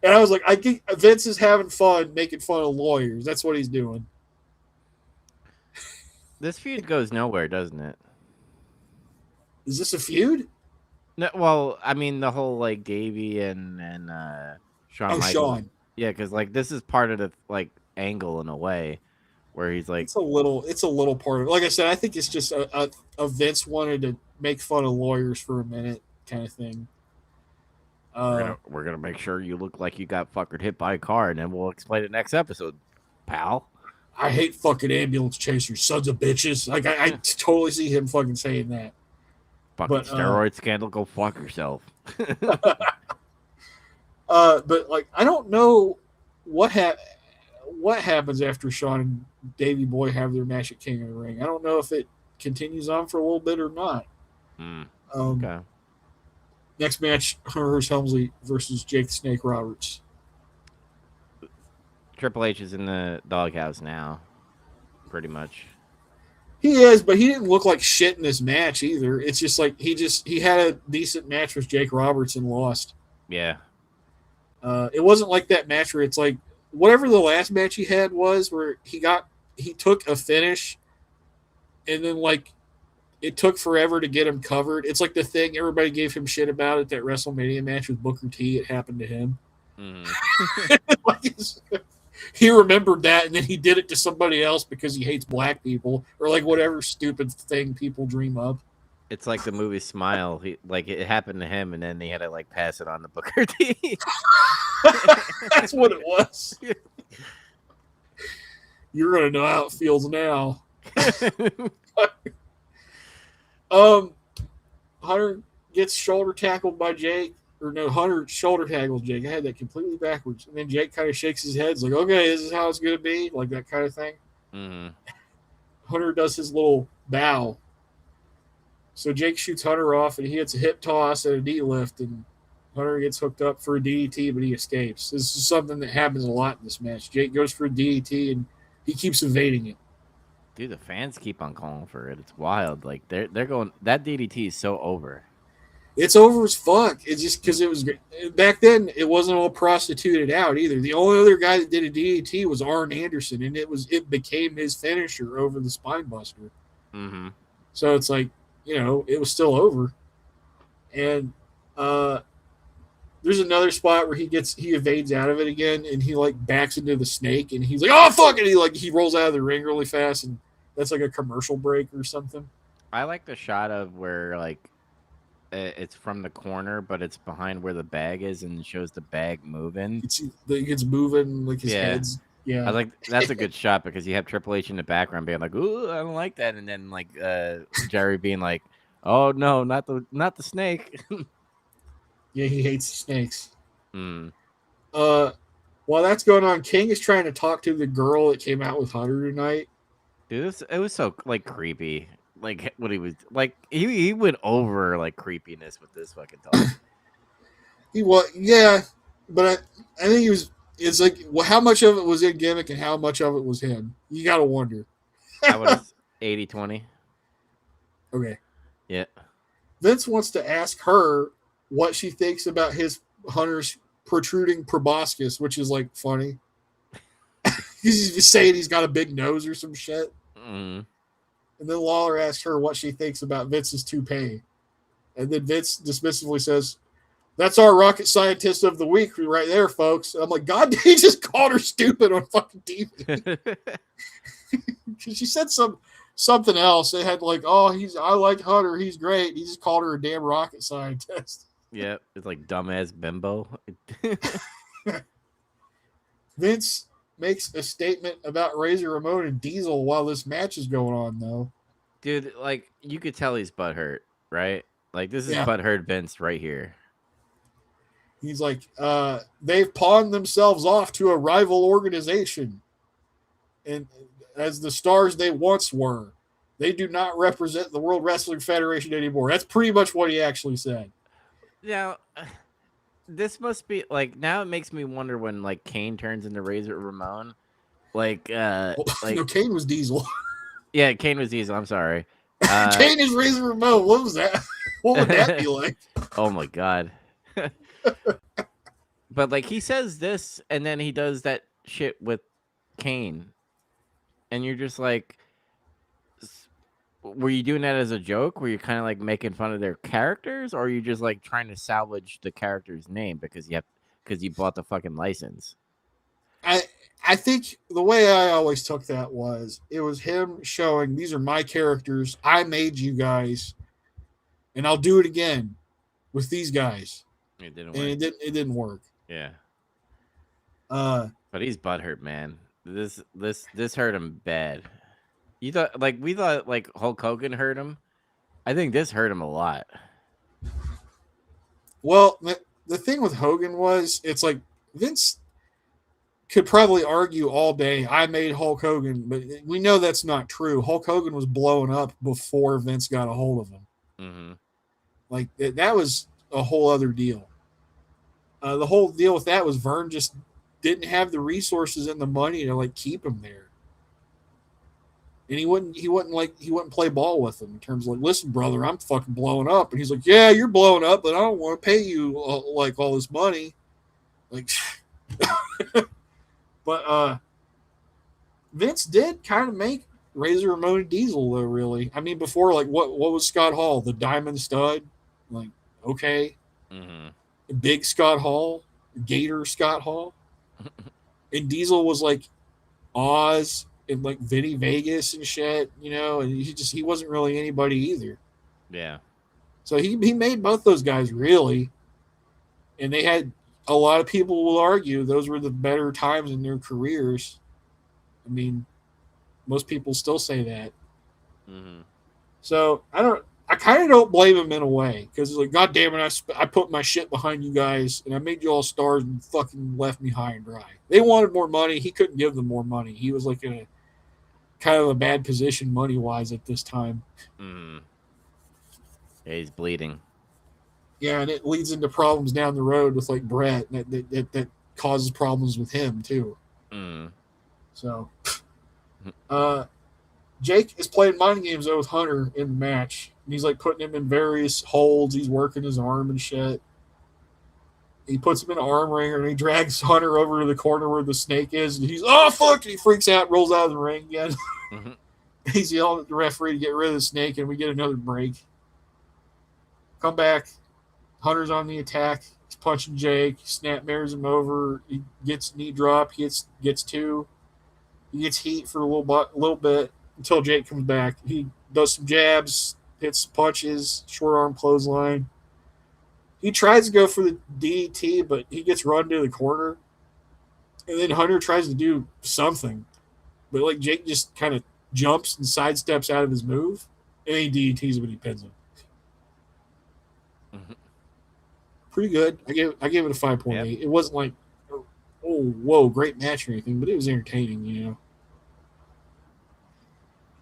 And I was like, I think Vince is having fun making fun of lawyers. That's what he's doing. This feud goes nowhere, doesn't it? Is this a feud? No, well, I mean the whole like Davey and Shawn Michaels. Shawn. Yeah, because like this is part of the like angle in a way, where he's like, It's a little part of it. Like I said, I think it's just a Vince wanted to make fun of lawyers for a minute kind of thing. we're gonna make sure you look like you got fucking hit by a car, and then we'll explain it next episode, pal. I hate fucking ambulance chasers, sons of bitches. Like I totally see him fucking saying that. Fucking steroid scandal, go fuck yourself. But like I don't know what happens after Shawn and Davey Boy have their match at King of the Ring. I don't know if it continues on for a little bit or not. Okay. Next match, Hunter Hearst Helmsley versus Jake the Snake Roberts. Triple H is in the doghouse now, pretty much. He is, but he didn't look like shit in this match either. It's just like he had a decent match with Jake Roberts and lost. Yeah. It wasn't like that match where it's like whatever the last match he had was, where he took a finish, and then like it took forever to get him covered. It's like the thing everybody gave him shit about at that WrestleMania match with Booker T. It happened to him. Like he remembered that, and then he did it to somebody else because he hates black people or like whatever stupid thing people dream up. It's like the movie Smile. Like it happened to him, and then he had to like pass it on to Booker T. That's what it was. You're gonna know how it feels now. Hunter gets shoulder tackled by Jake. Or no, Hunter shoulder tackles Jake. I had that completely backwards. And then Jake kind of shakes his head. It's like, okay, this is how it's going to be. Like that kind of thing. Mm-hmm. Hunter does his little bow. So Jake shoots Hunter off, and he hits a hip toss and a knee lift, and Hunter gets hooked up for a DDT, but he escapes. This is something that happens a lot in this match. Jake goes for a DDT, and he keeps evading it. Dude, the fans keep on calling for it. It's wild. Like they're going. That DDT is so over. It's over as fuck. It's just because it was back then. It wasn't all prostituted out either. The only other guy that did a DDT was Arn Anderson, and it became his finisher over the Spine Buster. Mm-hmm. So it's like, it was still over. And there's another spot where he evades out of it again, and he like backs into the snake, and he's like, oh fuck it, he rolls out of the ring really fast, and that's like a commercial break or something. I like the shot of where like it's from the corner, but it's behind where the bag is, and it shows the bag moving. It's moving, like his head's. Yeah, I was like, that's a good shot because you have Triple H in the background being like, "Ooh, I don't like that," and then like Jerry being like, "Oh no, not the snake." Yeah, he hates snakes. Mm. While that's going on, King is trying to talk to the girl that came out with Hunter tonight. Dude, it was so like creepy. Like what he was like, he went over like creepiness with this fucking talk. Yeah, but I think he was. It's like, well, how much of it was in gimmick and how much of it was him? You got to wonder. I was 80-20. Okay. Yeah. Vince wants to ask her what she thinks about Hunter's protruding proboscis, which is like funny. He's just saying he's got a big nose or some shit. Mm. And then Lawler asks her what she thinks about Vince's toupee. And then Vince dismissively says, That's our rocket scientist of the week right there, folks. I'm like, God, he just called her stupid on fucking TV. She said something else. It had like, oh, I like Hunter. He's great. He just called her a damn rocket scientist. Yeah, it's like dumbass bimbo. Vince makes a statement about Razor Ramon and Diesel while this match is going on, though. Dude, like you could tell he's butthurt, right? Like this is Yeah. butthurt Vince right here. He's like, they've pawned themselves off to a rival organization. And as the stars they once were, they do not represent the World Wrestling Federation anymore. That's pretty much what he actually said. Now, this must be like now it makes me wonder when like Kane turns into Razor Ramon. Like No, Kane was Diesel. yeah, Kane was Diesel, I'm sorry. Kane is Razor Ramon. What was that? What would that be like? Oh my god. But like he says this and then he does that shit with Kane. And you're just like were you doing that as a joke? Were you kind of like making fun of their characters, or are you just like trying to salvage the character's name because you bought the fucking license? I think the way I always took that was it was him showing these are my characters. I made you guys, and I'll do it again with these guys. It didn't and work. it didn't work. Yeah. But he's butthurt, man. This hurt him bad. We thought like Hulk Hogan hurt him. I think this hurt him a lot. Well, the thing with Hogan was it's like Vince could probably argue all day I made Hulk Hogan, but we know that's not true. Hulk Hogan was blowing up before Vince got a hold of him. Mm-hmm. Like that was a whole other deal. The whole deal with that was Vern just didn't have the resources and the money to like keep him there. And he wouldn't play ball with him in terms of like, listen, brother, I'm fucking blowing up. And he's like, yeah, you're blowing up, but I don't want to pay you like all this money. Like, but Vince did kind of make Razor Ramon and Diesel though. Really, I mean, before like what was Scott Hall, the Diamond Stud? Like, okay, Big Scott Hall, Gator Scott Hall, and Diesel was like Oz and like Vinny Vegas and shit, you know, and he wasn't really anybody either. Yeah. So he made both those guys really, and they had a lot of people will argue those were the better times in their careers. I mean, most people still say that. Mm-hmm. So I kind of don't blame him in a way because it's like, God damn it, I put my shit behind you guys and I made you all stars and fucking left me high and dry. They wanted more money. He couldn't give them more money. He was like in a kind of a bad position money wise at this time. Mm. Yeah, he's bleeding. Yeah, and it leads into problems down the road with like Brett that causes problems with him too. Mm. So, Jake is playing mind games though with Hunter in the match. And he's like putting him in various holds. He's working his arm and shit. He puts him in an arm wringer and he drags Hunter over to the corner where the snake is. And he's, oh, fuck. And he freaks out, rolls out of the ring again. Mm-hmm. He's yelling at the referee to get rid of the snake, and we get another break. Come back. Hunter's on the attack. He's punching Jake. Snapmares him over. He gets knee drop. He gets two. He gets heat for a little bit until Jake comes back. He does some jabs, hits punches, short arm clothesline. He tries to go for the DDT, but he gets run to the corner. And then Hunter tries to do something. But like Jake just kind of jumps and sidesteps out of his move. And he DDTs him and he pins him. Mm-hmm. Pretty good. I gave it a 5.8. Yep. It wasn't like, oh, whoa, great match or anything, but it was entertaining, you know.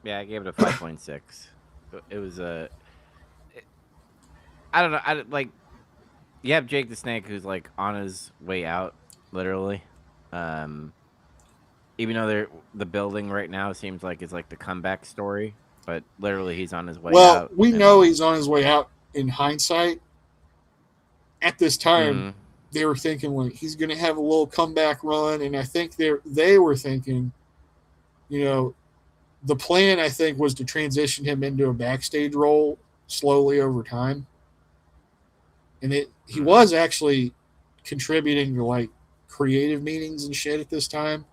Yeah, I gave it a 5.6. It was I don't know. You have Jake the Snake who's like on his way out, literally. Even though the building right now seems like it's like the comeback story, but literally he's on his way out. Well, we know he's on his way out in hindsight. At this time, they were thinking like he's going to have a little comeback run, and I think they were thinking, you know, the plan I think was to transition him into a backstage role slowly over time. and he was actually contributing to like creative meetings and shit at this time,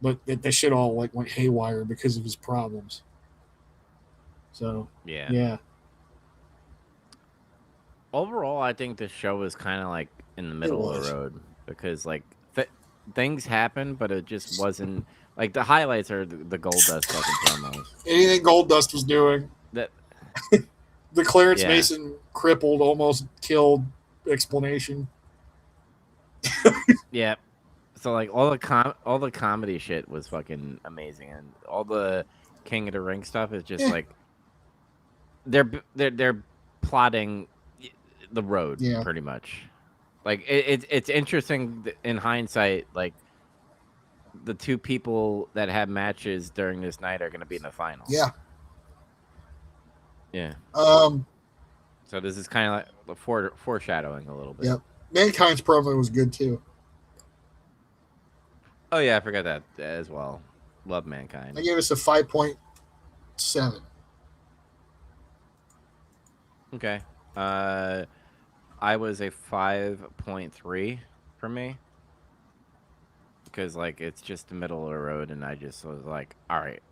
but that shit all like went haywire because of his problems. So Yeah. yeah, Overall, I think the show is kind of like in the it middle of the was. road because like things happened, but it just wasn't like the highlights are the Gold Dust fucking promos. Anything Goldust was doing, That the Clarence yeah. Mason crippled, almost killed explanation. Yeah. So like all the comedy shit was fucking amazing, and all the King of the Ring stuff is just Yeah, like they're plotting the road yeah, pretty much. Like it's interesting in hindsight. Like the two people that have matches during this night are going to be in the final. yeah. Yeah. Um, So this is kind of like the foreshadowing a little bit. yep. Mankind's promo was good too. Oh yeah, I forgot that as well. Love I Mankind. gave us a 5.7. Okay. I was a 5.3 for me because like it's just the middle of the road, and I just was like, all right,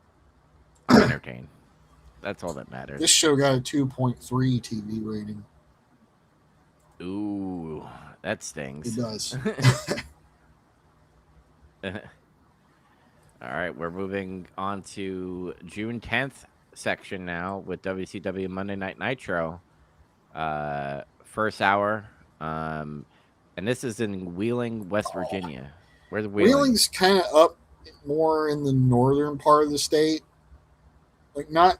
I'm entertained. That's all that This matters. show got a 2.3 TV rating. Ooh, that It stings. does. All right, we're moving on to June 10th section now with WCW Monday Night Nitro. First hour. And this is in Wheeling, West Virginia. Where's Wheeling? Wheeling's kind of up more in the northern part of the state. Like not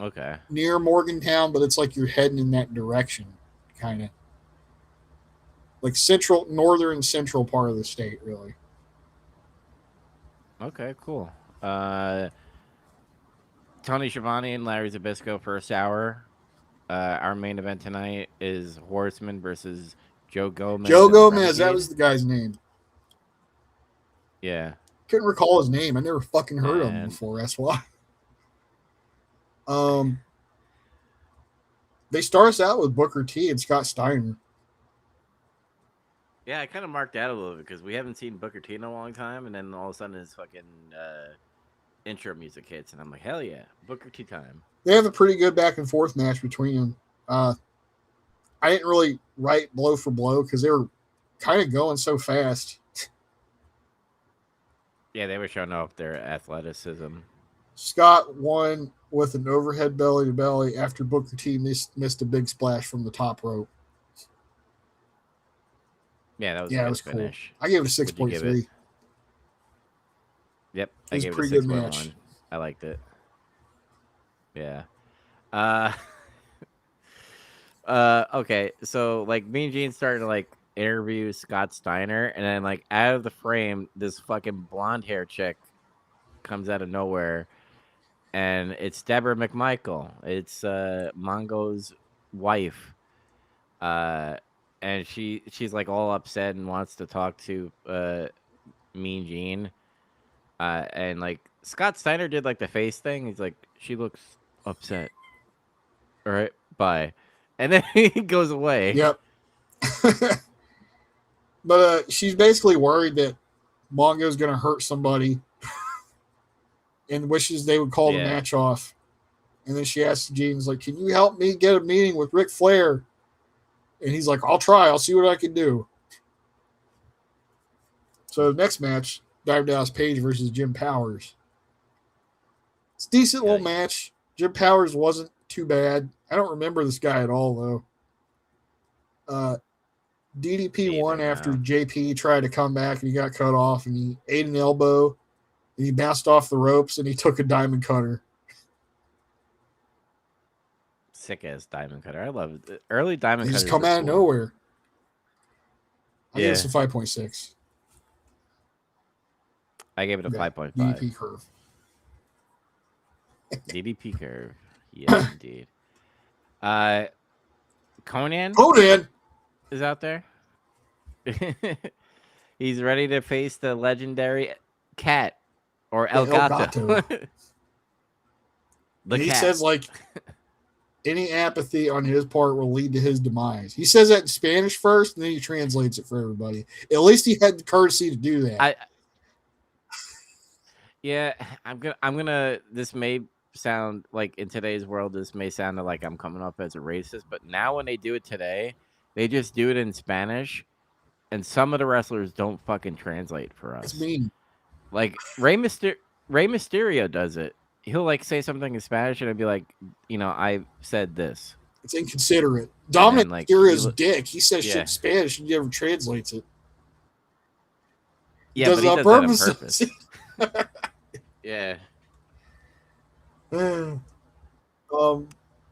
Okay. near Morgantown, but it's like you're heading in that direction, kind of. Like northern central part of the state, really. Okay, cool. Tony Schiavone and Larry Zbyszko first hour. Our main event tonight is Horseman versus Joe Gomez Joe and the Gomez, that Renegade. was the guy's name. Yeah. Couldn't recall his name. I never fucking heard of him And before. That's why. Um, they start us out with Booker T and Scott Steiner. yeah, I kind of marked out a little bit because we haven't seen Booker T in a long time, and then all of a sudden his fucking intro music hits, and I'm like, hell yeah, Booker T time. They have a pretty good back and forth match between them. I didn't really write blow for blow because they were kind of going so fast. Yeah, they were showing off their athleticism. Scott won with an overhead belly to belly after Booker T missed a big splash from the top rope. Yeah, that was a Yeah, it good was cool. finish. I gave it a What'd you give it? 6.3. Yep, It I was a gave it a pretty good 6.1. match. I liked it. Yeah. Uh, okay, so like Mean Gene started to like interview Scott Steiner, and then like out of the frame, this fucking blonde hair chick comes out of nowhere, and it's Deborah McMichael. It's Mongo's wife. And she's like all upset and wants to talk to Mean Gene. And like Scott Steiner did like the face thing. He's like, she looks upset. All right, bye. And then he goes away. Yep. But she's basically worried that Mongo's going to hurt somebody and wishes they would call the Yeah. match off. And then she asks Gene's like, can you help me get a meeting with Ric Flair? And he's like, I'll try. I'll see what I can do. So the next match, Diamond Dallas Page versus Jim Powers. It's a decent little match. Jim Powers wasn't too bad. I don't remember this guy at all, though. DDP won after JP tried to come back and he got cut off and he ate an elbow and he bounced off the ropes and he took a diamond cutter. Sick ass diamond cutter. I love it. Early diamond cutters. He just come out of nowhere. I gave it a 5.6. I gave it a 5.5. DDP curve. DDP curve. Yes, indeed. Conan is out there. He's ready to face the legendary Cat or El Gato. He says like Any apathy on his part will lead to his demise. He says that in Spanish first, and then he translates it for everybody. At least he had the courtesy to do that. Yeah, I'm gonna. This may sound like in today's world, this may sound like I'm coming up as a racist, but now when they do it today, they just do it in Spanish, and some of the wrestlers don't fucking translate for It's us. mean. Like Rey Mysterio does it. He'll like say something in Spanish, and I'd be like, I said this. It's inconsiderate. And Dominic then, like, Mysterio's dick. He says shit yeah. in Spanish and never translates it. Yeah, but he does that on purpose. Yeah. Oh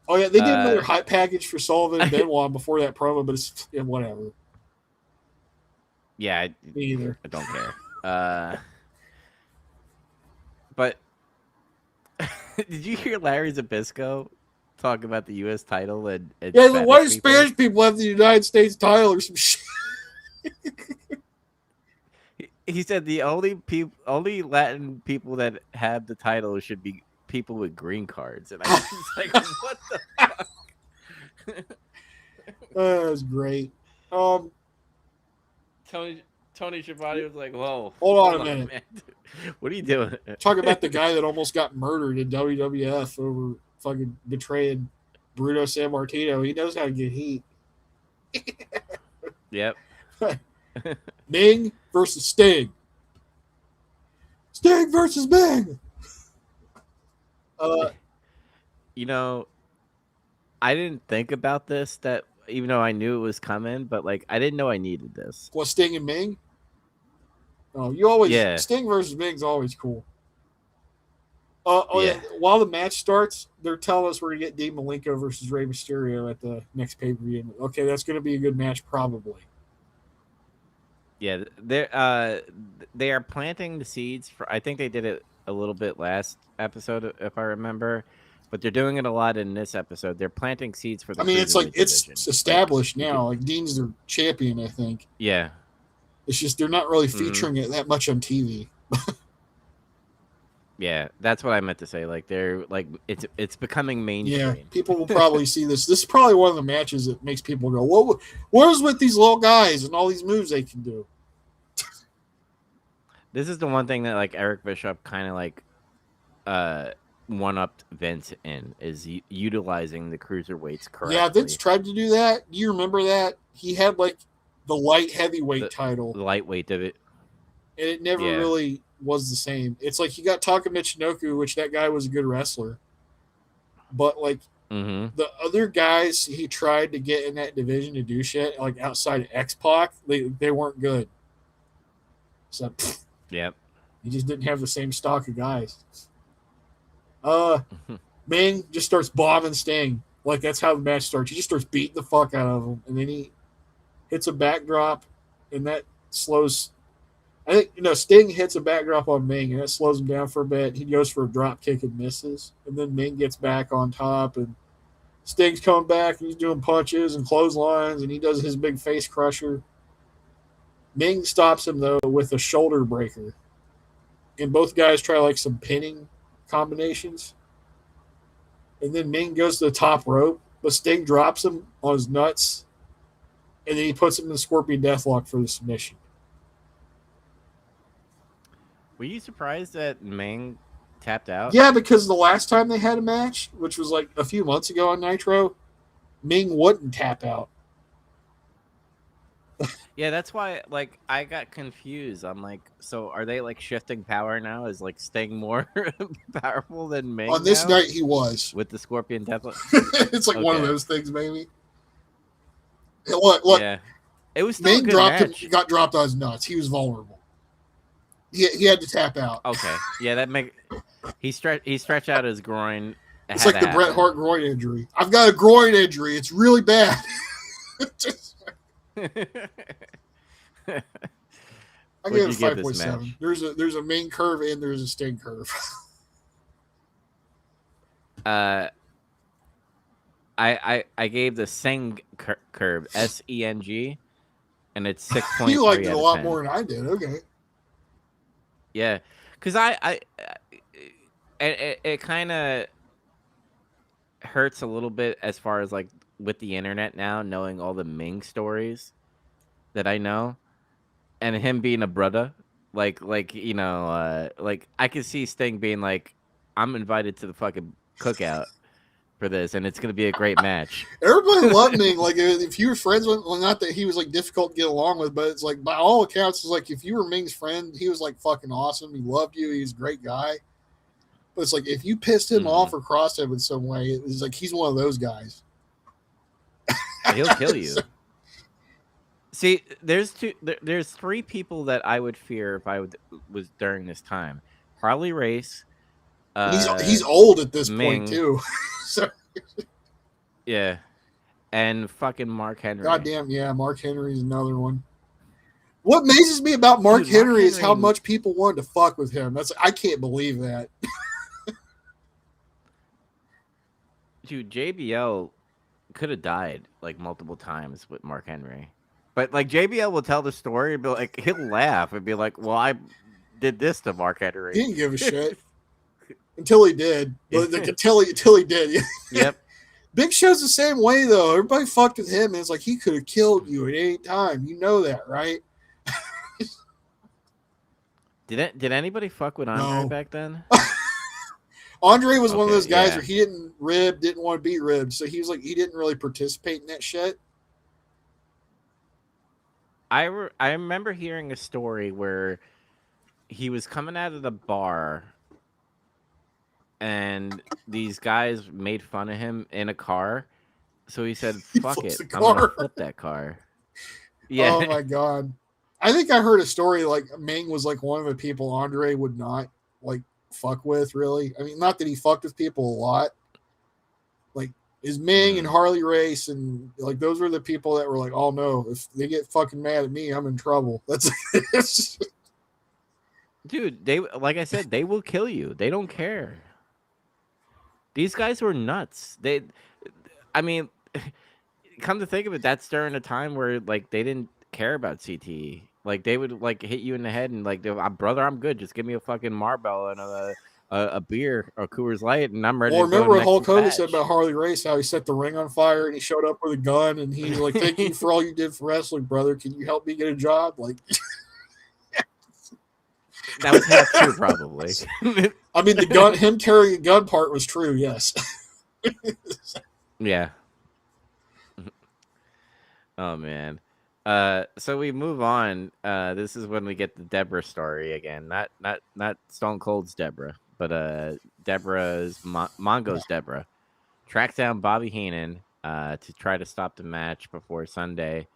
yeah, they did another hype package for Sullivan and Benoit before that promo, but it's whatever. Yeah, Me either. I don't care. But did you hear Larry Zbyszko talk about the U.S. title and yeah, Spanish why do Spanish people have the United States title or some shit? He said the only Latin people that have the title should be people with green cards, and I was like, what the fuck? That was great. Tony Schiavone was like, whoa, hold on a minute, man. What are you doing? Talk about the guy that almost got murdered in WWF over fucking betraying Bruno Sammartino. He knows how to get heat. Yep. Ming versus Sting. Sting versus Ming. I didn't think about this, that even though I knew it was coming, but like I didn't know I needed this. What, Sting and Ming? Oh, you always Sting versus Ming's always cool. Yeah. While the match starts, they're telling us we're gonna get Dean Malenko versus Rey Mysterio at the next pay-per-view. Okay, that's gonna be a good match, probably. Yeah, they are planting the seeds for. I think they did it a little bit last episode, if I remember, but they're doing it a lot in this episode. They're planting seeds for the. I mean, it's like division. It's established now. Like Dean's their champion, I think. Yeah. It's just they're not really featuring it that much on TV. Yeah, that's what I meant to say. Like they're like it's becoming mainstream. Yeah, people will probably see this. This is probably one of the matches that makes people go, what is with these little guys and all these moves they can do? This is the one thing that like Eric Bischoff kind of like one-upped Vince in, is utilizing the cruiserweights correctly. Yeah, Vince tried to do that. Do you remember that? He had like the light heavyweight title. The lightweight of it. And it never really was the same. It's like you got Taka Michinoku, which that guy was a good wrestler. But like the other guys he tried to get in that division to do shit, like outside of X-Pac, they weren't good. So yep. He just didn't have the same stock of guys. Ming just starts bombing Sting. Like that's how the match starts. He just starts beating the fuck out of him, and then he hits a backdrop, and that slows. I think Sting hits a backdrop on Ming, and that slows him down for a bit. He goes for a drop kick and misses, and then Ming gets back on top, and Sting's coming back, and he's doing punches and clotheslines, and he does his big face crusher. Ming stops him though with a shoulder breaker, and both guys try like some pinning combinations. And then Ming goes to the top rope, but Sting drops him on his nuts, and then he puts him in the Scorpion Deathlock for the submission. Were you surprised that Ming tapped out? Yeah, because the last time they had a match, which was like a few months ago on Nitro, Ming wouldn't tap out. Yeah, that's why like I got confused. I'm like, so are they like shifting power now? Is like Sting more powerful than Ming? On this night he was. With the Scorpion Deathlock. It's like one of those things, maybe. Look. Yeah. It was still Ming got dropped on his nuts. He was vulnerable. He had to tap out. Okay. Yeah, he stretched out his groin. It's like the Bret Hart groin injury. I've got a groin injury. It's really bad. I give it 5.7. There's a Ming curve and there's a Sting curve. I gave the Seng curve SENG, and it's 6.3. You liked it a lot more than I did. Okay. Yeah, because it kind of hurts a little bit as far as like with the internet now, knowing all the Ming stories that I know, and him being a brother. Like I could see Sting being like, I'm invited to the fucking cookout for this, and it's gonna be a great match. Everybody loved Ming. Like if you were friends with, well, not that he was like difficult to get along with, but it's like by all accounts, it's like if you were Ming's friend, he was like fucking awesome. He loved you. He's a great guy. But it's like if you pissed him off or crossed him in some way, it was like he's one of those guys. He'll kill you. See, there's three people that I would fear if was during this time. Harley Race. He's old at this Ming, point too. So, yeah, and fucking Mark Henry. Goddamn, yeah, Mark Henry's another one. What amazes me about Mark Henry is how much people wanted to fuck with him. I can't believe that. Dude, JBL could have died like multiple times with Mark Henry. But like JBL will tell the story and be like, he'll laugh and be like, well, I did this to Mark Henry. He didn't give a shit. Until he did. Like, until he did. Yep. Big Show's the same way though. Everybody fucked with him and it's like he could have killed you at any time. You know that, right? Did anybody fuck with Andre back then? Andre was one of those guys where he didn't want to be ribbed, so he was like he didn't really participate in that shit. I remember hearing a story where he was coming out of the bar and these guys made fun of him in a car. So he said, fuck it, I'm going to flip that car. Yeah. Oh, my God. I think I heard a story like Ming was like one of the people Andre would not like fuck with, really. I mean, not that he fucked with people a lot. Like, is Ming and Harley Race and like those were the people that were like, oh no, if they get fucking mad at me, I'm in trouble. That's dude, they like I said, they will kill you. They don't care. These guys were nuts. I mean, come to think of it, that's during a time where like they didn't care about CTE. Like they would like hit you in the head and like, brother, I'm good. Just give me a fucking Marlboro and a beer or Coors Light, and I'm ready. Well, remember what Hulk Hogan said about Harley Race? How he set the ring on fire and he showed up with a gun and he's like, "Thank you for all you did for wrestling, brother. Can you help me get a job?" Like that was half true, probably. I mean, him carrying a gun part was true. Yes. Yeah. Oh man. So we move on. This is when we get the Deborah story again. Not Stone Cold's Deborah, but Deborah's Mongo's Deborah tracked down Bobby Heenan to try to stop the match before Sunday.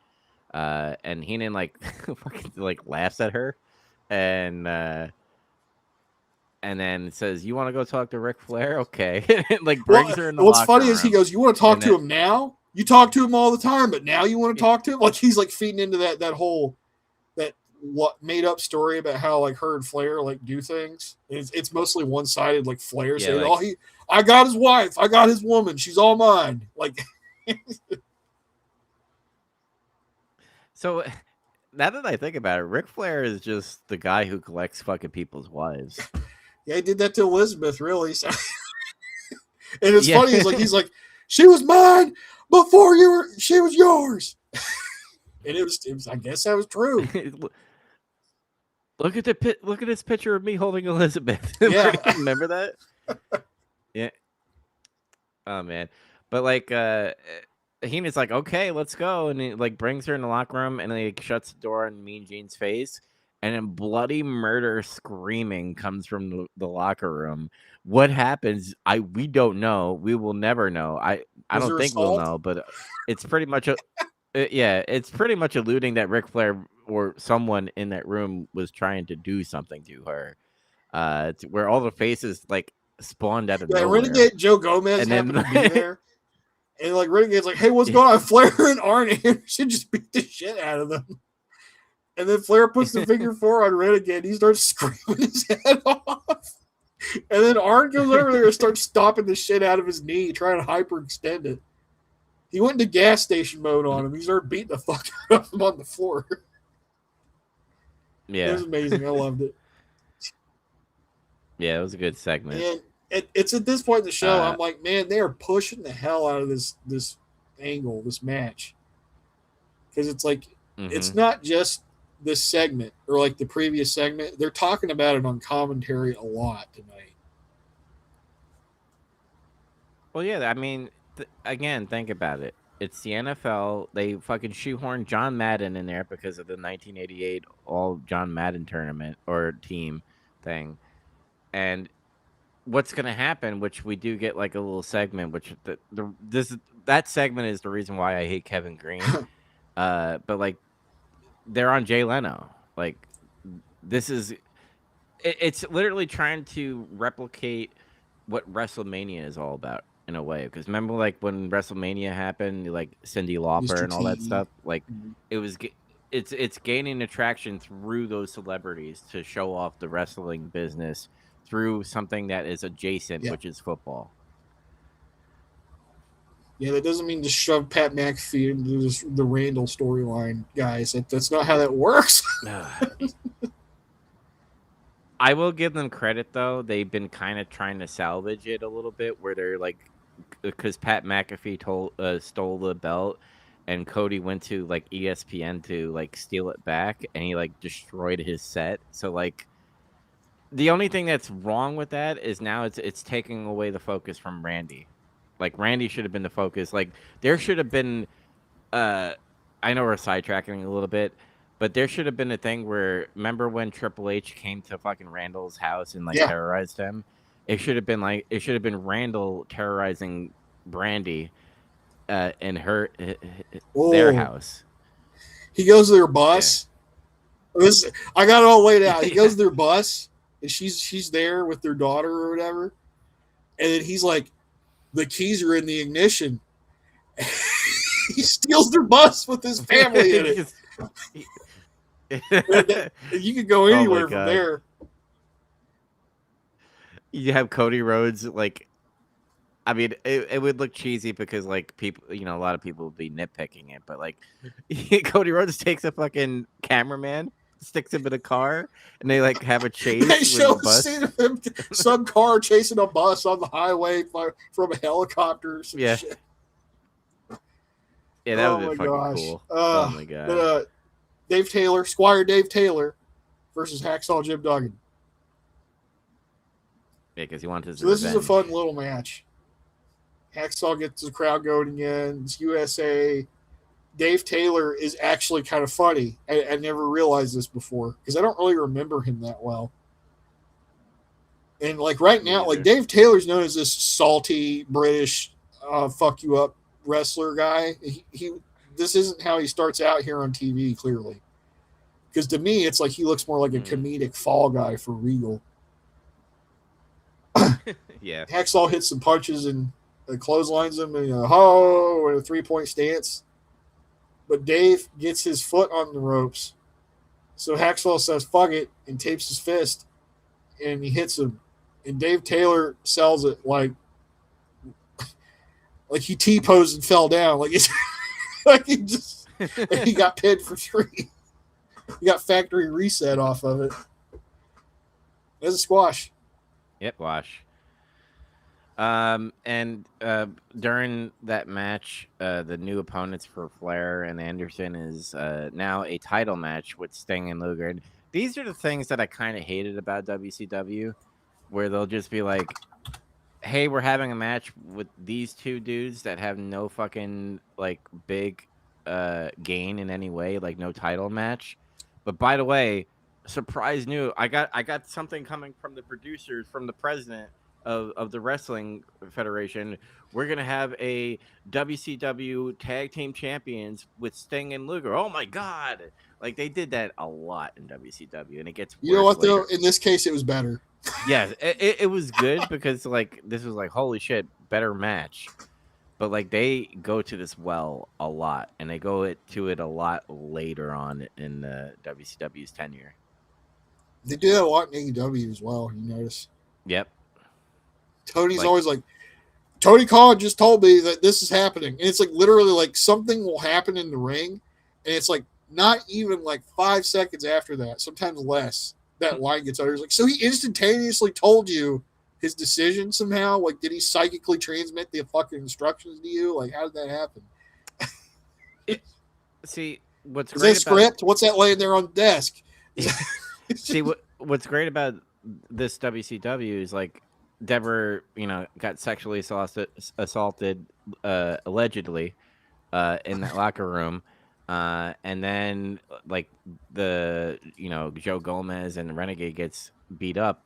And Heenan fucking laughs at her and then says, "You want to go talk to Ric Flair?" Okay. Brings her in the what's funny room. is he goes, "You want to talk to him now? You talk to him all the time, but now you want to talk to him?" Like he's like feeding into that whole made up story about how like her and Flair like do things. It's mostly one sided. Like Flair saying, "Oh, I got his wife, I got his woman, she's all mine." Like, so now that I think about it, Ric Flair is just the guy who collects fucking people's wives. Yeah, he did that to Elizabeth, really. So. And it's funny. He's like, she was mine before she was yours. And it was. I guess that was true. Look at this picture of me holding Elizabeth. Yeah, remember that? Yeah. Oh man, but Heenan's like, okay, let's go, and he brings her in the locker room, and he shuts the door on Mean Gene's face, and then bloody murder screaming comes from the locker room. What happens? We don't know. We will never know. I don't think we'll know, but it's pretty much it's pretty much alluding that Ric Flair or someone in that room was trying to do something to her. Where all the faces spawned out of nowhere. Renegade Joe Gomez happened to be there. And Renegade's like, "Hey, what's going on?" Flair and Arn Anderson just beat the shit out of them. And then Flair puts the figure 4 on Renegade. He starts screaming his head off. And then Arn goes over there and starts stomping the shit out of his knee, trying to hyperextend it. He went into gas station mode on him. He started beating the fuck out of him on the floor. Yeah. It was amazing. I loved it. Yeah, it was a good segment. And It's at this point in the show, Uh, I'm like, man, they are pushing the hell out of this angle, this match, because it's like it's mhm. not just this segment or like the previous segment. They're talking about it on commentary a lot tonight. Well, yeah, I mean, again, think about it. It's the NFL. They fucking shoehorned John Madden in there because of the 1988 All John Madden tournament or team thing. And what's going to happen, which we do get like a little segment, which that segment is the reason why I hate Kevin Green. But like they're on Jay Leno. Like this is it's literally trying to replicate what WrestleMania is all about in a way. Because remember, like when WrestleMania happened, like Cindy Lauper Mr. and all that T. stuff. Like it was, it's gaining attraction through those celebrities to show off the wrestling business through something that is adjacent, Yeah. which is football. Yeah, that doesn't mean to shove Pat McAfee into the Randall storyline, guys. That's not how that works. I will give them credit though; they've been kind of trying to salvage it a little bit, where they're like, because Pat McAfee stole the belt, and Cody went to like ESPN to like steal it back, and he like destroyed his set. So like, the only thing that's wrong with that is now it's taking away the focus from Randy. Like Randy should have been the focus. Like there should have been uh I know we're sidetracking a little bit, but there should have been a thing where remember when Triple H came to fucking Randall's house and like Yeah. terrorized him? It should have been Randall terrorizing Brandy in their Oh, house. he goes to their Yeah. bus. This I got it all laid out. He Yeah. goes to their bus, and she's there with their daughter or whatever, and then he's like, the keys are in the ignition. He steals their bus with his family in it. And you could go Oh my anywhere from god. there. You have Cody Rhodes like I mean, it would look cheesy because like people, a lot of people would be nitpicking it, but like Cody Rhodes takes a fucking cameraman, sticks him in a car, and they like have a They chase with show the a scene bus. of him, some car chasing a bus on the highway from a helicopter or some Yeah, shit. yeah, that would Oh be my fucking gosh. cool. Oh my But god, Dave Taylor, Squire Dave Taylor versus Hacksaw Jim Duggan. yeah, because he wants his So this is a revenge. fun little match. Hacksaw gets the crowd going again. It's USA. Dave Taylor is actually kind of funny. I never realized this before because I don't really remember him that well. And like right Me now, like either. Dave Taylor's known as this salty British fuck you up wrestler guy. He this isn't how he starts out here on TV clearly. Because to me, it's like he looks more like a Mm. comedic fall guy for Regal. Yeah, Hacksaw hits some punches and clotheslines him and ho and a 3-point stance. But Dave gets his foot on the ropes. So Hacksaw says fuck it and tapes his fist and he hits him. And Dave Taylor sells it like he T-posed and fell down. Like it's like he got pinned for 3. He got factory reset off of it. There's a squash. yep, wash. And during that match, the new opponents for Flair and Anderson is now a title match with Sting and Luger. And these are the things that I kind of hated about WCW, where they'll just be like, "Hey, we're having a match with these two dudes that have no fucking like big gain in any way, like no title match." But by the way, surprise new, I got something coming from the producers, from the president of the wrestling federation. We're gonna have a WCW tag team champions with Sting and Luger. Oh my god! Like they did that a lot in WCW, and it gets You know worse what though? later. In this case, it was better. Yeah, it was good because like this was like holy shit, better match. But like they go to this well a lot, and they go to it a lot later on in the WCW's tenure. They do that a lot in AEW as well. You notice Yep. Tony's Like always like, Tony Khan just told me that this is happening, and it's like literally like something will happen in the ring, and it's like not even like 5 seconds after that, sometimes less. That line gets uttered. Like, so he instantaneously told you his decision somehow? Like, did he psychically transmit the fucking instructions to you? Like, how did that happen? See, what's Is that great a about script? What's that laying there on the desk? see what's great about this WCW is like Deborah, got sexually assaulted allegedly in that locker room. And then like Joe Gomez and Renegade gets beat up.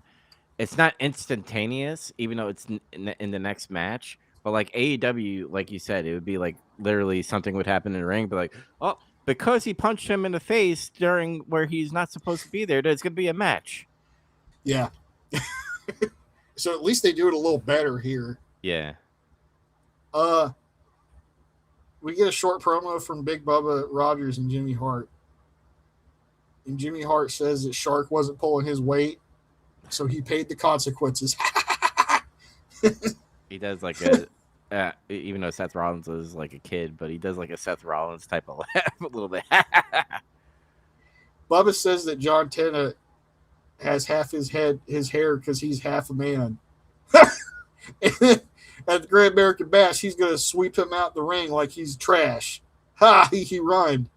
It's not instantaneous, even though it's in the next match. But like AEW, like you said, it would be like literally something would happen in the ring, but like, oh, because he punched him in the face during where he's not supposed to be there, there's gonna be a match. Yeah. So at least they do it a little better here. Yeah. Uh, we get a short promo from Big Bubba Rogers and Jimmy Hart. And Jimmy Hart says that Shark wasn't pulling his weight, so he paid the consequences. He does like a, even though Seth Rollins is like a kid, but he does like a Seth Rollins type of laugh a little bit. Bubba says that John Tena has half his hair because he's half a man. And then at the Great American Bash, he's going to sweep him out the ring like he's trash. Ha! He rhymed.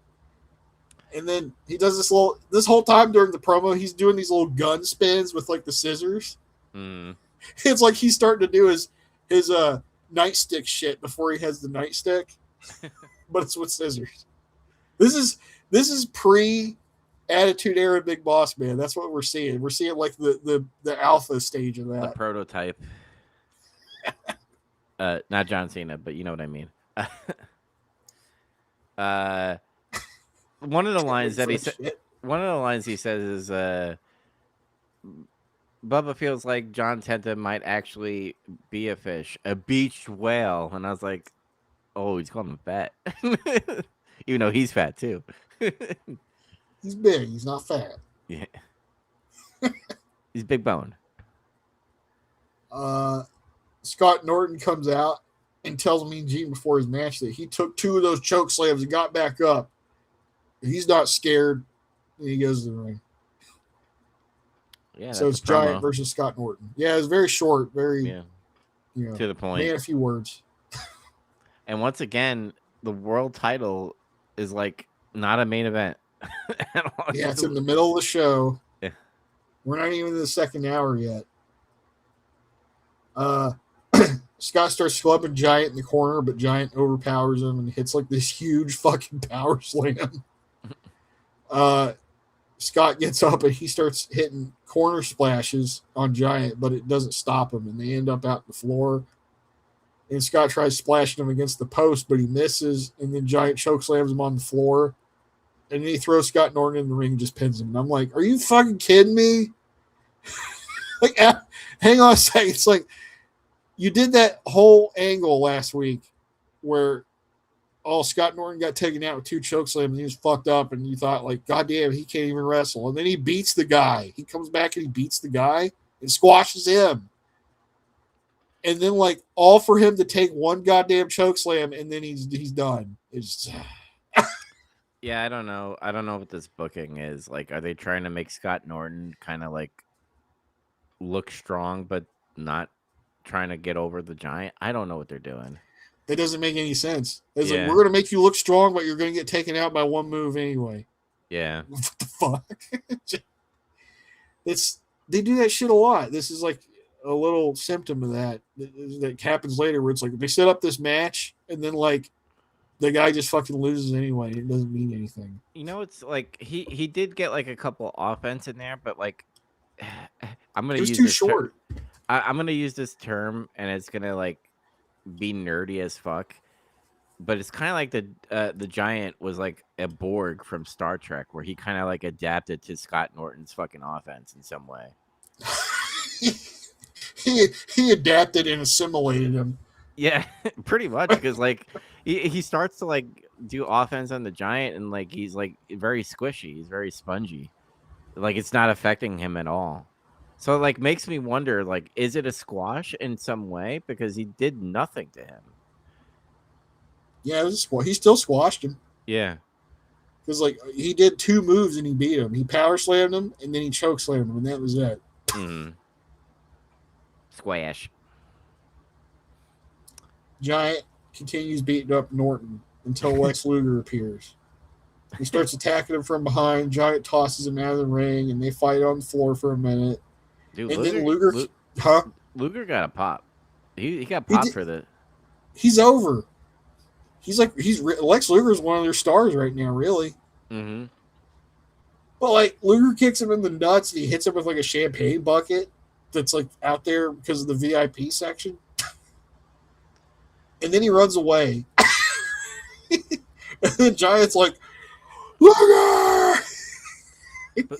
And then he does this whole time during the promo, he's doing these little gun spins with like the scissors. Mm. It's like he's starting to do his nightstick shit before he has the nightstick, but it's with scissors. This is pre Attitude Era Big Boss Man. That's what we're seeing. We're seeing like the alpha stage of that. The prototype. Not John Cena, but you know what I mean. One of the lines that he said. One of the lines he says is, "Bubba feels like John Tenta might actually be a fish, a beached whale," and I was like, "Oh, he's calling him fat," even though he's fat too. He's big. He's not fat. Yeah, he's big boned. Scott Norton comes out and tells Mean Gene before his match that he took 2 of those choke slams and got back up. He's not scared. And he goes to the ring. Yeah, so it's Giant versus Scott Norton. Yeah, it's very short, very to the point. Man, a few words. And once again, the world title is like not a main event. Yeah, it's in the middle of the show. Yeah. We're not even in the second hour yet. Scott starts clubbing Giant in the corner, but Giant overpowers him and hits like this huge fucking power slam. Scott gets up and he starts hitting corner splashes on Giant, but it doesn't stop him, and they end up out on the floor. And Scott tries splashing him against the post, but he misses, and then Giant chokeslams him on the floor. And then he throws Scott Norton in the ring and just pins him. And I'm like, are you fucking kidding me? Like, hang on a second. It's like, you did that whole angle last week where Scott Norton got taken out with 2 chokeslams and he was fucked up, and you thought, like, God damn, he can't even wrestle. And then he beats the guy. He comes back and he beats the guy and squashes him. And then, like, all for him to take 1 goddamn chokeslam and then he's done. It's yeah, I don't know. I don't know what this booking is. Like, are they trying to make Scott Norton kind of like look strong, but not trying to get over the Giant? I don't know what they're doing. That doesn't make any sense. It's like, we're going to make you look strong, but you're going to get taken out by 1 move anyway. Yeah. What the fuck? They do that shit a lot. This is like a little symptom of that happens later, where it's like they set up this match and then like the guy just fucking loses anyway. It doesn't mean anything. It's like he did get like a couple offense in there, but like I'm gonna use too short. I'm gonna use this term, and it's gonna like be nerdy as fuck, but it's kind of like the Giant was like a Borg from Star Trek, where he kind of like adapted to Scott Norton's fucking offense in some way. he adapted and assimilated him. Yeah, pretty much, because like he starts to like do offense on the Giant, and like he's like very squishy, he's very spongy, like it's not affecting him at all. So it like makes me wonder, like, is it a squash in some way? Because he did nothing to him. Yeah, he still squashed him. Yeah. Because like he did 2 moves and he beat him. He power slammed him and then he choke slammed him, and that was it. Mm. Squash. Giant continues beating up Norton until Lex Luger appears. He starts attacking him from behind. Giant tosses him out of the ring, and they fight on the floor for a minute. Dude, And then Luger, Luger got a pop. He got He popped did- for the. He's over. Lex Luger is one of their stars right now, really. Mm-hmm. But like Luger kicks him in the nuts, and he hits him with like a champagne bucket that's like out there because of the VIP section. And then he runs away. And then Giant's like, Luger!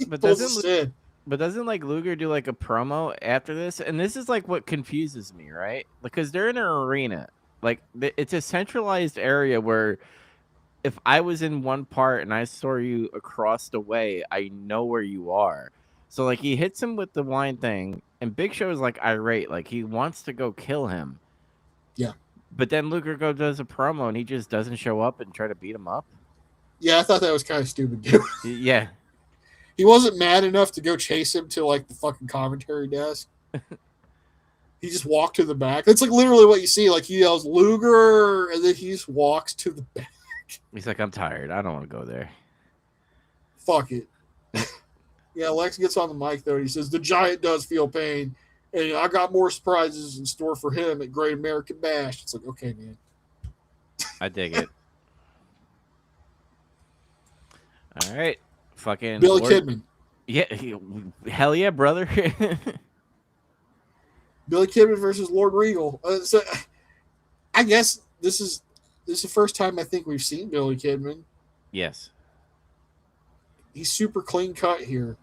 But Pulls doesn't his head. But doesn't like Luger do like a promo after this? And this is like what confuses me, right? Because they're in an arena. Like it's a centralized area where if I was in one part and I saw you across the way, I know where you are. So like he hits him with the wine thing, and Big Show is like irate, like he wants to go kill him. Yeah. But then Luger does a promo and he just doesn't show up and try to beat him up. Yeah, I thought that was kind of stupid, too. Yeah. He wasn't mad enough to go chase him to like the fucking commentary desk. He just walked to the back. That's like literally what you see. Like he yells Luger, and then he just walks to the back. He's like, I'm tired. I don't want to go there. Fuck it. Yeah, Lex gets on the mic though. And he says the Giant does feel pain, and I got more surprises in store for him at Great American Bash. It's like, okay, man. I dig it. All right. Fucking Billy Kidman. Yeah, hell yeah, brother. Billy Kidman versus Lord Regal. So, I guess this is the first time I think we've seen Billy Kidman. Yes. He's super clean cut here.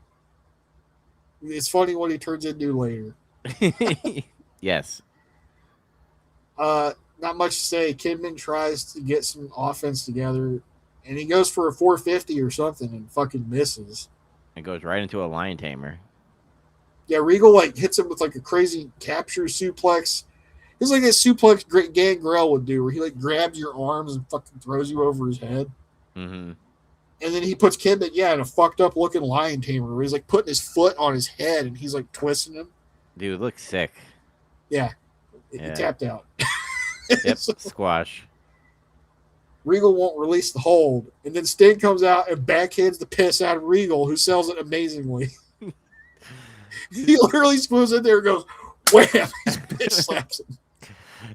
It's funny what he turns into later. Yes. Not much to say. Kidman tries to get some offense together, and he goes for a 450 or something and fucking misses. It goes right into a lion tamer. Yeah, Regal like hits him with like a crazy capture suplex. It's like a suplex Gangrel would do, where he like grabs your arms and fucking throws you over his head. Mm-hmm. And then he puts Kidman, in a fucked up looking lion tamer where he's like putting his foot on his head and he's like twisting him. Dude, it looks sick. Yeah. He tapped out. Yep, So, squash. Regal won't release the hold. And then Sting comes out and backhands the piss out of Regal, who sells it amazingly. He literally moves in there and goes, wham! His bitch slaps him.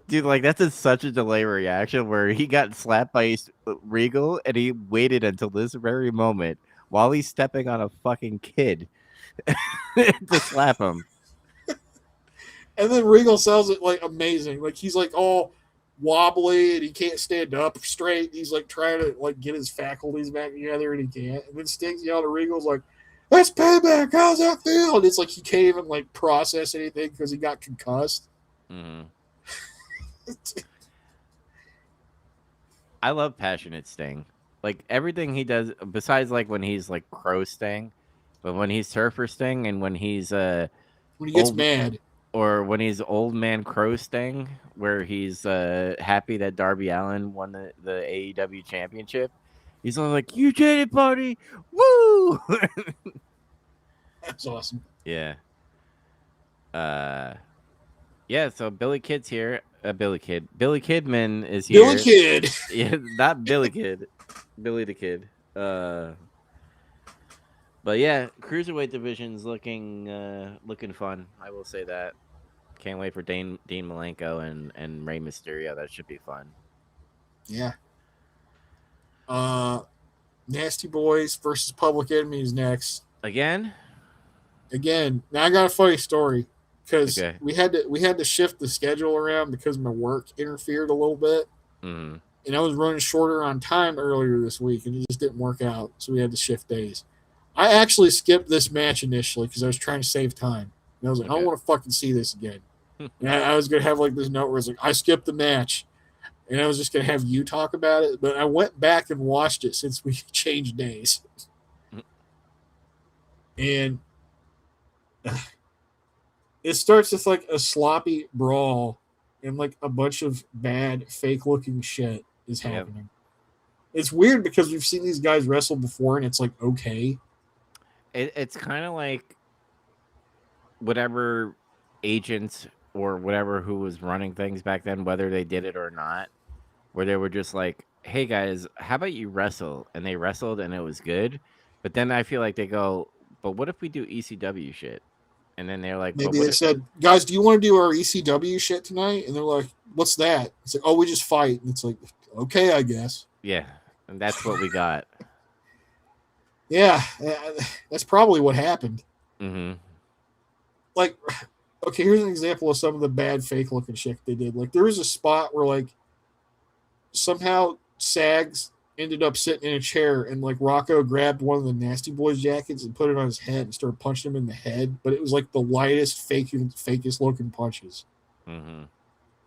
Dude, like that's such a delay reaction where he got slapped by Regal and he waited until this very moment while he's stepping on a fucking kid to slap him. And then Regal sells it like amazing. Like he's like all wobbly and he can't stand up straight. He's like trying to like get his faculties back together and he can't. And then Sting's yelling at Regal's like, "That's payback. How's that feel?" And it's like he can't even like process anything because he got concussed. Mm-hmm. I love passionate Sting. Like everything he does, besides like when he's like Crow Sting, but when he's Surfer Sting and when he's when he gets old, mad, or when he's Old Man Crow Sting, where he's happy that Darby Allin won the AEW championship, he's all like, "You did it, buddy! Woo!" That's awesome. Yeah. Yeah. So Billy Kid's here. Billy Kidman is here. Billy Kid. Yeah, not Billy Kid. Billy the Kid. But yeah, cruiserweight division's looking fun. I will say that. Can't wait for Dean Malenko and Rey Mysterio. That should be fun. Yeah. Nasty Boys versus Public Enemies next. Again. Now I got a funny story because Okay. we had to shift the schedule around because my work interfered a little bit, Mm-hmm. and I was running shorter on time earlier this week, and it just didn't work out, so we had to shift days. I actually skipped this match initially because I was trying to save time. And I was like, I don't want to fucking see this again. And I was gonna have like this note where it's like, I skipped the match, and I was just gonna have you talk about it. But I went back and watched it since we changed days, and it starts with like a sloppy brawl and like a bunch of bad fake looking shit is happening. Yep. It's weird because we've seen these guys wrestle before and it's like okay. It's kind of like whatever agents or whatever who was running things back then, whether they did it or not, where they were just like, "Hey guys, how about you wrestle?" And they wrestled and it was good. But then I feel like they go, "But what if we do ECW shit?" And then they're like, "But Maybe what they if?" said, guys, do you want to do our ECW shit tonight? And they're like, what's that? It's like, oh, we just fight. And it's like, okay, I guess. Yeah, and that's what we got. Yeah, that's probably what happened. Hmm. Like, okay, here's an example of some of the bad fake looking shit they did. Like, there was a spot where, like, somehow Sags ended up sitting in a chair and, like, Rocco grabbed one of the Nasty Boys jackets and put it on his head and started punching him in the head. But it was, like, the lightest, fakest looking punches. Hmm.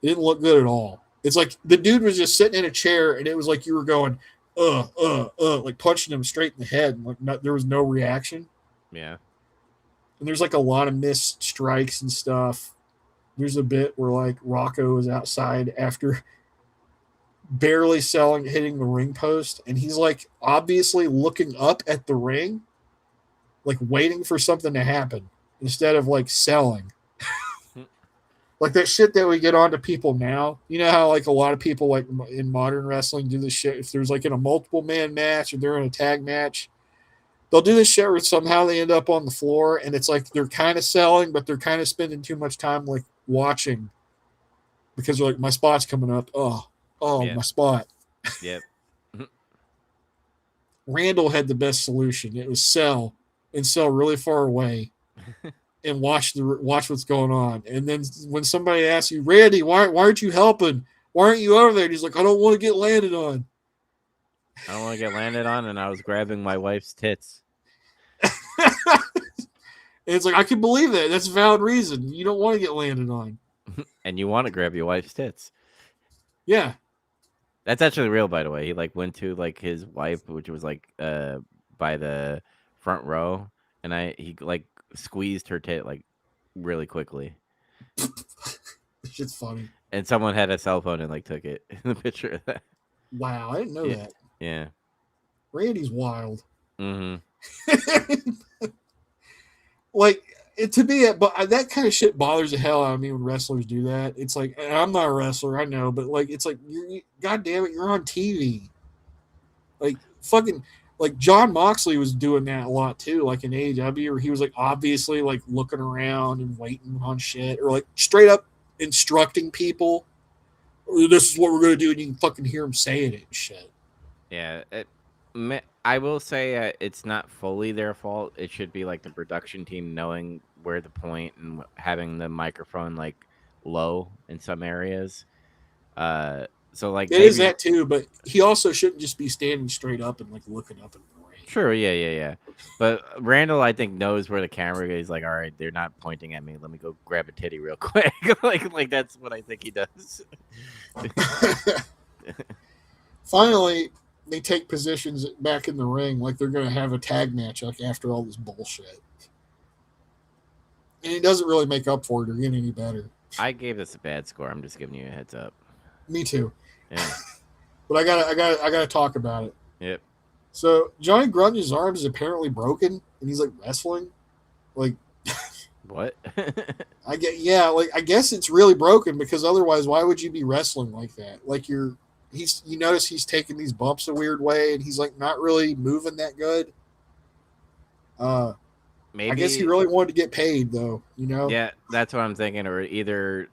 It didn't look good at all. It's like the dude was just sitting in a chair, and it was like you were going, like punching him straight in the head. And like there was no reaction. Yeah. And there's like a lot of missed strikes and stuff. There's a bit where like Rocco is outside after barely hitting the ring post, and he's like obviously looking up at the ring, like waiting for something to happen instead of like selling. Like that shit that we get on to people now. You know how like a lot of people like in modern wrestling do this shit. If there's like in a multiple man match or they're in a tag match, they'll do this shit where somehow they end up on the floor and it's like they're kind of selling, but they're kind of spending too much time like watching because they're like, my spot's coming up. Oh, Yeah. my spot. Yep. Randall had the best solution. It was sell and sell really far away and watch what's going on. And then when somebody asks you, Randy, why aren't you helping? Why aren't you over there? And he's like, I don't want to get landed on. I don't want to get landed on, and I was grabbing my wife's tits. And it's like, I can believe that. That's a valid reason. You don't want to get landed on. And you want to grab your wife's tits. Yeah. That's actually real, by the way. He like went to like his wife, which was like by the front row, and he like squeezed her tit like really quickly. Shit's funny. And someone had a cell phone and like took it in the picture of that. Wow. I didn't know Yeah. that. Yeah. Randy's wild. Mm-hmm. Like, to me, but that kind of shit bothers the hell out of me when wrestlers do that. It's like, and I'm not a wrestler, I know, but like, it's like, God damn it, you're on TV. Like, fucking, like John Moxley was doing that a lot too, like in AEW, where he was like obviously like looking around and waiting on shit, or like straight up instructing people, this is what we're gonna do, and you can fucking hear him saying it and shit. Yeah. I will say it's not fully their fault. It should be like the production team knowing where the point and having the microphone like low in some areas. So like It is maybe that too, but he also shouldn't just be standing straight up and like looking up in the ring. sure, yeah. But Randall, I think, knows where the camera is. He's like, all right, they're not pointing at me. Let me go grab a titty real quick. like that's what I think he does. Finally, they take positions back in the ring like they're going to have a tag match like after all this bullshit. And he doesn't really make up for it or get any better. I gave this a bad score. I'm just giving you a heads up. Me too. Yeah. But I gotta talk about it. Yep. So Johnny Grunge's arm is apparently broken, and he's like wrestling. Like, What? I guess it's really broken because otherwise, why would you be wrestling like that? Like you notice he's taking these bumps a weird way, and he's like not really moving that good. Maybe. I guess he really wanted to get paid, though. You know. Yeah, that's what I'm thinking. Or either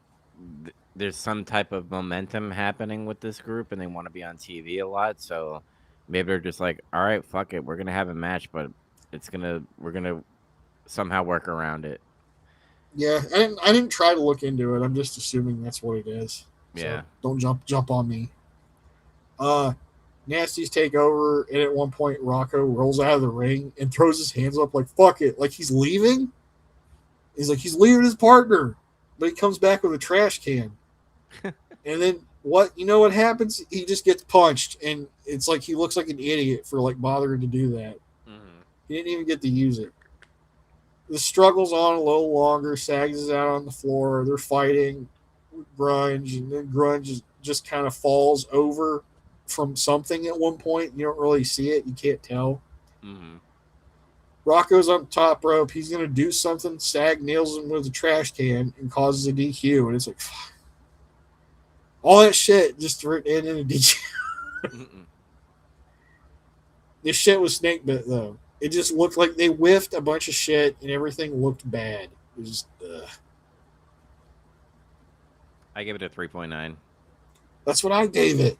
there's some type of momentum happening with this group, and they want to be on TV a lot. So maybe they're just like, all right, fuck it, we're gonna have a match, but we're gonna somehow work around it. Yeah, I didn't try to look into it. I'm just assuming that's what it is. So Yeah. don't jump on me. Nasty's take over, and at one point Rocco rolls out of the ring and throws his hands up like fuck it, like he's leaving. He's like he's leaving his partner, but he comes back with a trash can. And then what happens? He just gets punched, and it's like he looks like an idiot for like bothering to do that. Mm-hmm. He didn't even get to use it. The struggle's on a little longer. Sags is out on the floor. They're fighting with Grunge, and then Grunge just kind of falls over from something at one point. You don't really see it. You can't tell. Mm-hmm. Rocco's on top rope. He's going to do something. Stag nails him with a trash can and causes a DQ. And it's like, fuck. All that shit just to end in a DQ. This shit was snake bit, though. It just looked like they whiffed a bunch of shit and everything looked bad. It was just, I give it a 3.9. That's what I gave it.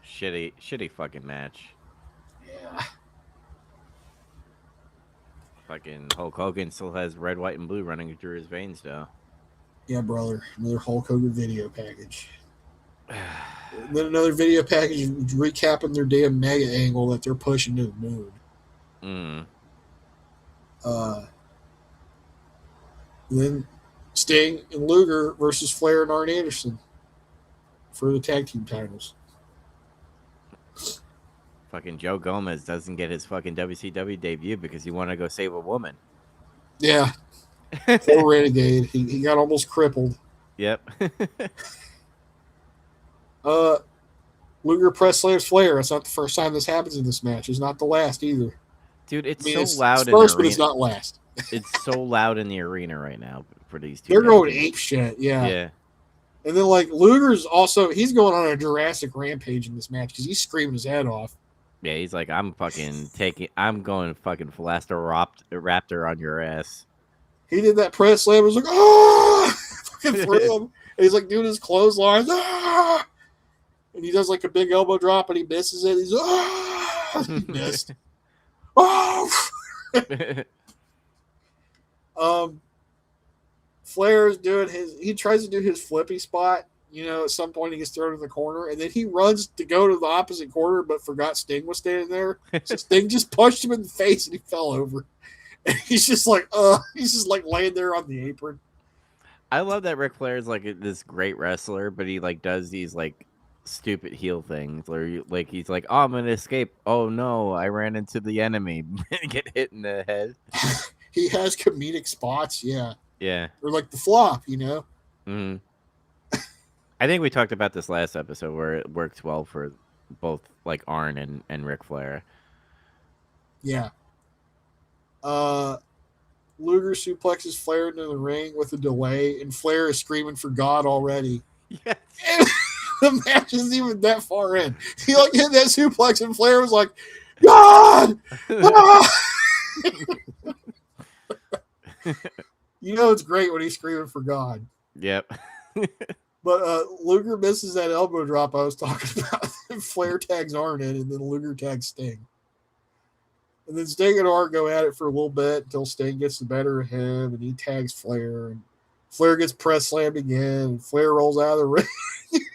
Shitty fucking match. Yeah. Fucking Hulk Hogan still has red, white, and blue running through his veins, though. Yeah, brother. Another Hulk Hogan video package. Then another video package recapping their damn mega angle that they're pushing to the moon. Then Sting and Luger versus Flair and Arn Anderson for the tag team titles. Fucking Joe Gomez doesn't get his fucking WCW debut because he wanted to go save a woman. Yeah. Poor Renegade. He got almost crippled. Yep. Luger press slams Flair. That's not the first time this happens in this match. It's not the last either. Dude, it's it's loud in the arena. But it's not last. It's so loud in the arena right now for these two. They're going ape shit, yeah. Yeah. And then, like, Luger's also, he's going on a Jurassic rampage in this match because he's screaming his head off. Yeah, he's like, I'm going fucking Raptor on your ass. He did that press slam. It was like, oh! Fucking threw him. And he's like doing his clothesline. Ah! And he does like a big elbow drop and he misses it. He's he missed. Oh! Flair's doing he tries to do his flippy spot. You know, at some point he gets thrown in the corner, and then he runs to go to the opposite corner, but forgot Sting was standing there. So Sting just punched him in the face, and he fell over. And he's just like laying there on the apron. I love that Ric Flair is like this great wrestler, but he like does these like stupid heel things where he's like, oh, I'm gonna escape. Oh no, I ran into the enemy and get hit in the head. He has comedic spots, yeah. Yeah. Or like the flop, you know. Mm-hmm. I think we talked about this last episode where it works well for both like Arn and Ric Flair. Yeah. Luger suplexes Flair into the ring with a delay, and Flair is screaming for God already. Yes. And the match isn't even that far in. He like hit that suplex, and Flair was like, God! Ah! You know it's great when he's screaming for God. Yep. But Luger misses that elbow drop I was talking about. Flair tags Arn in, and then Luger tags Sting. And then Sting and Arn go at it for a little bit until Sting gets the better of him, and he tags Flair. And Flair gets press slammed again. And Flair rolls out of the ring.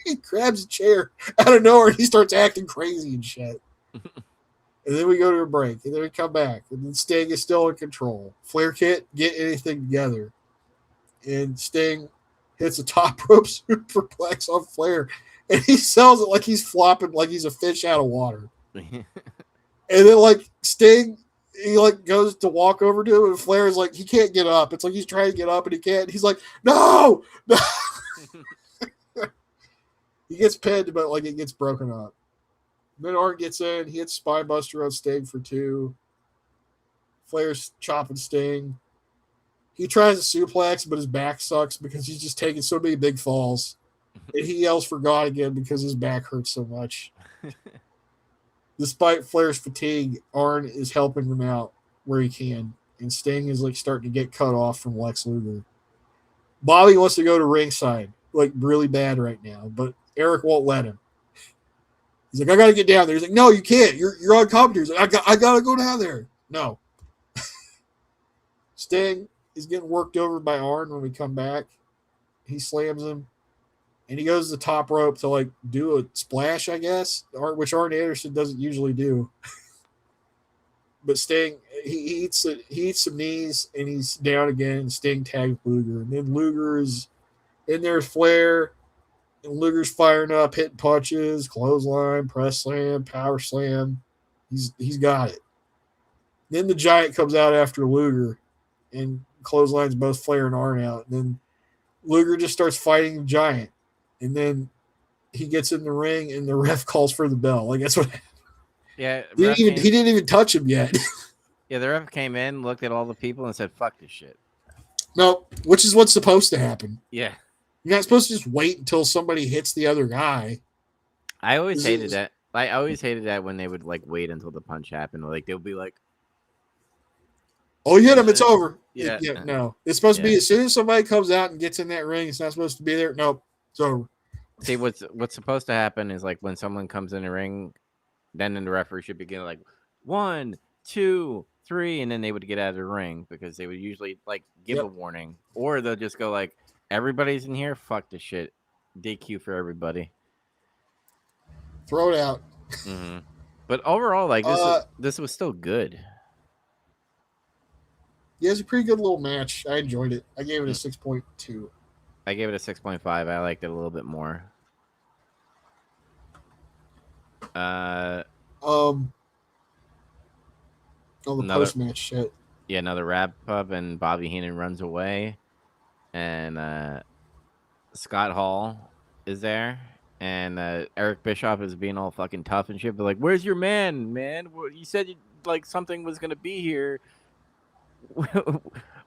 He grabs a chair out of nowhere, and he starts acting crazy and shit. And then we go to a break, and then we come back, and then Sting is still in control. Flair can't get anything together. And Sting hits a top rope superplex on Flair, and he sells it like he's flopping, like he's a fish out of water. And then, like, Sting, he, like, goes to walk over to him, and Flair is like, he can't get up. It's like he's trying to get up, and he can't. He's like, no! He gets pinned, but, like, it gets broken up. Then Arn gets in. He hits Spinebuster on Sting for 2. Flair's chopping Sting. He tries a suplex, but his back sucks because he's just taking so many big falls. And he yells for God again because his back hurts so much. Despite Flair's fatigue, Arn is helping him out where he can. And Sting is like starting to get cut off from Lex Luger. Bobby wants to go to ringside, like really bad right now, but Eric won't let him. He's like, I got to get down there. He's like, no, you can't. You're on commentary. He's like, I got to go down there. No. Sting is getting worked over by Arn when we come back. He slams him. And he goes to the top rope to, like, do a splash, I guess, which Arn Anderson doesn't usually do. But Sting, he eats some knees, and he's down again, and Sting tags Luger. And then Luger is in there with Flair. And Luger's firing up, hitting punches, clothesline, press slam, power slam. He's got it. Then the Giant comes out after Luger and clotheslines both Flair and Arn out. And then Luger just starts fighting the Giant. And then he gets in the ring and the ref calls for the bell. Like, that's what happened. Yeah, He didn't even touch him yet. Yeah, the ref came in, looked at all the people, and said, "Fuck this shit." No, which is what's supposed to happen. Yeah, You're not supposed to just wait until somebody hits the other guy. I always hated that. I always hated that when they would like wait until the punch happened. Like they would be like, "Oh, you hit him, it's over." Yeah, No, it's supposed to be as soon as somebody comes out and gets in that ring. It's not supposed to be there. Nope, it's over. See, what's supposed to happen is like when someone comes in the ring, then the referee should begin like 1, 2, 3, and then they would get out of the ring because they would usually like give a warning, or they'll just go like, "Everybody's in here. Fuck this shit. DQ for everybody. Throw it out." Mm-hmm. But overall, like this was still good. Yeah, it's a pretty good little match. I enjoyed it. I gave it a 6.2. I gave it a 6.5. I liked it a little bit more. On the post match shit. Yeah, another wrap up, and Bobby Heenan runs away, and Scott Hall is there, and Eric Bischoff is being all fucking tough and shit. But like, where's your man? You said like something was gonna be here.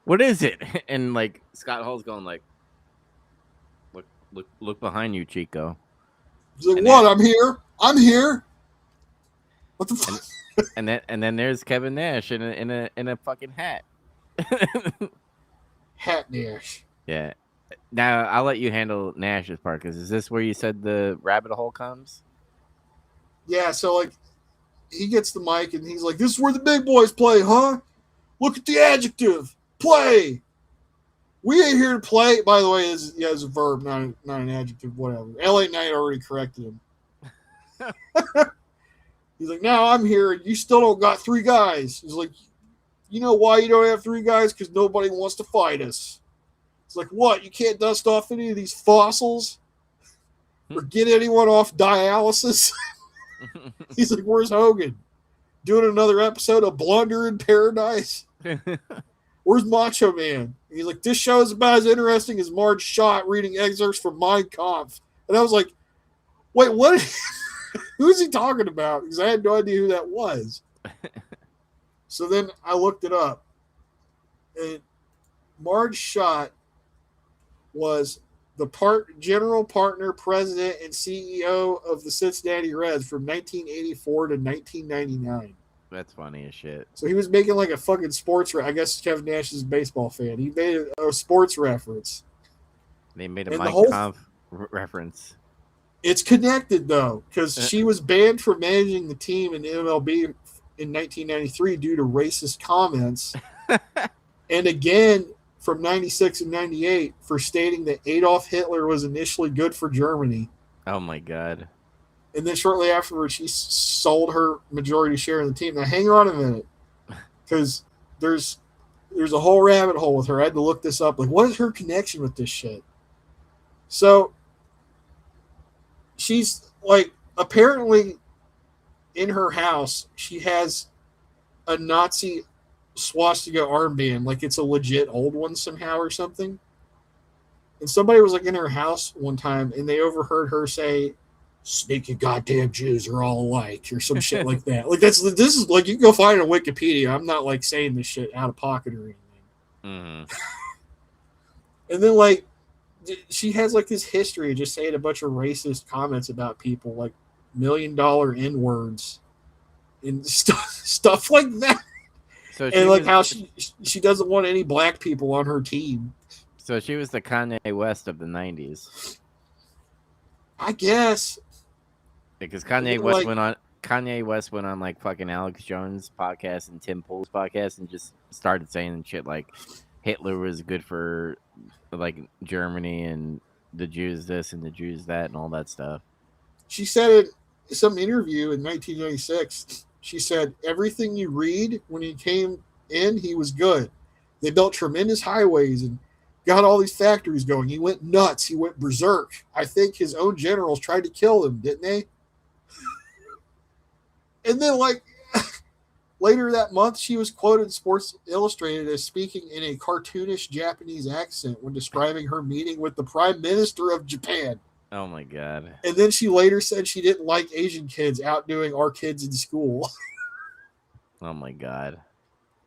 What is it? And like Scott Hall's going like, look behind you, Chico. He's like, what? I'm here. What the fuck? And then there's Kevin Nash in a fucking hat. Hat Nash. Yeah. Now I'll let you handle Nash's part, because is this where you said the rabbit hole comes? Yeah. So like, he gets the mic and he's like, "This is where the big boys play, huh? Look at the adjective. Play. We ain't here to play." By the way, is a verb, not an adjective. Whatever. LA Knight already corrected him. He's like, "Now I'm here, and you still don't got 3 guys." He's like, "You know why you don't have 3 guys? Because nobody wants to fight us." It's like, "What? You can't dust off any of these fossils or get anyone off dialysis?" He's like, "Where's Hogan? Doing another episode of Blunder in Paradise? Where's Macho Man?" And he's like, "This show is about as interesting as Marge Schott reading excerpts from Mein Kampf." And I was like, "Wait, what? Who's he talking about?" Because I had no idea who that was. So then I looked it up. And Marge Schott was the general partner, president, and CEO of the Cincinnati Reds from 1984 to 1999. That's funny as shit. So he was making like a fucking sports. I guess Kevin Nash is a baseball fan. He made a sports reference. They made a Mein Kampf reference. It's connected though, because she was banned from managing the team in MLB in 1993 due to racist comments, and again from 96 and 98 for stating that Adolf Hitler was initially good for Germany. Oh my god. And then shortly afterwards, she sold her majority share in the team. Now, hang on a minute, because there's a whole rabbit hole with her. I had to look this up. Like, what is her connection with this shit? So, she's like, apparently, in her house, she has a Nazi swastika armband. Like, it's a legit old one somehow or something. And somebody was like in her house one time, and they overheard her say, "Sneaky goddamn Jews are all alike," or some shit like that. Like this is like, you can go find it on Wikipedia. I'm not like saying this shit out of pocket or anything. Mm-hmm. And then like she has like this history of just saying a bunch of racist comments about people, like $1 million N-words and stuff like that. So and like how she doesn't want any black people on her team. So she was the Kanye West of the 90s. I guess. Because Kanye West went on like fucking Alex Jones' podcast and Tim Pool's podcast and just started saying shit like Hitler was good for like Germany and the Jews this and the Jews that and all that stuff. She said in some interview in 1996, she said, "Everything you read, when he came in, he was good. They built tremendous highways and got all these factories going. He went nuts. He went berserk. I think his own generals tried to kill him, didn't they?" And then, like, later that month, she was quoted in Sports Illustrated as speaking in a cartoonish Japanese accent when describing her meeting with the Prime Minister of Japan. Oh my god. And then she later said she didn't like Asian kids outdoing our kids in school. Oh my god.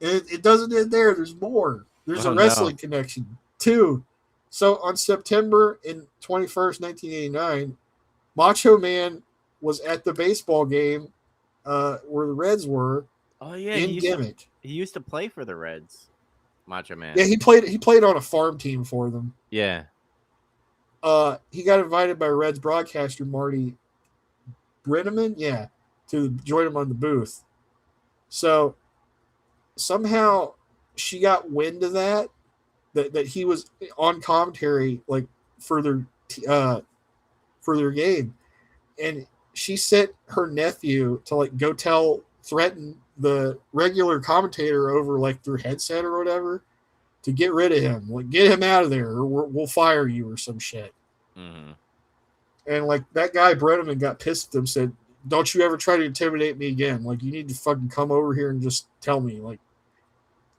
It doesn't end there. There's more. There's a Oh no. wrestling connection too. So on September 21st, 1989, Macho Man was at the baseball game where the Reds were Oh yeah, in Gimmick. he used to play for the Reds. Macho Man. Yeah, he played on a farm team for them. Yeah. He got invited by Reds broadcaster Marty Brenneman, yeah, to join him on the booth. So somehow she got wind of that he was on commentary like for their game, and she sent her nephew to like go threaten the regular commentator over like their headset or whatever to get rid of him, like get him out of there, or we'll fire you or some shit. Mm-hmm. And like that guy Brenneman got pissed at them, said, "Don't you ever try to intimidate me again. Like you need to fucking come over here and just tell me, like,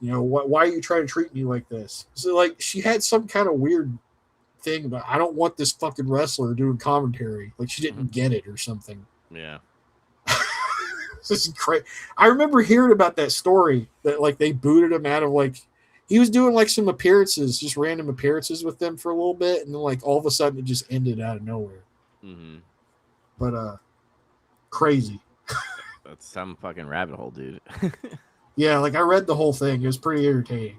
you know, why are you trying to treat me like this?" So like she had some kind of weird thing about, I don't want this fucking wrestler doing commentary. Like she didn't get it or something. Yeah. This is crazy. I remember hearing about that story that like they booted him out of like he was doing like some appearances, just random appearances with them for a little bit, and then like all of a sudden it just ended out of nowhere. Mm-hmm. But crazy. That's some fucking rabbit hole, dude. Yeah, like I read the whole thing. It was pretty irritating.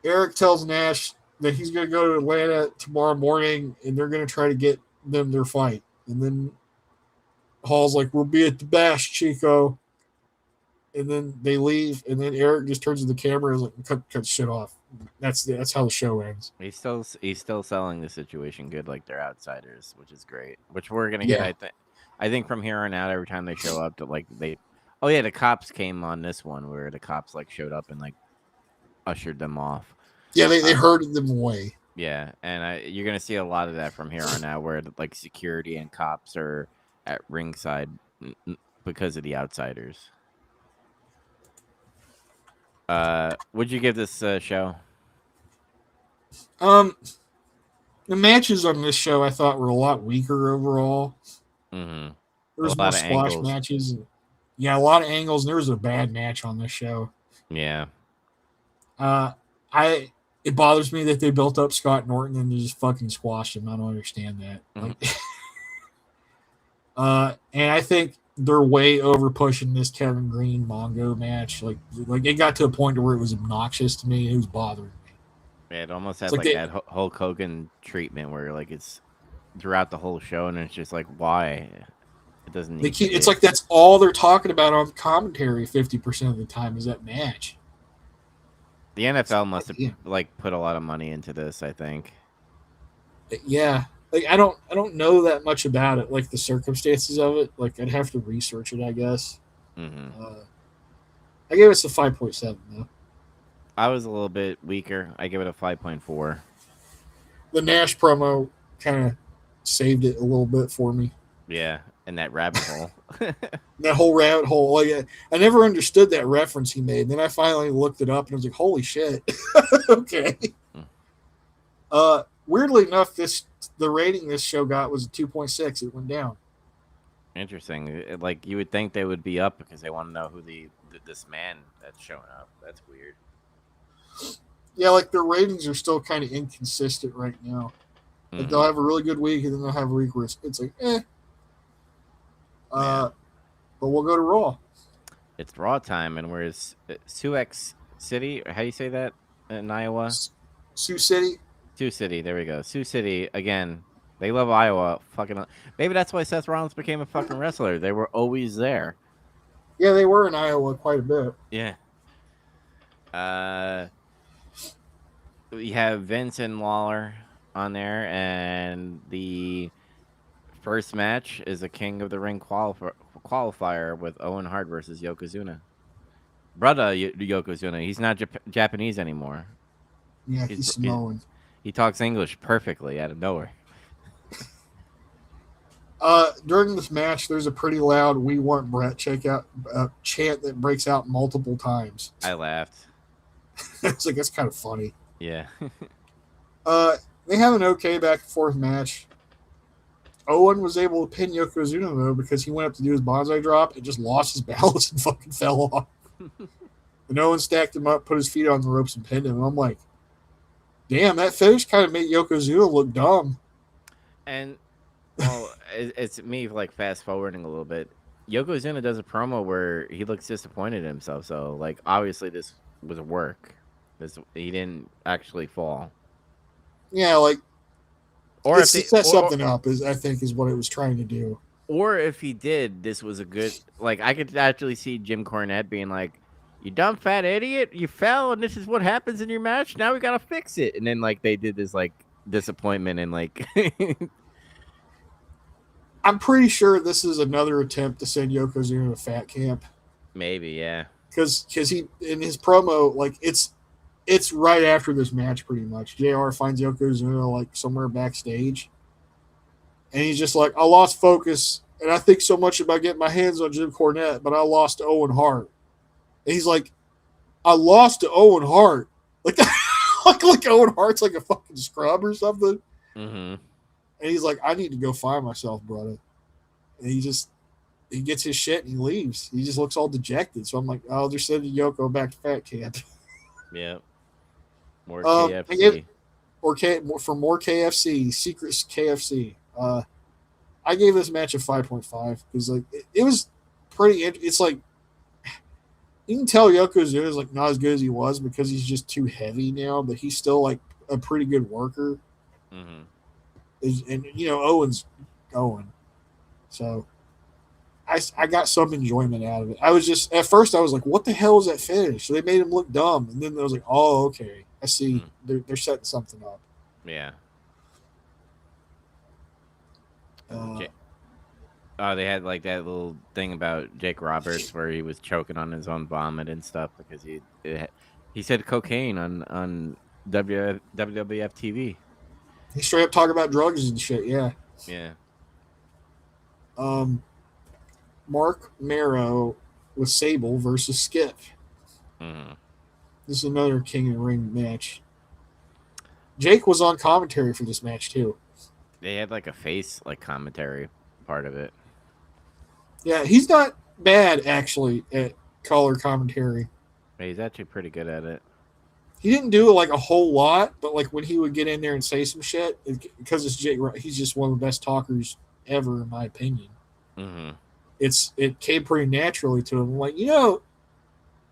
Eric tells Nash that he's going to go to Atlanta tomorrow morning, and they're going to try to get them their fight. And then Hall's like, "We'll be at the Bash, Chico." And then they leave, and then Eric just turns to the camera and is like, cut shit off. That's how the show ends. He's still selling the situation good, like they're outsiders, which is great. Which we're gonna Yeah. get. I think from here on out, every time they show up, to like they. Oh yeah, the cops came on this one where the cops like showed up and like ushered them off. Yeah, they herded them away. Yeah, and you're gonna see a lot of that from here on out, where like security and cops are at ringside because of the outsiders. Would you give this show? The matches on this show I thought were a lot weaker overall. Mm-hmm. There was more squash matches. Yeah, a lot of angles. There was a bad match on this show. Yeah. It bothers me that they built up Scott Norton and they just fucking squashed him. I don't understand that. Mm-hmm. And I think they're way over pushing this Kevin Green Mongo match. Like it got to a point where it was obnoxious to me. It was bothering me. Yeah, it almost had like that Hulk Hogan treatment where like it's throughout the whole show, and it's just like, why? It doesn't need it's like that's all they're talking about on commentary 50% of the time is that match. The NFL must have like put a lot of money into this, I think. Yeah. Like I don't know that much about it, like the circumstances of it. Like I'd have to research it, I guess. Mm-hmm. I gave it a 5.7 though. I was a little bit weaker. I give it a 5.4. The Nash promo kind of saved it a little bit for me. Yeah, and that rabbit hole. That whole rabbit hole. Like, I never understood that reference he made. And then I finally looked it up and I was like, holy shit. Okay. Weirdly enough, the rating this show got was a 2.6. It went down. Interesting. Like you would think they would be up because they want to know who this man that's showing up. That's weird. Yeah, like their ratings are still kind of inconsistent right now. Like they'll have a really good week and then they'll have a week where it's like, eh. But we'll go to Raw. It's Raw time, and we're Sioux City. How do you say that in Iowa? Sioux City. Sioux City. There we go. Sioux City again. They love Iowa. Fucking. Maybe that's why Seth Rollins became a fucking wrestler. They were always there. Yeah, they were in Iowa quite a bit. Yeah. We have Vince and Lawler on there, and the first match is a King of the Ring qualifier with Owen Hart versus Yokozuna. Brother Yokozuna. He's not Japanese anymore. Yeah, he's Samoan. He talks English perfectly out of nowhere. During this match, there's a pretty loud "We Want Brett" chant that breaks out multiple times. I laughed. It's like that's kind of funny. Yeah. They have an okay back and forth match. Owen was able to pin Yokozuna though because he went up to do his bonsai drop and just lost his balance and fucking fell off. And Owen stacked him up, put his feet on the ropes, and pinned him. And I'm like, damn, that finish kind of made Yokozuna look dumb. And well, it's me like fast forwarding a little bit. Yokozuna does a promo where he looks disappointed in himself. So like obviously this was a work. This he didn't actually fall. Yeah, like Or it's if to they set something up, is I think is what it was trying to do. or if he did, this was a good like I could actually see Jim Cornette being like, "You dumb fat idiot, you fell, and this is what happens in your match. Now we gotta fix it." And then like they did this like disappointment and like I'm pretty sure this is another attempt to send Yokozuna to Fat Camp maybe yeah. because he in his promo like it's right after this match pretty much. JR finds Yokozuna like somewhere backstage, and he's just like, I lost focus, and I think so much about getting my hands on Jim Cornette, but I lost to Owen Hart. And he's like, I lost to Owen Hart, like like Owen Hart's like a fucking scrub or something. Mm-hmm. And he's like, I need to go find myself, brother. And he gets his shit and he leaves. He just looks all dejected. So I'm like, oh, they're sending Yoko back to Fat Camp. Yeah. More KFC. For more KFC, Secret KFC. I gave this match a 5.5 because like it was pretty. It's like you can tell Yokozuna is like not as good as he was because he's just too heavy now, but he's still like a pretty good worker. Mm-hmm. And you know Owen's Owen, so I got some enjoyment out of it. I was just at first I was like, what the hell is that finish? So they made him look dumb, and then I was like, oh okay, I see. They're setting something up. Yeah. Uh, They had like that little thing about Jake Roberts where he was choking on his own vomit and stuff because he said cocaine on WWF TV. he straight up talk about drugs and shit. Yeah. Yeah. Mark Marrow with Sable versus Skip. Mm-hmm. This is another King of the Ring match. Jake was on commentary for this match too. They had like a face like commentary part of it. Yeah, he's not bad actually at color commentary. He's actually pretty good at it. He didn't do like a whole lot, but like when he would get in there and say some shit, because it's Jake, he's just one of the best talkers ever, in my opinion. Mm-hmm. It came pretty naturally to him. Like, you know,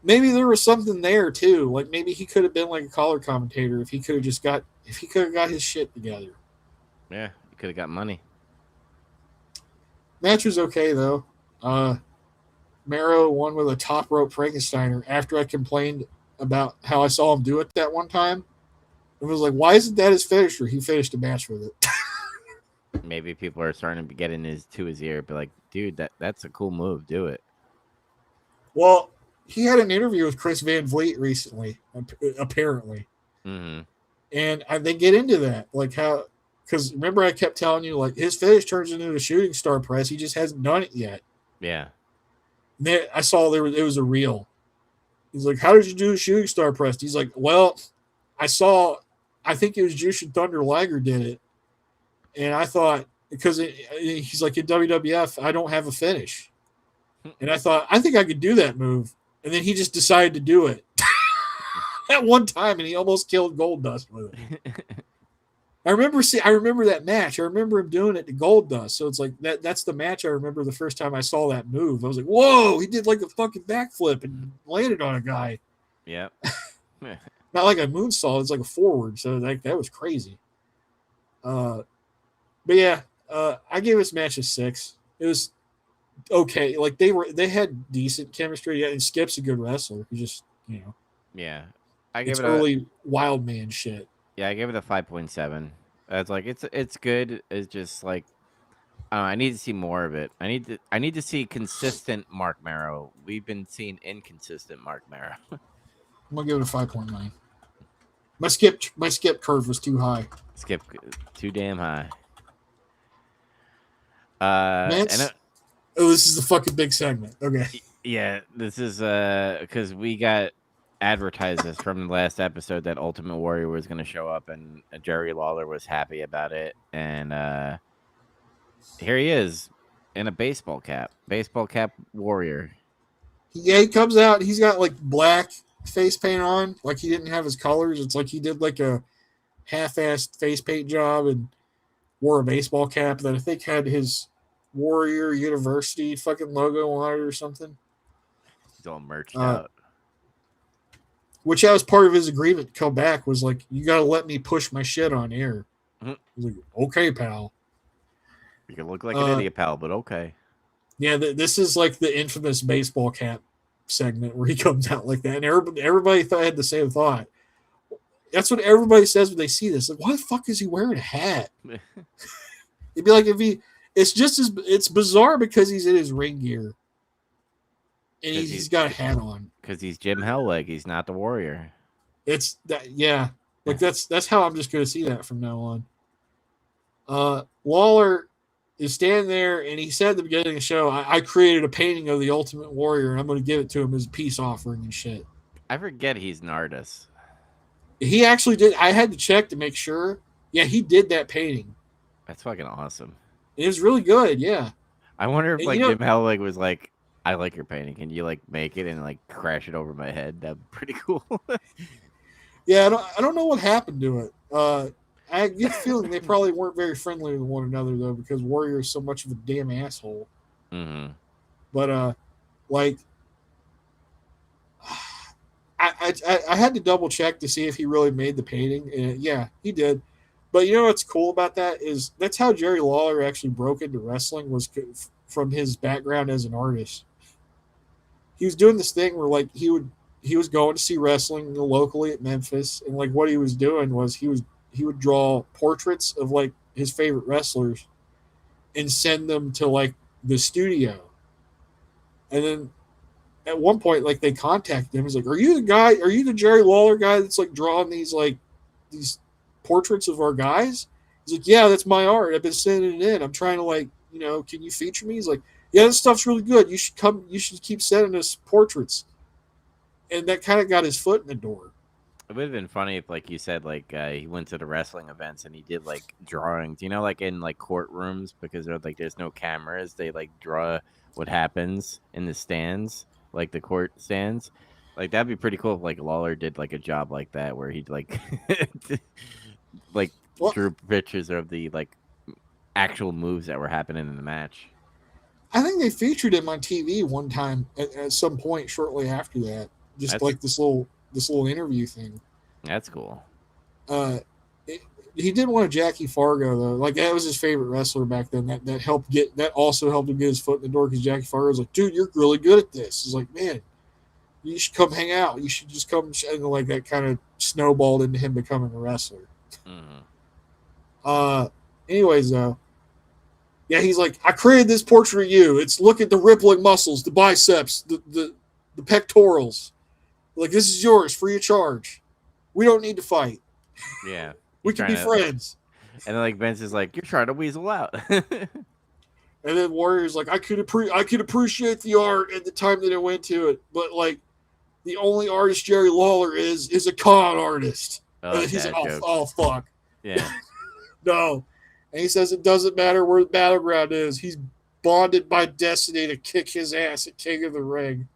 maybe there was something there too. Like maybe he could have been like a color commentator if he could have got his shit together. Yeah, you could have got money. Match was okay though. Marrow won with a top rope Frankensteiner after I complained about how I saw him do it that one time. It was like, why isn't that his finisher? He finished the match with it. Maybe people are starting to get to his ear, but like, dude, that's a cool move. Do it. Well, he had an interview with Chris Van Vliet recently, apparently. Mm-hmm. And they get into that. Like how, because remember I kept telling you, like, his finish turns into a shooting star press. He just hasn't done it yet. Yeah. And I saw it was a reel. He's like, how did you do a shooting star press? He's like, well, I think it was Jushin Thunder Liger did it. And I thought, because he's like, in WWF, I don't have a finish. And I thought, I think I could do that move. And then he just decided to do it at one time, and he almost killed Goldust with it. I remember that match. I remember him doing it to Goldust. So it's like that's the match I remember the first time I saw that move. I was like, whoa, he did like a fucking backflip and landed on a guy. Yeah. Not like a moonsault, it's like a forward. So like that was crazy. But yeah, I gave this match a 6. It was okay. Like they had decent chemistry. Yeah, and Skip's a good wrestler. He just, you know. Yeah. It's early wild man shit. Yeah, I gave it a 5.7. It's like it's good. It's just like I need to see more of it. I need to see consistent Mark Marrow. We've been seeing inconsistent Mark Marrow. I'm gonna give it a 5.9. My skip curve was too high. Skip too damn high. This is the fucking big segment. Okay. Yeah, this is because we got advertised this from the last episode that Ultimate Warrior was going to show up, and Jerry Lawler was happy about it. And here he is in a baseball cap warrior. Yeah, he comes out. He's got like black face paint on, like he didn't have his colors. It's like he did like a half-assed face paint job and wore a baseball cap that I think had his Warrior University fucking logo on it or something. He's all merched out. Which that was part of his agreement to come back was like, you got to let me push my shit on air. Mm-hmm. He's like, okay, pal. You can look like an idiot, pal, but okay. Yeah, this is like the infamous baseball cap segment where he comes out like that, and everybody had the same thought. That's what everybody says when they see this. Like, why the fuck is he wearing a hat? It'd be like if he. It's bizarre because he's in his ring gear, and he's got a hat on. Because he's Jim Hellleg. He's not the Warrior. It's that, yeah. Like that's how I'm just going to see that from now on. Lawler is standing there, and he said at the beginning of the show, I created a painting of the Ultimate Warrior, and I'm going to give it to him as a peace offering and shit. I forget he's an artist. He actually did. I had to check to make sure. Yeah, he did that painting. That's fucking awesome. It was really good, yeah. I wonder if Jim Hellleg was like, I like your painting. Can you like make it and like crash it over my head? That'd be pretty cool. Yeah, I don't know what happened to it. I get the feeling they probably weren't very friendly with one another though, because Warrior is so much of a damn asshole. Mm-hmm. But like, I had to double check to see if he really made the painting, and yeah, he did. But you know what's cool about that is that's how Jerry Lawler actually broke into wrestling, was from his background as an artist. He was doing this thing where like he was going to see wrestling locally at Memphis, and like what he was doing was he would draw portraits of like his favorite wrestlers and send them to like the studio. And then at one point, like they contacted him. He's like, "Are you the guy? Are you the Jerry Lawler guy that's like drawing these portraits of our guys?" He's like, "Yeah, that's my art. I've been sending it in. I'm trying to like, can you feature me?" He's like, "Yeah, this stuff's really good. You should come. You should keep sending us portraits." And that kind of got his foot in the door. It would have been funny if, like you said, like he went to the wrestling events and he did like drawings. Like in like courtrooms, because there's no cameras. They like draw what happens in the stands, like the court stands. Like that'd be pretty cool if like Lawler did like a job like that, where he'd like drew pictures of the like actual moves that were happening in the match. I think they featured him on TV one time at some point shortly after that. Just like this little interview thing. That's cool. He did one of Jackie Fargo though. Like that was his favorite wrestler back then. That also helped him get his foot in the door, because Jackie Fargo was like, "Dude, you're really good at this." He's like, "Man, you should come hang out. You should just come." And like that kind of snowballed into him becoming a wrestler. Mm-hmm. Anyways though, yeah, he's like, "I created this portrait of you. It's look at the rippling muscles, the biceps, the pectorals. Like, this is yours, free of charge. We don't need to fight. Yeah. We can be friends." And then, like, Vince is like, "You're trying to weasel out." And then Warrior's like, I could appreciate the art at the time that I went to it, but, like, the only artist Jerry Lawler is a con artist." And he's like, oh, fuck. Yeah. No. And he says it doesn't matter where the battleground is. He's bonded by destiny to kick his ass at King of the Ring.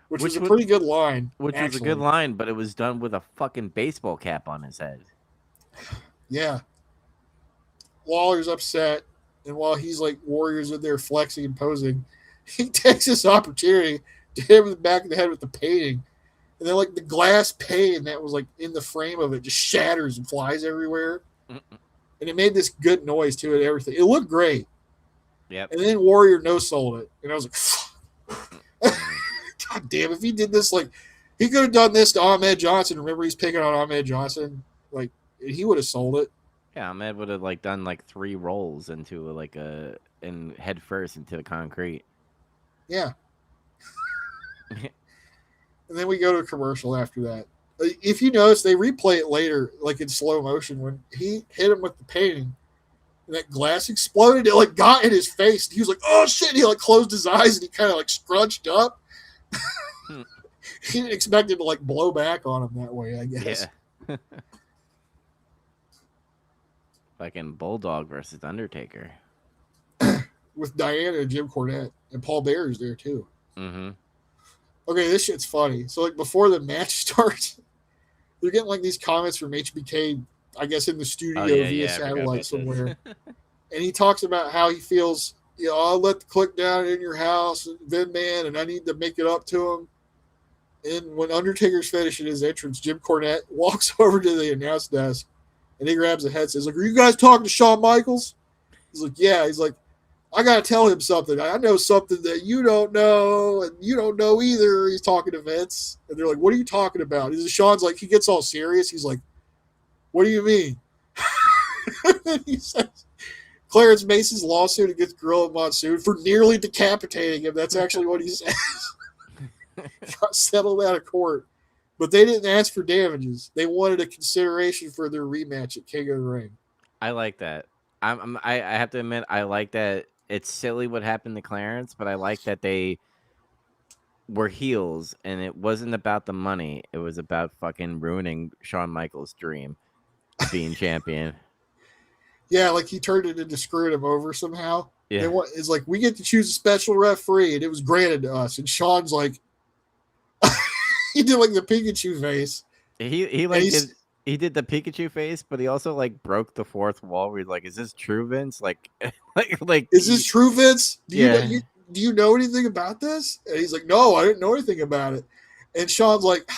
Which was a pretty good line. Which was a good line, but it was done with a fucking baseball cap on his head. Yeah. Lawler's upset, and while he's like Warriors in there flexing and posing, he takes this opportunity to hit him in the back of the head with the painting. And then like the glass pane that was like in the frame of it just shatters and flies everywhere. Mm-mm. And it made this good noise to it, everything. It looked great. Yep. And then Warrior no-sold it. And I was like, God damn, if he did this, like, he could have done this to Ahmed Johnson. Remember, he's picking on Ahmed Johnson. Like, he would have sold it. Yeah, Ahmed would have, like, done, like, 3 rolls into, and head first into the concrete. Yeah. And then we go to a commercial after that. If you notice, they replay it later, like, in slow motion, when he hit him with the painting, and that glass exploded. It, like, got in his face. He was like, oh, shit. He, like, closed his eyes, and he kind of, like, scrunched up. He didn't expect it to like blow back on him that way, I guess. Yeah. Fucking Bulldog versus Undertaker. With Diana and Jim Cornette. And Paul Bearer's there too. Mm-hmm. Okay, this shit's funny. So like before the match starts, they're getting like these comments from HBK, I guess in the studio via satellite somewhere. And he talks about how he feels, I'll let the click down in your house, Vin Man, and I need to make it up to him. And when Undertaker's finishing his entrance, Jim Cornette walks over to the announce desk and he grabs a headset. He's like, "Are you guys talking to Shawn Michaels?" He's like, "Yeah." He's like, "I got to tell him something. I know something that you don't know, and you don't know either." He's talking to Vince. And they're like, "What are you talking about?" Sean's like, he gets all serious. He's like, "What do you mean?" And he says, Clarence Mason's lawsuit against Gorilla Monsoon for nearly decapitating him. That's actually what he says. Got settled out of court. But they didn't ask for damages. They wanted a consideration for their rematch at King of the Ring. I like that. I have to admit, I like that. It's silly what happened to Clarence, but I like that they were heels, and it wasn't about the money. It was about fucking ruining Shawn Michaels' dream of being champion. Yeah, like he turned it into screwing him over somehow. Yeah. It's like, we get to choose a special referee, and it was granted to us. And Sean's like, he did like the Pikachu face. He did the Pikachu face, but he also like broke the fourth wall. Where he's like, "Is this true, Vince? Like, is this true, Vince? Do you know anything about this?" And he's like, "No, I didn't know anything about it." And Sean's like,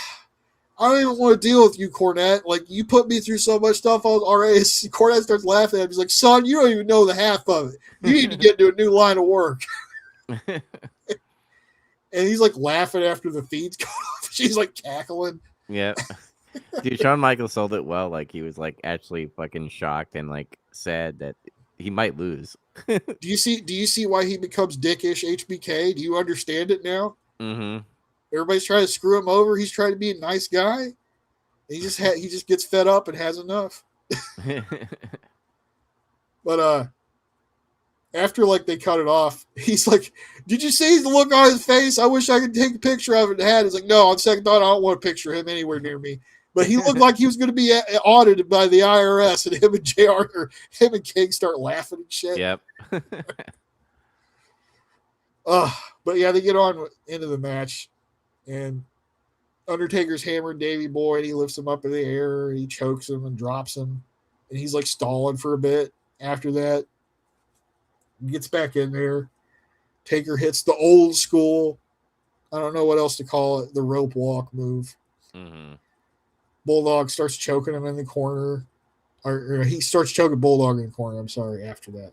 "I don't even want to deal with you, Cornette. Like, you put me through so much stuff already." Cornette starts laughing at him. He's like, "Son, you don't even know the half of it. You need to get into a new line of work." And he's like laughing after the feed's cut off. She's like cackling. Yeah. Dude, Shawn Michaels sold it well. Like, he was like actually fucking shocked and like sad that he might lose. Do you see why he becomes dickish, HBK? Do you understand it now? Mm-hmm. Everybody's trying to screw him over. He's trying to be a nice guy. He just gets fed up and has enough. But after like they cut it off, he's like, "Did you see the look on his face? I wish I could take a picture of it." And he's like, "No, on second thought, I don't want to picture him anywhere near me." But he looked like he was going to be audited by the IRS, and him and King start laughing and shit. Yep. But yeah, they get on into the match, and Undertaker's hammering Davey Boy, and he lifts him up in the air, and he chokes him and drops him, and he's like stalling for a bit. After that, he gets back in there. Taker hits the old school, I don't know what else to call it, the rope walk move. Mm-hmm. Bulldog starts choking him in the corner. Or he starts choking Bulldog in the corner, I'm sorry, after that.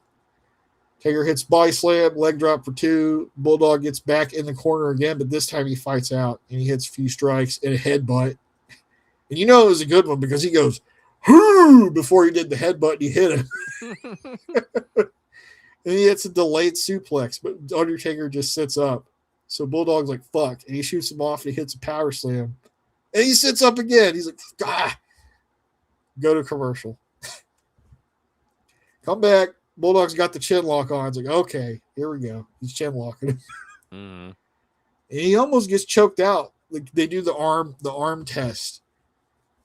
Taker hits body slam, leg drop for 2. Bulldog gets back in the corner again, but this time he fights out, and he hits a few strikes and a headbutt. And you know it was a good one because he goes, "Hoo!" before he did the headbutt, and he hit him. And he hits a delayed suplex, but Undertaker just sits up. So Bulldog's like, "Fuck." And he shoots him off, and he hits a power slam. And he sits up again. He's like, "Ah." Go to commercial. Come back. Bulldog's got the chin lock on. It's like, okay, here we go. He's chin locking him. Mm-hmm. And he almost gets choked out. Like they do the arm test.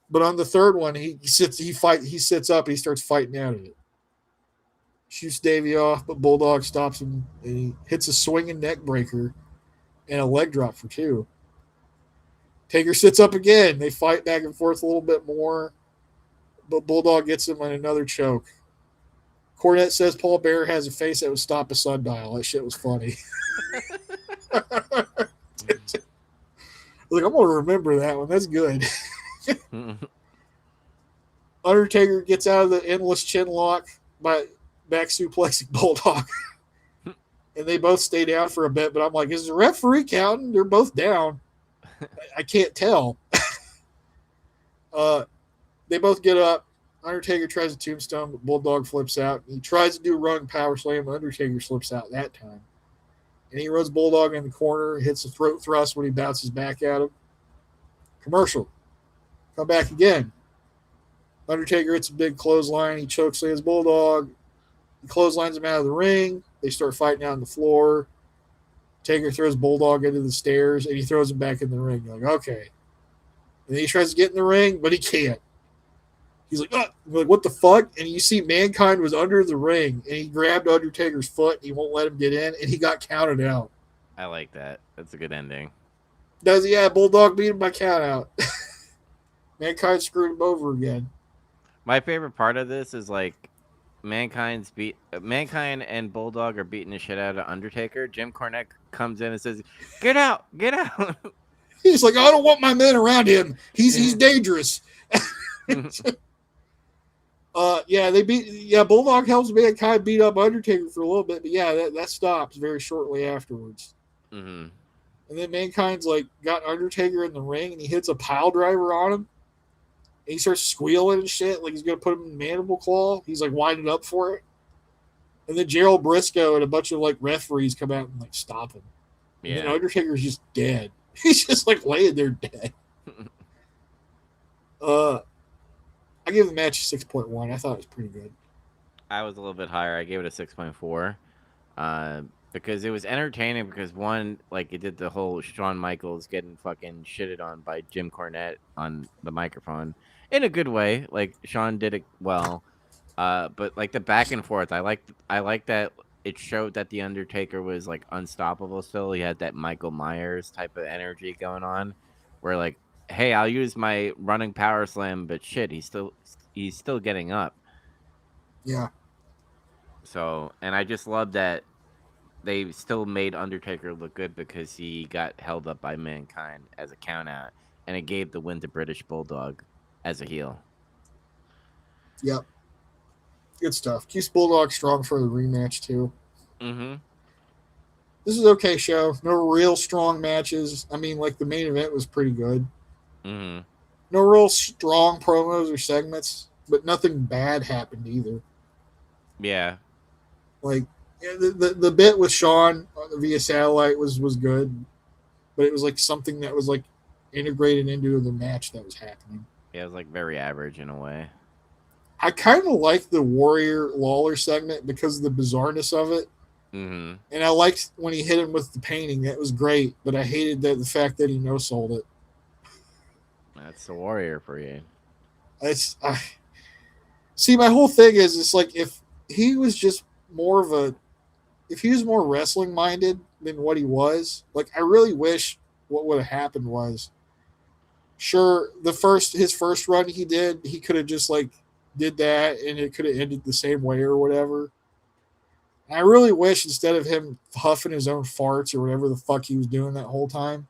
But on the third one, he sits up and he starts fighting out of it. Shoots Davey off, but Bulldog stops him, and he hits a swinging neck breaker and a leg drop for 2. Taker sits up again. They fight back and forth a little bit more, but Bulldog gets him on another choke. Cornette says Paul Bearer has a face that would stop a sundial. That shit was funny. Like, I'm going to remember that one. That's good. Undertaker gets out of the endless chin lock by back suplexing Bulldog. And they both stay down for a bit, but I'm like, is the referee counting? They're both down. I can't tell. They both get up. Undertaker tries a tombstone, but Bulldog flips out. He tries to do a running power slam, but Undertaker slips out that time. And he runs Bulldog in the corner, hits a throat thrust when he bounces back at him. Commercial. Come back again. Undertaker hits a big clothesline. He chokeslams Bulldog. He clotheslines him out of the ring. They start fighting out on the floor. Taker throws Bulldog into the stairs, and he throws him back in the ring. You're like, okay. And then he tries to get in the ring, but he can't. He's like, oh. You're like, what the fuck? And you see Mankind was under the ring, and he grabbed Undertaker's foot, and he won't let him get in, and he got counted out. I like that. That's a good ending. Does he? Yeah, Bulldog beat him by count out. Mankind screwed him over again. My favorite part of this is like Mankind and Bulldog are beating the shit out of Undertaker. Jim Cornette comes in and says, "Get out, get out." He's like, I don't want my men around him. He's dangerous. Bulldog helps Mankind beat up Undertaker for a little bit, but yeah, that stops very shortly afterwards. Mm-hmm. And then Mankind's like got Undertaker in the ring, and he hits a pile driver on him. And he starts squealing and shit, like he's gonna put him in mandible claw. He's like winding up for it. And then Gerald Briscoe and a bunch of like referees come out and like stop him. And then Undertaker's just dead. He's just like laying there dead. I give the match a 6.1. I thought it was pretty good. I was a little bit higher. I gave it a 6.4. Because it was entertaining because one, like it did the whole Shawn Michaels getting fucking shitted on by Jim Cornette on the microphone in a good way. Like Shawn did it well. But like the back and forth, I like that it showed that the Undertaker was like unstoppable still. He had that Michael Myers type of energy going on where like, hey, I'll use my running power slam, but shit, he's still getting up. Yeah. So, and I just love that they still made Undertaker look good because he got held up by Mankind as a countout, and it gave the win to British Bulldog as a heel. Yep. Good stuff. Keeps Bulldog strong for the rematch too. Mm-hmm. This is okay show. No real strong matches. I mean, like the main event was pretty good. Mm-hmm. No real strong promos or segments, but nothing bad happened either. Yeah. Like the bit with Shawn via satellite was good, but it was like something that was like integrated into the match that was happening. Yeah, it was like very average in a way. I kind of liked the Warrior Lawler segment because of the bizarreness of it. Mm-hmm. And I liked when he hit him with the painting. That was great, but I hated the fact that he no-sold it. That's the Warrior for you. See, my whole thing is, it's like if he was just more of a, if he was more wrestling minded than what he was, like I really wish what would have happened was, sure, his first run he did, he could have just like did that and it could have ended the same way or whatever. And I really wish instead of him huffing his own farts or whatever the fuck he was doing that whole time,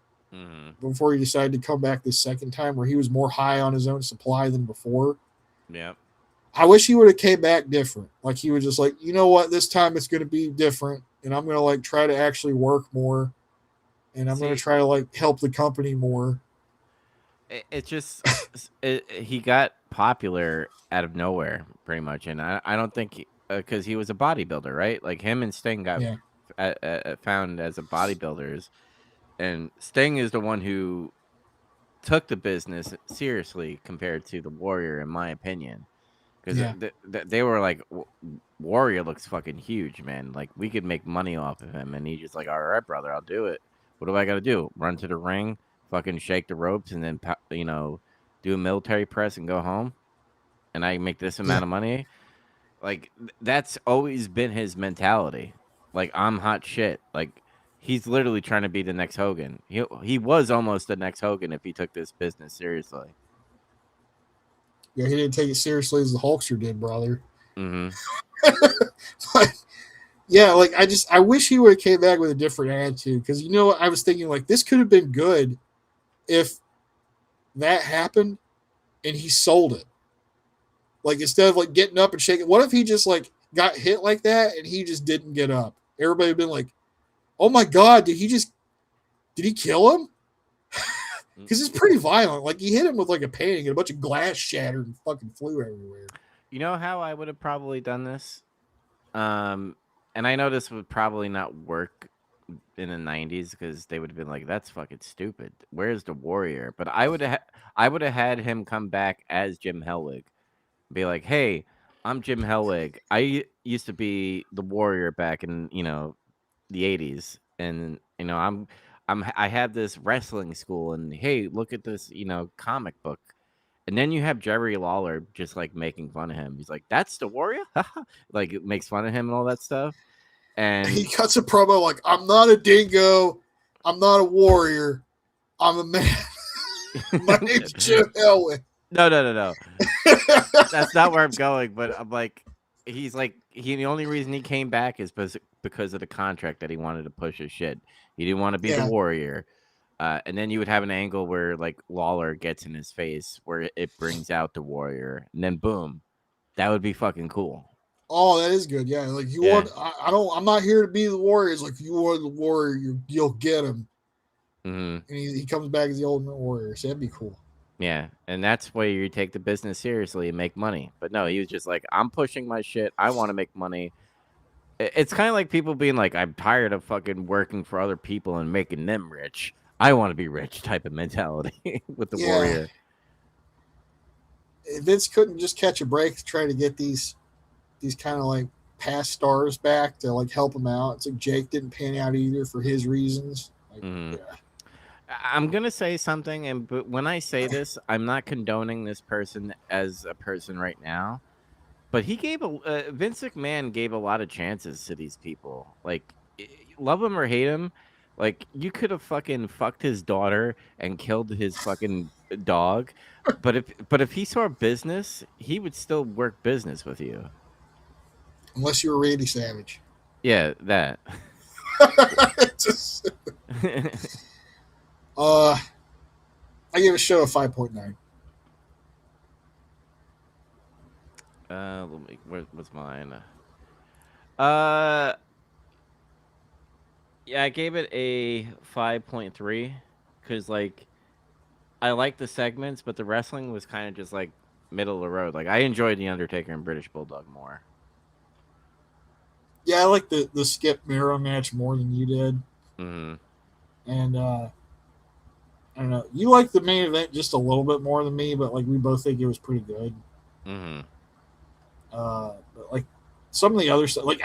before he decided to come back this second time, where he was more high on his own supply than before. Yeah. I wish he would have came back different. Like he was just like, you know what, this time it's going to be different, and I'm going to like try to actually work more, and I'm going to try to like help the company more. It just he got popular out of nowhere, pretty much, and I don't think because he was a bodybuilder, right? Like him and Sting got found as a bodybuilders, and Sting is the one who took the business seriously compared to the Warrior, in my opinion. Because they were like, Warrior looks fucking huge, man. Like, we could make money off of him. And he's just like, all right, brother, I'll do it. What do I got to do? Run to the ring, fucking shake the ropes, and then, do a military press and go home? And I make this amount of money? Like, that's always been his mentality. Like, I'm hot shit. Like, he's literally trying to be the next Hogan. He was almost the next Hogan if he took this business seriously. Yeah, he didn't take it seriously as the Hulkster did, brother. Mm-hmm. But, yeah, like I wish he would have came back with a different attitude, because you know what, I was thinking like this could have been good if that happened and he sold it. Like instead of like getting up and shaking, what if he just like got hit like that and he just didn't get up? Everybody would have been like, "Oh my god, did he kill him?" Because it's pretty violent. Like he hit him with like a painting and a bunch of glass shattered and fucking flew everywhere. You know how I would have probably done this? And I know this would probably not work in the 90s because they would have been like, that's fucking stupid. Where's the Warrior? But I would have had him come back as Jim Hellwig. Be like, hey, I'm Jim Hellwig. I used to be the Warrior back in, the 80s. and I have this wrestling school, and hey, look at this, comic book. And then you have Jerry Lawler just like making fun of him. He's like, "That's the Warrior," like it makes fun of him and all that stuff. He And cuts a promo like, "I'm not a dingo, I'm not a warrior, I'm a man. My name's Jim Elway." no. That's not where I'm going. But I'm like, he's like, the only reason he came back is because of the contract that he wanted to push his shit. He didn't want to be the Yeah. Warrior. And then you would have an angle where like Lawler gets in his face, where it brings out the Warrior, and then boom, that would be fucking cool. Oh, that is good. Yeah, like you Yeah. want. I don't. I'm not here to be the warrior. It's like, you want the warrior, you'll get him. Hmm. And he comes back as the ultimate warrior. So that'd be cool. Yeah, and that's where you take the business seriously and make money. But no, he was just like, I'm pushing my shit. I want to make money. It's kind of like people being like, I'm tired of fucking working for other people and making them rich. I want to be rich type of mentality with the Yeah. Warrior. Vince couldn't just catch a break to try to get these kind of like past stars back to like help him out. It's like Jake didn't pan out either for his reasons. Like, Hmm. yeah. I'm gonna say something, but when I say this, I'm not condoning this person as a person right now. But he gave Vince McMahon gave a lot of chances to these people. Like, love him or hate him, like you could have fucking fucked his daughter and killed his fucking dog. But if he saw business, he would still work business with you. Unless you were Randy Savage. Yeah, that. Just, I give a show a 5.9. Let me. What's mine? Uh, yeah, I gave it a 5.3 because like I like the segments, but the wrestling was kind of just like middle of the road. Like I enjoyed the Undertaker and British Bulldog more. Yeah, I like the Skip Miro match more than you did. Hmm. And I don't know. You like the main event just a little bit more than me, but like we both think it was pretty good. Hmm. But like some of the other stuff, like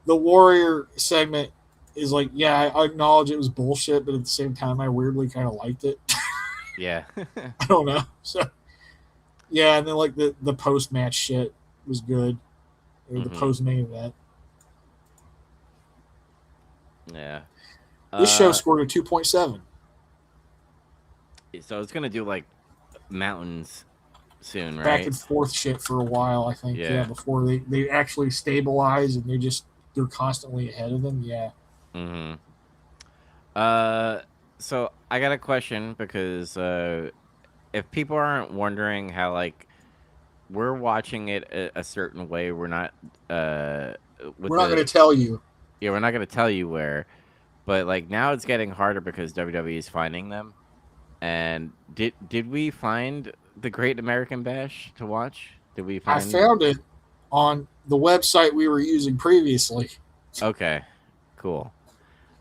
the Warrior segment is like, yeah, I acknowledge it was bullshit, but at the same time, I weirdly kind of liked it. Yeah. I don't know. So yeah, and then like the post match shit was good, or the Hmm. post main event. Yeah. This show Uh, scored a 2.7. so it's gonna do like mountains soon, Back right? and forth shit for a while, I think. Yeah, Yeah. before they actually stabilize and they're constantly ahead of them. Yeah. Hmm. Uh, so I got a question because if people aren't wondering how like we're watching it a certain way, we're not with We're not going the to tell you. yeah, we're not gonna tell you where, but like now it's getting harder because WWE is finding them. And did we find the Great American Bash to watch? Did we I find? found it on the website we were using previously Okay, cool.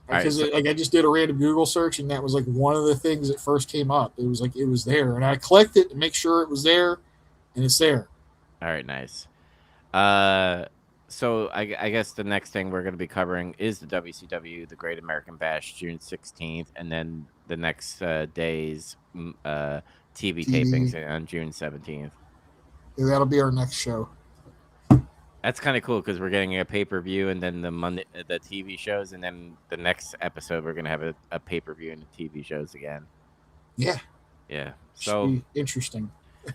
All right, because like I just did a random Google search and that was like one of the things that first came up. It was like it was there, and I clicked it to make sure it was there, and it's there. all right, nice. Uh, so I guess the next thing we're going to be covering is the WCW, the Great American Bash, June 16th, and then the next days TV tapings TV. on June 17th. Yeah, that'll be our next show. That's kind of cool because we're getting a pay per view, and then the TV shows, and then the next episode we're gonna have a pay per view and the TV shows again. Yeah, Yeah. should So be interesting. all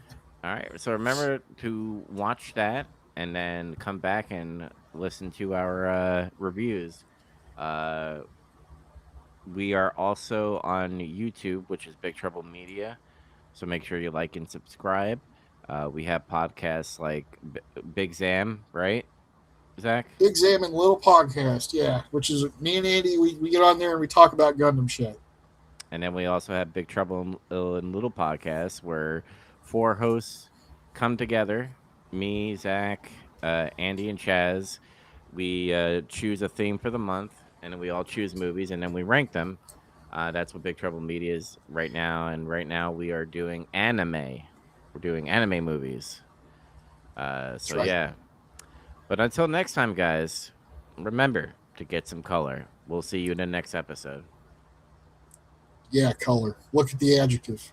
right. So remember to watch that, and then come back and listen to our reviews. Uh, we are also on YouTube, which is Big Trouble Media. So make sure you like and subscribe. We have podcasts like Big Zam, right, Zach? Big Zam and Little Podcast, yeah, which is me and Andy. We get on there and we talk about Gundam shit. And then we also have Big Trouble in Little Podcasts, where four hosts come together. Me, Zach, Andy, and Chaz. We choose a theme for the month, and then we all choose movies, and then we rank them. That's what Big Trouble Media is right now. And right now we are doing anime. We're doing anime movies. That's So right. yeah. But until next time, guys, remember to get some color. We'll see you in the next episode. Yeah, color. Look at the adjective.